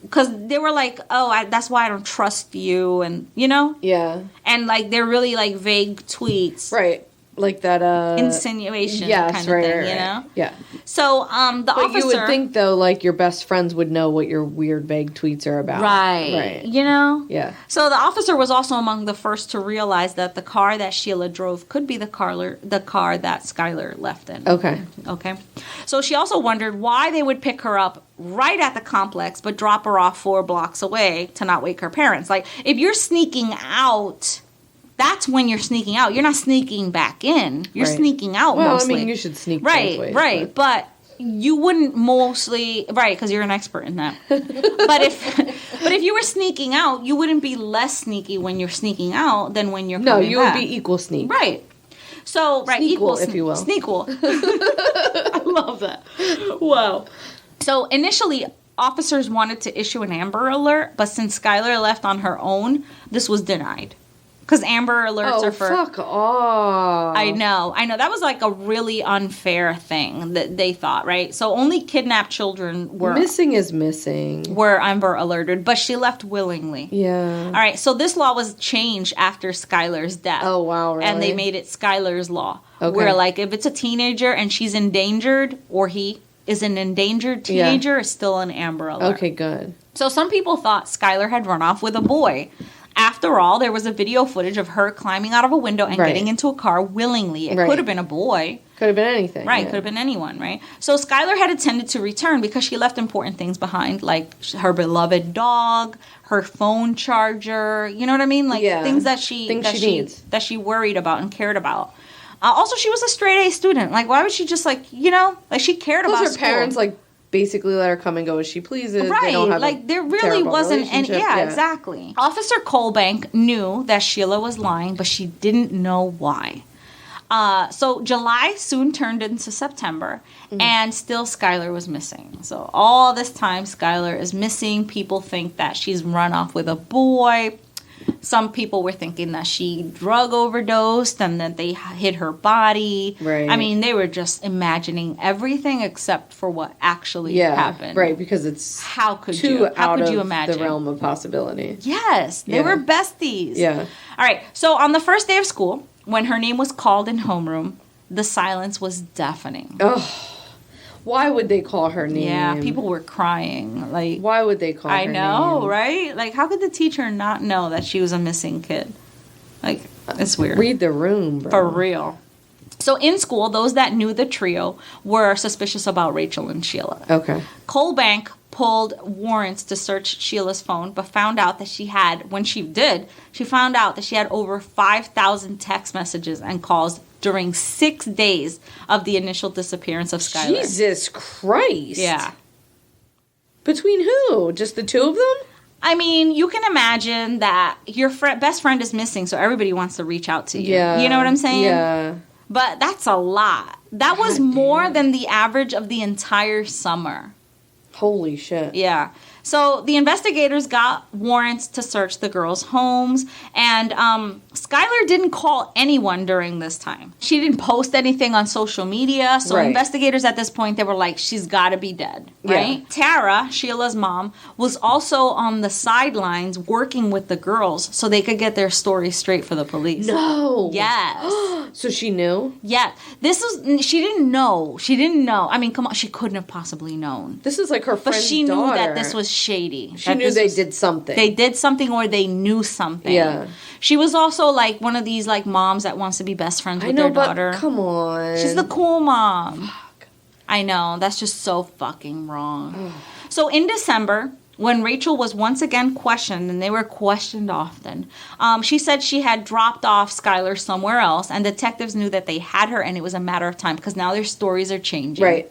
because they were like, oh, that's why I don't trust you. And, you know? Yeah. And, like, they're really, like, vague tweets. Right. Like that, insinuation yes, kind of right, thing, right, you know? Yeah. So, the officer... But you would think, though, like, your best friends would know what your weird, vague tweets are about. Right. You know? Yeah. So the officer was also among the first to realize that the car that Sheila drove could be the car that Skylar left in. Okay. Okay. So she also wondered why they would pick her up right at the complex, but drop her off 4 blocks away to not wake her parents. Like, if you're sneaking out... That's when you're sneaking out. You're not sneaking back in. You're sneaking out mostly. Well, I mean, you should sneak right, both ways, right. But you wouldn't mostly... Right, because you're an expert in that. but if you were sneaking out, you wouldn't be less sneaky when you're sneaking out than when you're coming back. No, you would be equal sneak. Right. So, right, Sneakle, equal... if you will. Sneakle. I love that. Wow. So, initially... Officers wanted to issue an Amber Alert, but since Skylar left on her own, this was denied. Because Amber Alerts are for... Oh, fuck off. I know. That was like a really unfair thing that they thought, right? So only kidnapped children were... Missing is missing. Were Amber Alerted, but she left willingly. Yeah. All right, so this law was changed after Skylar's death. Oh, wow, really? And they made it Skylar's law. Okay. Where, like, if it's a teenager and she's endangered, or he is an endangered teenager, it's still an Amber Alert. Okay, good. So some people thought Skylar had run off with a boy. After all, there was a video footage of her climbing out of a window and getting into a car willingly. It could have been a boy. Could have been anything. Right, could have been anyone, right? So Skylar had intended to return because she left important things behind, like her beloved dog, her phone charger, you know what I mean? Like things that she needs. That she worried about and cared about. Also, she was a straight A student. Like, why would she just, like, you know, like, she cared about her parents, like, basically let her come and go as she pleases. Right. They don't have like, there really wasn't any... Yeah, exactly. Officer Colbank knew that Sheila was lying, but she didn't know why. So July soon turned into September, and still Skylar was missing. So all this time, Skylar is missing. People think that she's run off with a boy. Some people were thinking that she drug overdosed and that they hid her body. Right. I mean, they were just imagining everything except for what actually happened. Right, because it's how could you imagine the realm of possibility. Yes, they were besties. Yeah. All right. So on the first day of school, when her name was called in homeroom, the silence was deafening. Oh. Why would they call her name? Yeah, people were crying. Like, why would they call her name? I know, right? Like, how could the teacher not know that she was a missing kid? Like, it's weird. Read the room, bro. For real. So in school, those that knew the trio were suspicious about Rachel and Sheila. Okay. Colbank pulled warrants to search Sheila's phone, but found out that she had over 5,000 text messages and calls during 6 days of the initial disappearance of Skylar. Jesus Christ. Yeah. Between who? Just the two of them? I mean, you can imagine that your best friend is missing, so everybody wants to reach out to you. Yeah. You know what I'm saying? Yeah. But that's a lot. That was more than the average of the entire summer. Holy shit. Yeah. So the investigators got warrants to search the girls' homes, and Skylar didn't call anyone during this time. She didn't post anything on social media, so investigators at this point, they were like, she's got to be dead, right? Yeah. Tara, Sheila's mom, was also on the sidelines working with the girls so they could get their story straight for the police. No! Yes. So she knew? Yeah. She didn't know. She didn't know. I mean, come on, she couldn't have possibly known. This is like her friend's daughter. But she knew that this was shady. She knew they did something. They did something, or they knew something. Yeah. She was also like one of these like moms that wants to be best friends with their daughter. Come on. She's the cool mom. Fuck. I know. That's just so fucking wrong. So in December, when Rachel was once again questioned, and they were questioned often, she said she had dropped off Skylar somewhere else, and detectives knew that they had her, and it was a matter of time because now their stories are changing. Right.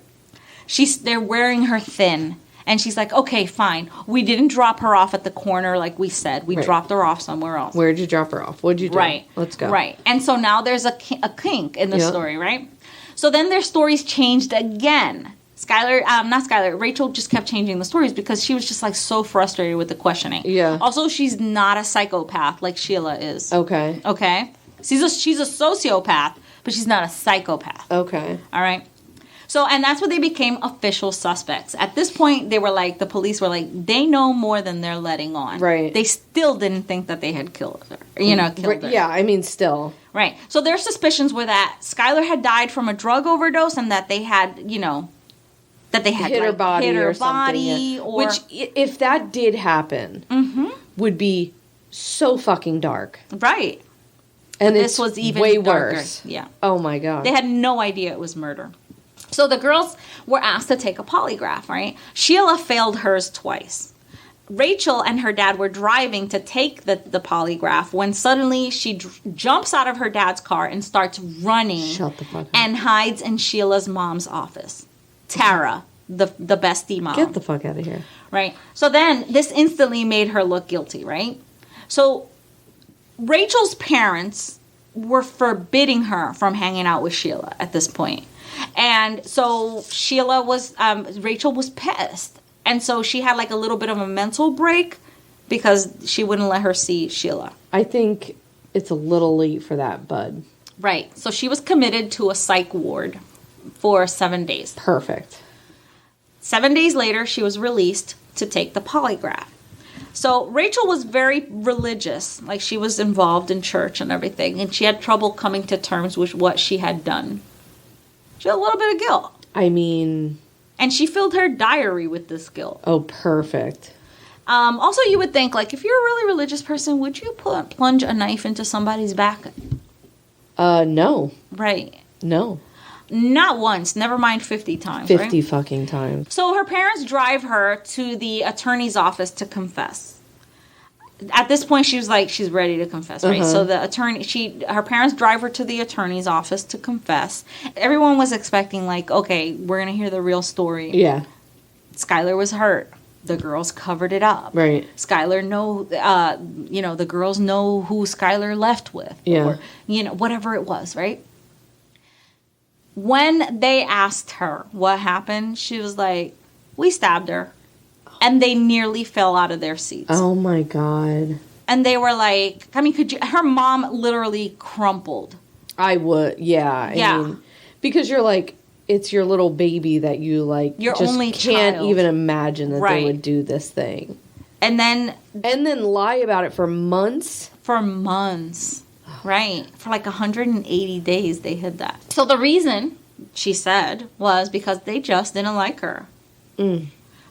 They're wearing her thin. And she's like, okay, fine. We didn't drop her off at the corner like we said. We dropped her off somewhere else. Where'd you drop her off? What'd you do? Right. Let's go. Right. And so now there's a kink in the story, right? So then their stories changed again. Rachel just kept changing the stories because she was just like so frustrated with the questioning. Yeah. Also, she's not a psychopath like Sheila is. Okay. Okay? She's a sociopath, but she's not a psychopath. Okay. All right? So, and that's when they became official suspects. At this point, they were like, the police were like, they know more than they're letting on. Right. They still didn't think that they had killed her. Killed her. Yeah, I mean, still. Right. So their suspicions were that Skylar had died from a drug overdose and that they had, that they had hit her body or something. Yeah. Which, if that did happen, would be so fucking dark. Right. And this was even way darker. Worse. Yeah. Oh my God. They had no idea it was murder. So the girls were asked to take a polygraph, right? Sheila failed hers twice. Rachel and her dad were driving to take the polygraph when suddenly she jumps out of her dad's car and starts running. Shut the fuck up. And hides in Sheila's mom's office. Tara, the bestie mom. Get the fuck out of here. Right? So then this instantly made her look guilty, right? So Rachel's parents were forbidding her from hanging out with Sheila at this point. And so Rachel was pissed. And so she had like a little bit of a mental break because she wouldn't let her see Sheila. I think it's a little late for that, bud. Right. So she was committed to a psych ward for 7 days. Perfect. 7 days later, she was released to take the polygraph. So Rachel was very religious. Like she was involved in church and everything. And she had trouble coming to terms with what she had done. She had a little bit of guilt. I mean... And she filled her diary with this guilt. Oh, perfect. Also, you would think, like, if you're a really religious person, would you plunge a knife into somebody's back? No. Right. No. Not once. Never mind 50 times, 50 fucking times. So her parents drive her to the attorney's office to confess. At this point, she was like, she's ready to confess, right? So her parents drive her to the attorney's office to confess. Everyone was expecting, like, okay, we're going to hear the real story. Yeah. Skylar was hurt. The girls covered it up. Right. Skylar the girls know who Skylar left with. Yeah. Or, whatever it was, right? When they asked her what happened, she was like, we stabbed her. And they nearly fell out of their seats. Oh, my God. And they were like, I mean, her mom literally crumpled. I would, yeah. I mean, because you're like, it's your little baby that you like, your just only can't child. Even imagine that they would do this thing. And then lie about it for months? For months. Right. For like 180 days they hid that. So the reason, she said, was because they just didn't like her. Mm.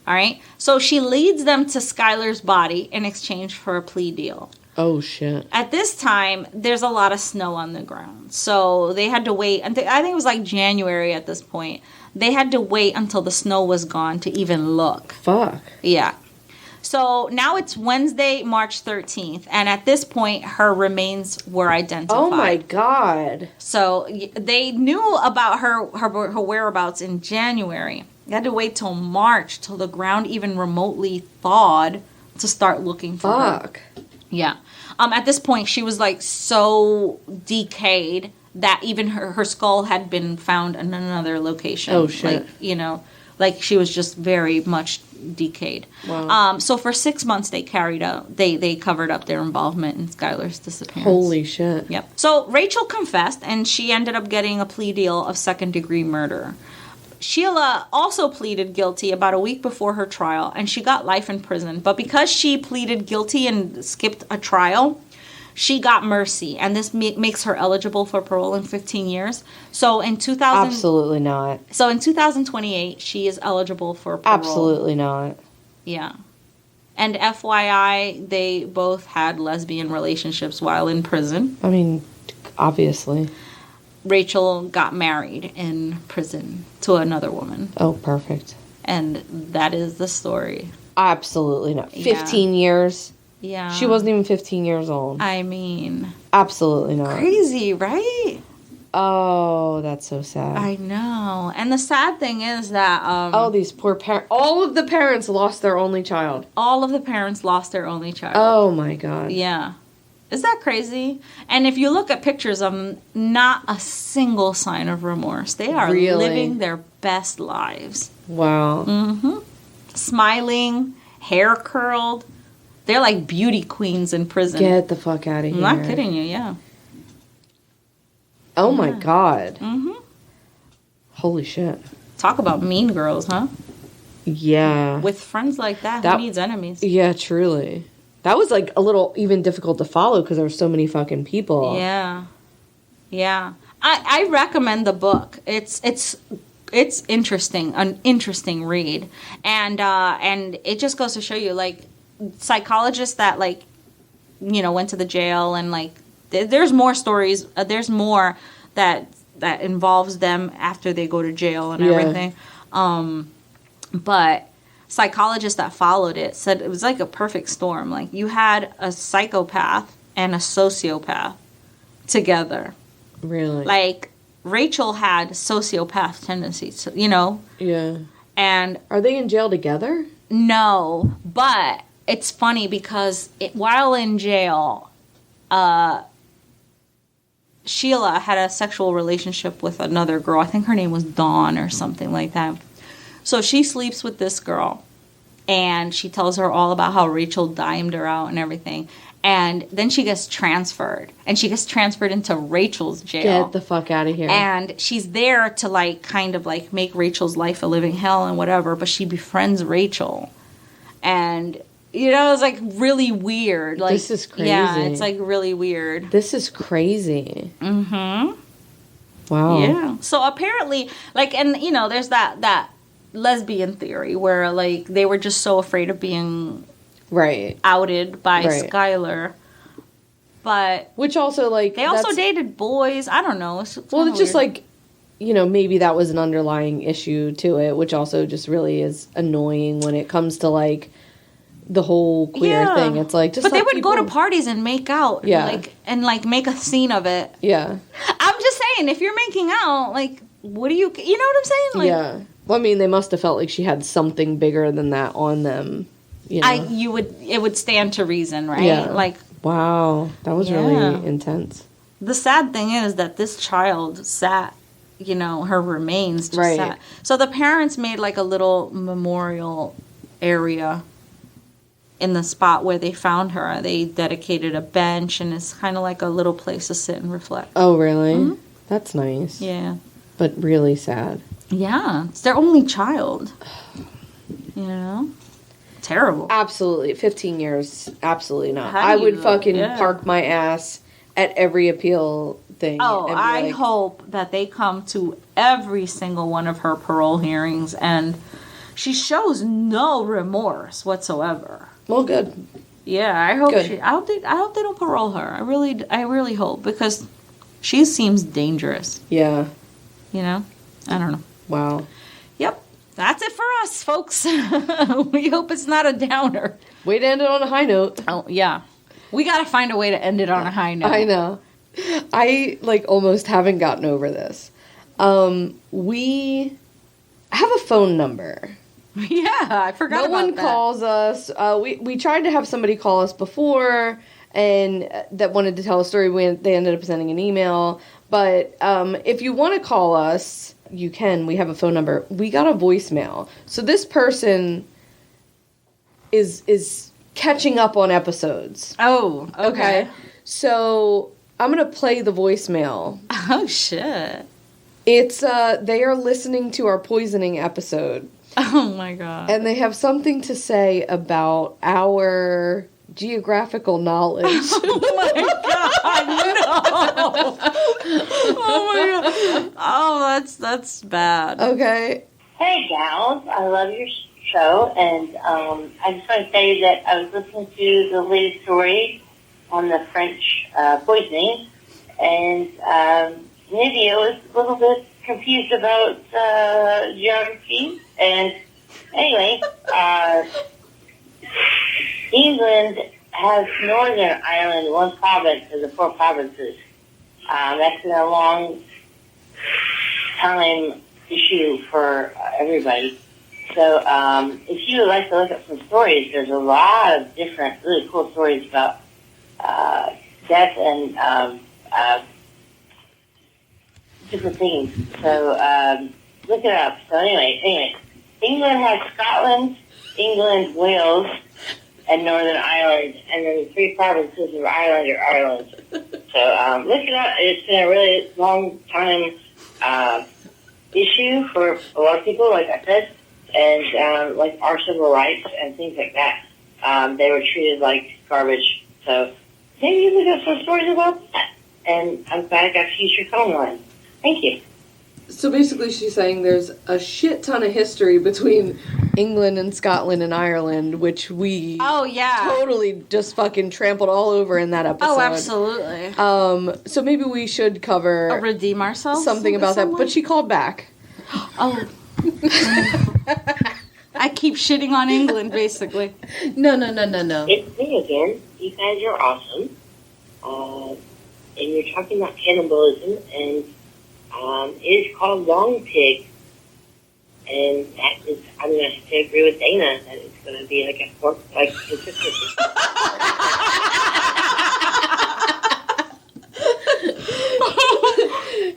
All right. So she leads them to Skylar's body in exchange for a plea deal. Oh, shit. At this time, there's a lot of snow on the ground. So they had to wait. I think it was like January at this point. They had to wait until the snow was gone to even look. Fuck. Yeah. So now it's Wednesday, March 13th. And at this point, her remains were identified. Oh, my God. So they knew about her whereabouts in January. They had to wait till March, till the ground even remotely thawed to start looking for her. Fuck. Yeah. At this point, she was like so decayed that even her skull had been found in another location. Oh, shit. Like, like she was just very much decayed. Wow. So for 6 months, they covered up their involvement in Skylar's disappearance. Holy shit. Yep. So Rachel confessed, and she ended up getting a plea deal of second-degree murder. Sheila also pleaded guilty about a week before her trial, and she got life in prison. But because she pleaded guilty and skipped a trial, she got mercy, and this makes her eligible for parole in 15 years. So in 2000, Absolutely not. So in 2028, she is eligible for parole. Absolutely not. Yeah. And FYI, they both had lesbian relationships while in prison. I mean, obviously. Rachel got married in prison to another woman. Oh, perfect. And that is the story. Absolutely not. 15 years? Yeah. She wasn't even 15 years old. I mean. Absolutely not. Crazy, right? Oh, that's so sad. I know. And the sad thing is that... oh, these poor parents. All of the parents lost their only child. All of the parents lost their only child. Oh, my God. Yeah. Is that crazy? And if you look at pictures of them, not a single sign of remorse. They are living their best lives. Wow. Mm-hmm. Smiling, hair curled. They're like beauty queens in prison. Get the fuck out of here. I'm not kidding you, yeah. Oh, my God. Mm-hmm. Holy shit. Talk about mean girls, huh? Yeah. With friends like that, who needs enemies? Yeah, truly. That was like a little even difficult to follow because there were so many fucking people. Yeah. Yeah. I recommend the book. It's interesting, an interesting read. And it just goes to show you, like, psychologists that, like, you know, went to the jail and, like, there's more stories. There's more that involves them after they go to jail and everything. But psychologists that followed it said it was like a perfect storm. Like, you had a psychopath and a sociopath together. Really? Like, Rachel had sociopath tendencies, you know? Yeah. And... Are they in jail together? No, but it's funny because while in jail, Sheila had a sexual relationship with another girl. I think her name was Dawn or something like that. So she sleeps with this girl, and she tells her all about how Rachel dimed her out and everything. And then she gets transferred, and she gets transferred into Rachel's jail. Get the fuck out of here. And she's there to, like, kind of, like, make Rachel's life a living hell and whatever, but she befriends Rachel. And, you know, it's, like, really weird. Like, this is crazy. Yeah, it's, like, really weird. This is crazy. Mm-hmm. Wow. Yeah. So apparently, like, and, you know, there's that lesbian theory where, like, they were just so afraid of being outed by Skylar. But which also, like, they also dated boys. I don't know. It's just weird. like, you know, maybe that was an underlying issue to it, which also just really is annoying when it comes to, like, the whole queer thing. It's like, just, but they let would go to parties and make out, and make a scene of it. Yeah. I'm just saying, if you're making out, like, what do you know what I'm saying? Like, yeah. Well, I mean, they must have felt like she had something bigger than that on them. You know? It would stand to reason, right? Yeah. Like, wow, that was really intense. The sad thing is that this child sat, you know, her remains just sat. So the parents made, like, a little memorial area in the spot where they found her. They dedicated a bench, and it's kind of like a little place to sit and reflect. Oh, really? Mm-hmm. That's nice. Yeah. But really sad. Yeah. It's their only child. You know? Terrible. Absolutely. 15 years. Absolutely not. I would fucking park my ass at every appeal thing. Oh, I hope that they come to every single one of her parole hearings, and she shows no remorse whatsoever. Well, good. Yeah, I hope I hope they don't parole her. I really hope, because she seems dangerous. Yeah. You know? I don't know. Wow. Yep. That's it for us, folks. We hope it's not a downer. Way to end it on a high note. Oh, yeah. We got to find a way to end it on a high note. I know. I, like, almost haven't gotten over this. We have a phone number. Yeah, I forgot about that. No one calls us. We tried to have somebody call us before, and that wanted to tell a story. They ended up sending an email. But if you want to call us, you can. We have a phone number. We got a voicemail. So this person is catching up on episodes. Oh, okay. So I'm going to play the voicemail. Oh, shit. It's, they are listening to our poisoning episode. Oh, my God. And they have something to say about our geographical knowledge. Oh, my God, no. Oh, my God. Oh, that's bad. Okay. Hey, gals. I love your show, and I just want to say that I was listening to the latest story on the French poisoning, and Nydia was a little bit confused about geography. And anyway, England has Northern Ireland, one province of the 4 provinces. That's been a long time issue for everybody. So if you would like to look up some stories, there's a lot of different really cool stories about death and different things. So look it up. So anyway, England has Scotland, England, Wales, and Northern Ireland, and then the 3 provinces of Ireland are Ireland. So look it up. It's been a really long time issue for a lot of people, like I said, and like our civil rights and things like that. They were treated like garbage. So maybe you look up some stories about that. And I'm glad I got future phone line. Thank you. So basically she's saying there's a shit ton of history between England and Scotland and Ireland, which we totally just fucking trampled all over in that episode. Oh, absolutely. So maybe we should cover... redeem ourselves? Something about that. But she called back. Oh. I keep shitting on England, basically. No. It's me again. You guys are awesome. And you're talking about cannibalism, and it is called long pig. And that is, I'm going to have to agree with Dana that it's going to be like a pork, like consistency.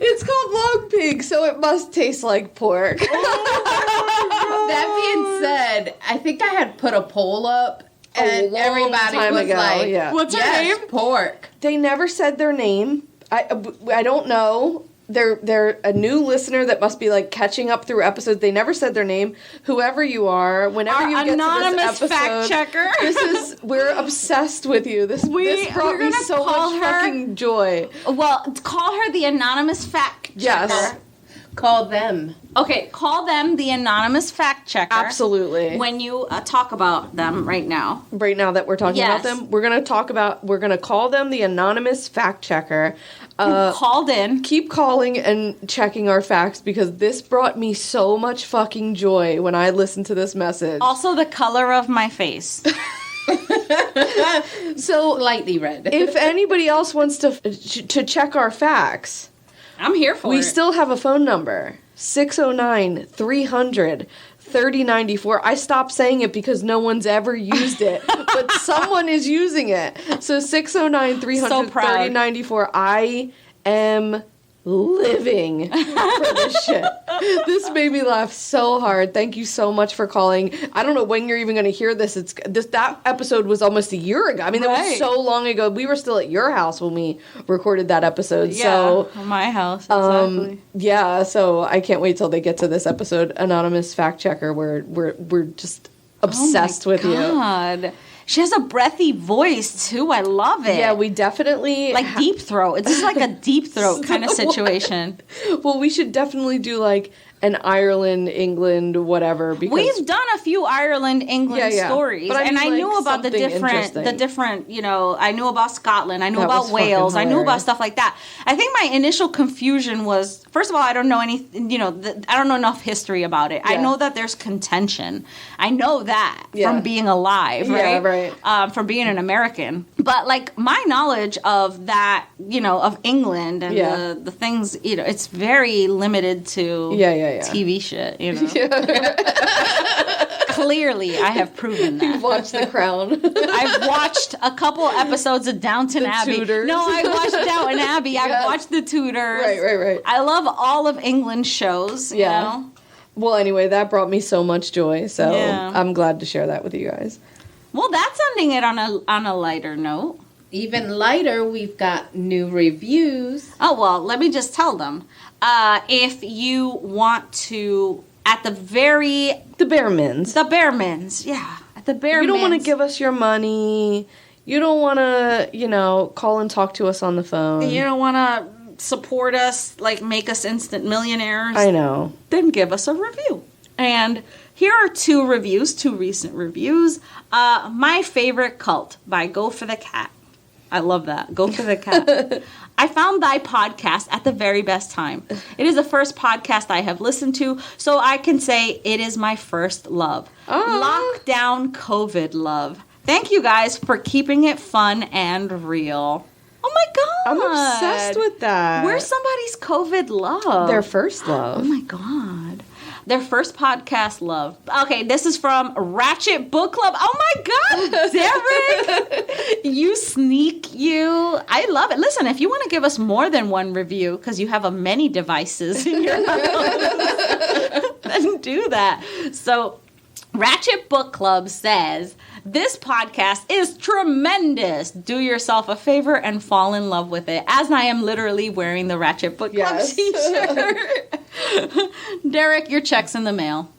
It's called long pig, so it must taste like pork. That being said, I think I had put a poll up, and everybody was like, "What's her name?" Pork. They never said their name. I don't know. They're a new listener that must be like catching up through episodes. They never said their name. Whoever you are, whenever you get to this episode, fact checker. We're obsessed with you. This brought me so much fucking joy. Well, call her the anonymous fact checker. Yes. Call them. Okay, call them the anonymous fact checker. Absolutely. When you talk about them right now. Right now that we're talking about them, we're going to call them the anonymous fact checker. Called in. Keep calling and checking our facts because this brought me so much fucking joy when I listened to this message. Also the color of my face. So lightly red. If anybody else wants to check our facts, I'm here for it. We still have a phone number, 609-300-3094. I stopped saying it because no one's ever used it, but someone is using it. So 609-300-3094. I am living for this shit. This made me laugh so hard. Thank you so much for calling. I don't know when you're even going to hear this. That episode was almost a year ago. I mean, that was so long ago. We were still at your house when we recorded that episode. Yeah, so my house. Exactly. Yeah. So I can't wait till they get to this episode. Anonymous fact checker. We're just obsessed with you. God. She has a breathy voice, too. I love it. Yeah, we definitely... Like deep throat. It's just like a deep throat kind of situation. Well, we should definitely do like an Ireland, England, whatever. Because we've done a few Ireland, England stories. But I knew about the different, you know, I knew about Scotland. I knew about Wales. I knew about stuff like that. I think my initial confusion was, first of all, I don't know anything, you know, I don't know enough history about it. Yeah. I know that there's contention. I know that from being alive, right? Yeah, right. From being an American. But like my knowledge of that, you know, of England and the things, you know, it's very limited to TV shit, you know. Clearly, I have proven that. You've watched The Crown. I've watched a couple episodes of Downton Abbey. Tudors. No, I watched Downton Abbey. I've watched The Tudors. Right. I love all of England's shows, you know. Well, anyway, that brought me so much joy, so I'm glad to share that with you guys. Well, that's ending it on a lighter note. Even lighter, we've got new reviews. Oh, well, let me just tell them. If you want to, at the bare minimums, yeah. At the bare minimums. You don't want to give us your money. You don't want to, call and talk to us on the phone. You don't want to support us, like make us instant millionaires. I know. Then give us a review. And here are two recent reviews. My Favorite Cult by Go for the Cat. I love that. Go for the cat. I found thy podcast at the very best time. It is the first podcast I have listened to, so I can say it is my first love. Lockdown COVID love. Thank you guys for keeping it fun and real. Oh my God. I'm obsessed with that. We're somebody's COVID love. Their first love. Oh my God. Their first podcast love. Okay, this is from Ratchet Book Club. Oh my God, Derek! You sneak, you. I love it. Listen, if you want to give us more than one review, because you have many devices in your house, then do that. So, Ratchet Book Club says, this podcast is tremendous. Do yourself a favor and fall in love with it. As I am literally wearing the Ratchet Book Club t-shirt. Derek, your check's in the mail.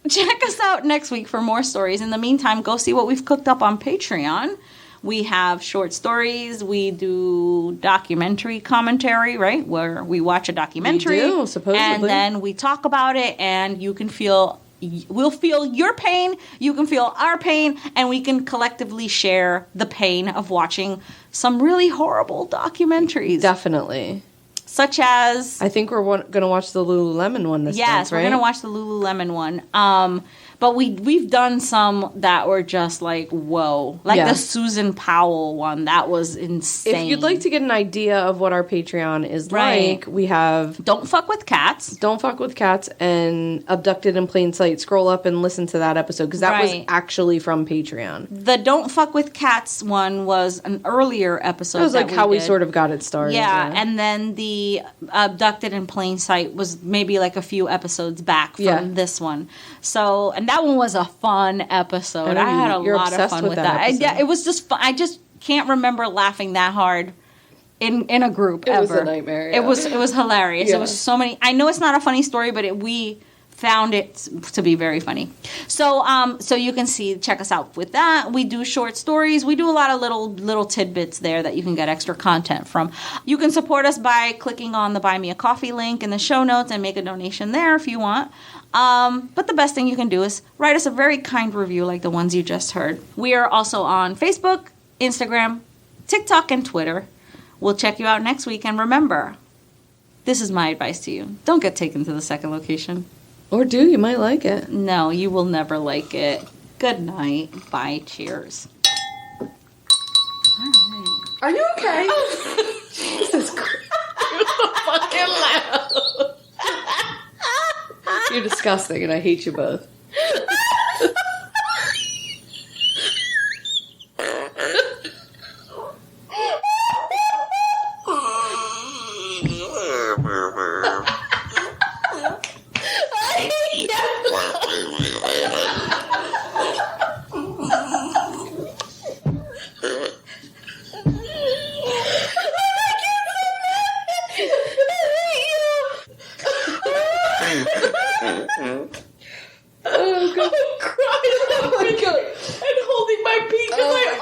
Check us out next week for more stories. In the meantime, go see what we've cooked up on Patreon. We have short stories. We do documentary commentary, right? Where we watch a documentary. We do, supposedly. And then we talk about it, and we'll feel your pain, you can feel our pain, and we can collectively share the pain of watching some really horrible documentaries. Definitely. Such as... I think we're going to watch the Lululemon one this month, right? Yes, we're going to watch the Lululemon one. But we've done some that were just like, whoa. Like the Susan Powell one. That was insane. If you'd like to get an idea of what our Patreon is like, we have... Don't Fuck with Cats. Don't Fuck with Cats and Abducted in Plain Sight. Scroll up and listen to that episode, because that was actually from Patreon. The Don't Fuck with Cats one was an earlier episode. That was like how we sort of got it started. Yeah, and then the Abducted in Plain Sight was maybe like a few episodes back from this one. So, and that one was a fun episode. I had a lot of fun with that. It was just fun. I just can't remember laughing that hard in a group ever. It was a nightmare. Yeah. It was hilarious. It was so many. I know it's not a funny story, but we found it to be very funny. So you can check us out with that. We do short stories. We do a lot of little tidbits there that you can get extra content from. You can support us by clicking on the Buy Me a Coffee link in the show notes and make a donation there if you want. But the best thing you can do is write us a very kind review like the ones you just heard. We are also on Facebook, Instagram, TikTok, and Twitter. We'll check you out next week. And remember, this is my advice to you. Don't get taken to the second location. Or do. You might like it. No, you will never like it. Good night. Bye. Cheers. All right. Are you okay? Jesus Christ. You're so fucking loud. You're disgusting, and I hate you both. Oh, God. I'm crying. Oh, my God. And holding my peak in my